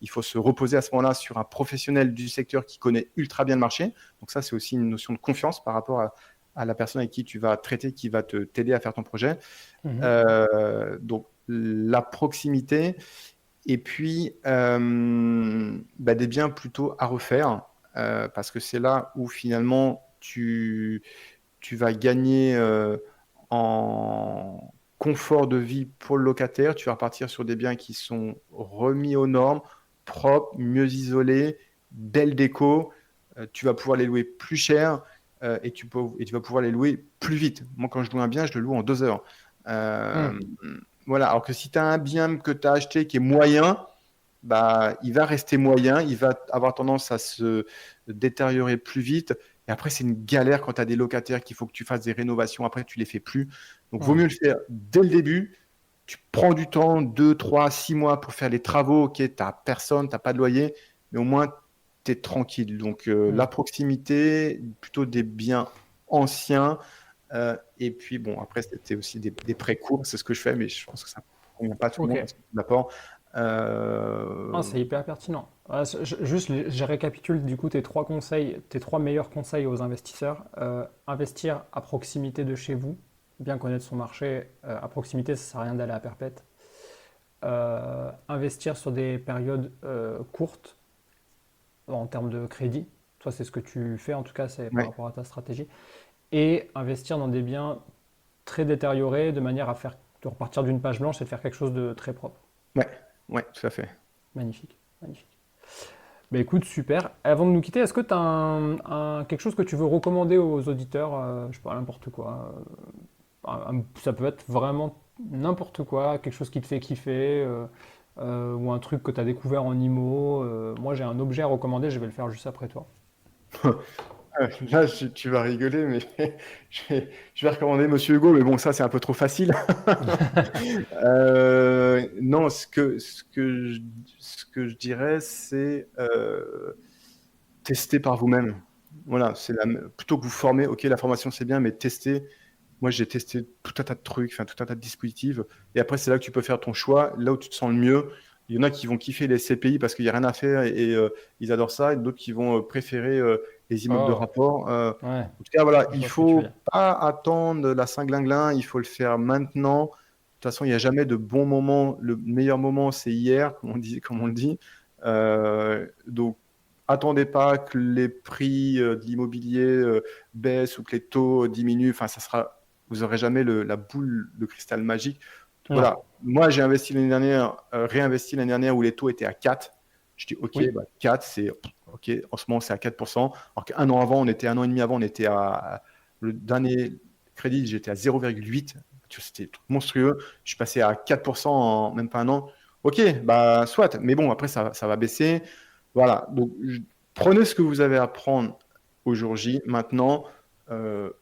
il faut se reposer à ce moment-là sur un professionnel du secteur qui connaît ultra bien le marché. Donc, ça, c'est aussi une notion de confiance par rapport à la personne avec qui tu vas traiter, qui va t'aider à faire ton projet. Mhm. Donc, la proximité. Et puis, des biens plutôt à refaire, parce que c'est là où finalement tu vas gagner en confort de vie pour le locataire. Tu vas repartir sur des biens qui sont remis aux normes, propres, mieux isolés, belle déco. Tu vas pouvoir les louer plus cher et tu vas pouvoir les louer plus vite. Moi, quand je loue un bien, je le loue en 2 heures. Hmm. Euh, voilà. Alors que si tu as un bien que tu as acheté qui est moyen, bah, il va rester moyen, il va avoir tendance à se détériorer plus vite. Et après, c'est une galère quand tu as des locataires qu'il faut que tu fasses des rénovations. Après, tu les fais plus. Donc, vaut Hmm. mieux le faire dès le début. Tu prends du temps, 2, 3, 6 mois pour faire les travaux. Ok, tu n'as personne, tu n'as pas de loyer, mais au moins, tu es tranquille. Donc, Hmm. la proximité, plutôt des biens anciens. Et puis, bon, après, c'était aussi des prêts courts. C'est ce que je fais, mais je pense que ça ne convient pas à tout le Ok. monde parce que d'abord, Ah, euh, c'est hyper pertinent. Juste, je récapitule du coup tes trois conseils, tes trois meilleurs conseils aux investisseurs. Investir à proximité de chez vous, bien connaître son marché. À proximité, ça sert à rien d'aller à Perpète. Investir sur des périodes courtes en termes de crédit. Toi, c'est ce que tu fais en tout cas, c'est par ouais, rapport à ta stratégie. Et investir dans des biens très détériorés de manière à faire de repartir d'une page blanche et de faire quelque chose de très propre. ouais, ouais, tout à fait. Magnifique, magnifique. Bah écoute, super. Avant de nous quitter, est-ce que tu as quelque chose que tu veux recommander aux auditeurs, je sais pas, n'importe quoi. Ça peut être vraiment n'importe quoi, quelque chose qui te fait kiffer, ou un truc que tu as découvert en IMO. Moi, j'ai un objet à recommander, je vais le faire juste après toi. Là, tu vas rigoler, mais je vais recommander Monsieur Hugo, mais bon, ça, c'est un peu trop facile. Non, ce que je dirais, c'est tester par vous-même. Voilà, plutôt que vous former, ok, la formation, c'est bien, mais tester. Moi, j'ai testé tout un tas de trucs, enfin, tout un tas de dispositifs. Et après, c'est là que tu peux faire ton choix, là où tu te sens le mieux. Il y en a qui vont kiffer les CPI parce qu'il n'y a rien à faire et ils adorent ça. Et d'autres qui vont préférer les immeubles de Oh, rapport. ouais, En tout cas, voilà, je il vois ce que tu veux dire. faut pas attendre la Saint-Glinglin, il faut le faire maintenant. De toute façon, il n'y a jamais de bon moment. Le meilleur moment, c'est hier, comme on le dit. Donc, attendez pas que les prix de l'immobilier baissent ou que les taux diminuent. Enfin, vous n'aurez jamais la boule de cristal magique. Non. Voilà. Moi, j'ai investi l'année dernière, réinvesti l'année dernière où les taux étaient à 4. Je dis, OK, Oui. bah, 4, c'est OK. En ce moment, c'est à 4%. Alors qu'un an avant, un an et demi avant, on était le dernier crédit, j'étais à 0,8. C'était monstrueux. Je suis passé à 4% en même pas un an. OK, bah, soit. Mais bon, après, ça va baisser. Voilà. Donc, prenez ce que vous avez à prendre au jour J. Maintenant,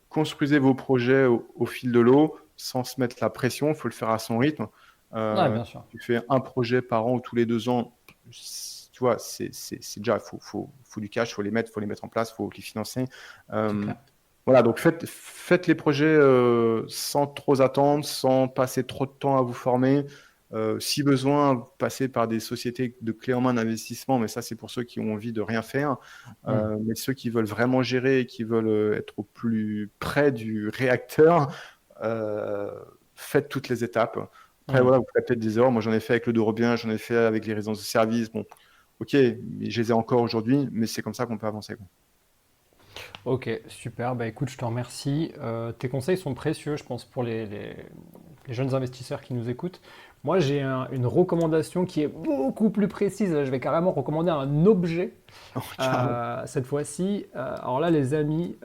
construisez vos projets au fil de l'eau sans se mettre la pression. Il faut le faire à son rythme. Ouais, bien sûr. Tu fais un projet par an ou tous les 2 ans. Tu vois, c'est déjà, faut du cash, faut les mettre en place, faut les financer. C'est Euh, clair. voilà, donc faites les projets sans trop attendre, sans passer trop de temps à vous former. Si besoin, passez par des sociétés de clé en main d'investissement, mais ça, c'est pour ceux qui ont envie de rien faire. Hmm. Mais ceux qui veulent vraiment gérer et qui veulent être au plus près du réacteur, euh, faites toutes les étapes. Après, Hmm. voilà, vous faites peut-être des erreurs. Moi, j'en ai fait avec le Dorobien, j'en ai fait avec les résidences de service. Bon, ok, mais je les ai encore aujourd'hui, mais c'est comme ça qu'on peut avancer, quoi. Ok, super. Bah écoute, je te remercie. Tes conseils sont précieux, je pense, pour les jeunes investisseurs qui nous écoutent. Moi, j'ai une recommandation qui est beaucoup plus précise. Je vais carrément recommander un objet Carrément. cette fois-ci. Alors là, les amis,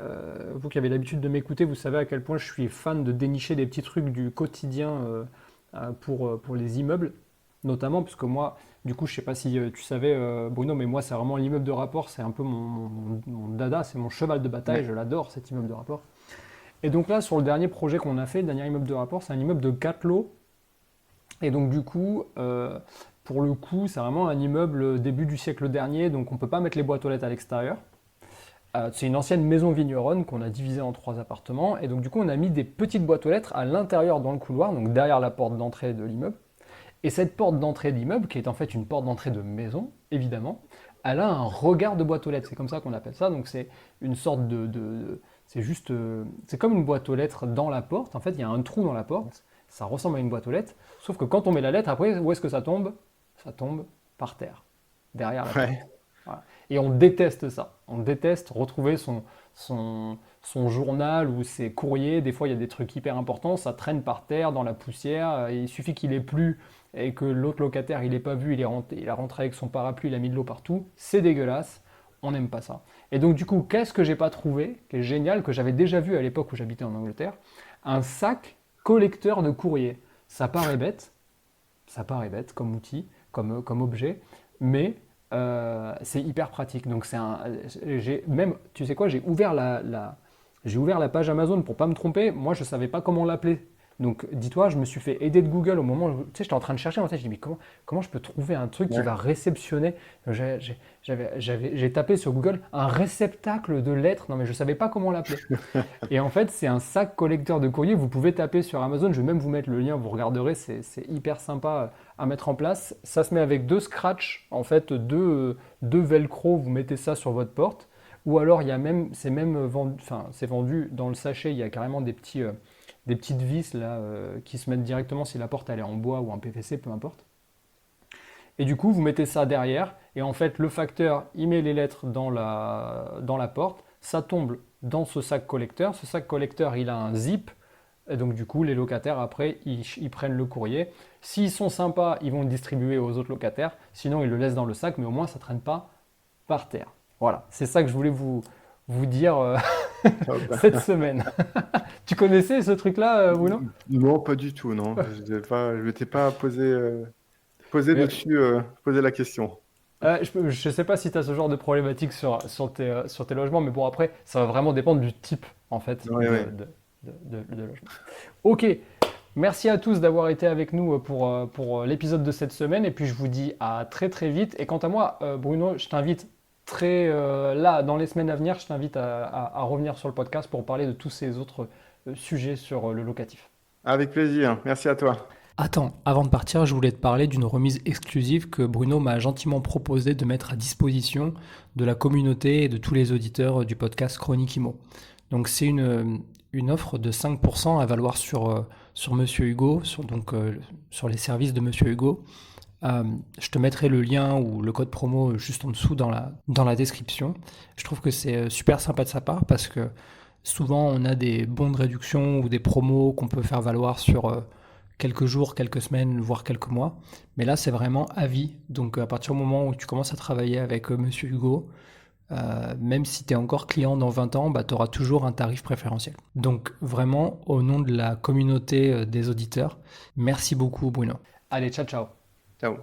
vous qui avez l'habitude de m'écouter, vous savez à quel point je suis fan de dénicher des petits trucs du quotidien pour les immeubles, notamment, parce que moi, du coup, je sais pas si tu savais, Bruno, mais moi, c'est vraiment l'immeuble de rapport, c'est un peu mon dada, c'est mon cheval de bataille, Ouais. je l'adore, cet immeuble de rapport. Et donc là, sur le dernier projet qu'on a fait, le dernier immeuble de rapport, c'est un immeuble de 4 lots. Et donc du coup, pour le coup, c'est vraiment un immeuble début du siècle dernier, donc on ne peut pas mettre les boîtes aux lettres à l'extérieur. C'est une ancienne maison vigneronne qu'on a divisée en 3 appartements, et donc du coup, on a mis des petites boîtes aux lettres à l'intérieur dans le couloir, donc derrière la porte d'entrée de l'immeuble. Et cette porte d'entrée d'immeuble, qui est en fait une porte d'entrée de maison, évidemment, elle a un regard de boîte aux lettres. C'est comme ça qu'on appelle ça. Donc c'est une sorte c'est juste, c'est comme une boîte aux lettres dans la porte. En fait, il y a un trou dans la porte. Ça ressemble à une boîte aux lettres. Sauf que quand on met la lettre, après, où est-ce que ça tombe? Ça tombe par terre, derrière la Ouais. porte. Voilà. Et on déteste ça. On déteste retrouver son journal ou ses courriers. Des fois, il y a des trucs hyper importants. Ça traîne par terre, dans la poussière. Il suffit qu'il ait plu et que l'autre locataire, il n'ait pas vu. Il a rentré avec son parapluie, il a mis de l'eau partout. C'est dégueulasse. On n'aime pas ça. Et donc, du coup, qu'est-ce que j'ai pas trouvé, qui est génial, que j'avais déjà vu à l'époque où j'habitais en Angleterre? Un sac collecteur de courrier. Ça paraît bête, comme outil, comme objet, mais c'est hyper pratique. Donc tu sais quoi, j'ai ouvert la page Amazon pour pas me tromper. Moi, je savais pas comment l'appeler. Donc, dis-toi, je me suis fait aider de Google au moment où, tu sais, j'étais en train de chercher. En fait, je dis, mais comment je peux trouver un truc qui Ouais. va réceptionner? J'ai tapé sur Google un réceptacle de lettres. Non, mais je savais pas comment l'appeler. Et en fait, c'est un sac collecteur de courrier. Vous pouvez taper sur Amazon. Je vais même vous mettre le lien. Vous regarderez. C'est hyper sympa à mettre en place. Ça se met avec deux scratch, en fait, deux velcro. Vous mettez ça sur votre porte. Ou alors, c'est même vendu, enfin, c'est vendu dans le sachet. Il y a carrément des petites vis là qui se mettent directement si la porte elle est en bois ou en PVC, peu importe. Et du coup, vous mettez ça derrière, et en fait, le facteur, il met les lettres dans la porte, ça tombe dans ce sac collecteur. Ce sac collecteur, il a un zip, et donc du coup, les locataires, après, ils prennent le courrier. S'ils sont sympas, ils vont le distribuer aux autres locataires, sinon ils le laissent dans le sac, mais au moins, ça ne traîne pas par terre. Voilà, c'est ça que je voulais vous dire Top. cette semaine. Tu connaissais ce truc-là, Bruno? Non, pas du tout, non. Je m'étais pas posé Mais, dessus, posé la question. je ne sais pas si tu as ce genre de problématique sur tes logements, mais bon, après, ça va vraiment dépendre du type, en fait, Ouais, ouais. de logement. Ok, merci à tous d'avoir été avec nous pour l'épisode de cette semaine, et puis je vous dis à très très vite. Et quant à moi, Bruno, je t'invite là, dans les semaines à venir, je t'invite à revenir sur le podcast pour parler de tous ces autres sujets sur le locatif. Avec plaisir. Merci à toi. Attends, avant de partir, je voulais te parler d'une remise exclusive que Bruno m'a gentiment proposé de mettre à disposition de la communauté et de tous les auditeurs du podcast Chronique Imo. Donc c'est une offre de 5% à valoir sur Monsieur Hugo, sur les services de Monsieur Hugo. Je te mettrai le lien ou le code promo juste en dessous dans la description. Je trouve que c'est super sympa de sa part parce que souvent on a des bons de réduction ou des promos qu'on peut faire valoir sur quelques jours, quelques semaines, voire quelques mois. Mais là, c'est vraiment à vie. Donc, à partir du moment où tu commences à travailler avec Monsieur Hugo, même si tu es encore client dans 20 ans, bah, tu auras toujours un tarif préférentiel. Donc, vraiment, au nom de la communauté des auditeurs, merci beaucoup, Bruno. Allez, ciao, ciao. Ciao.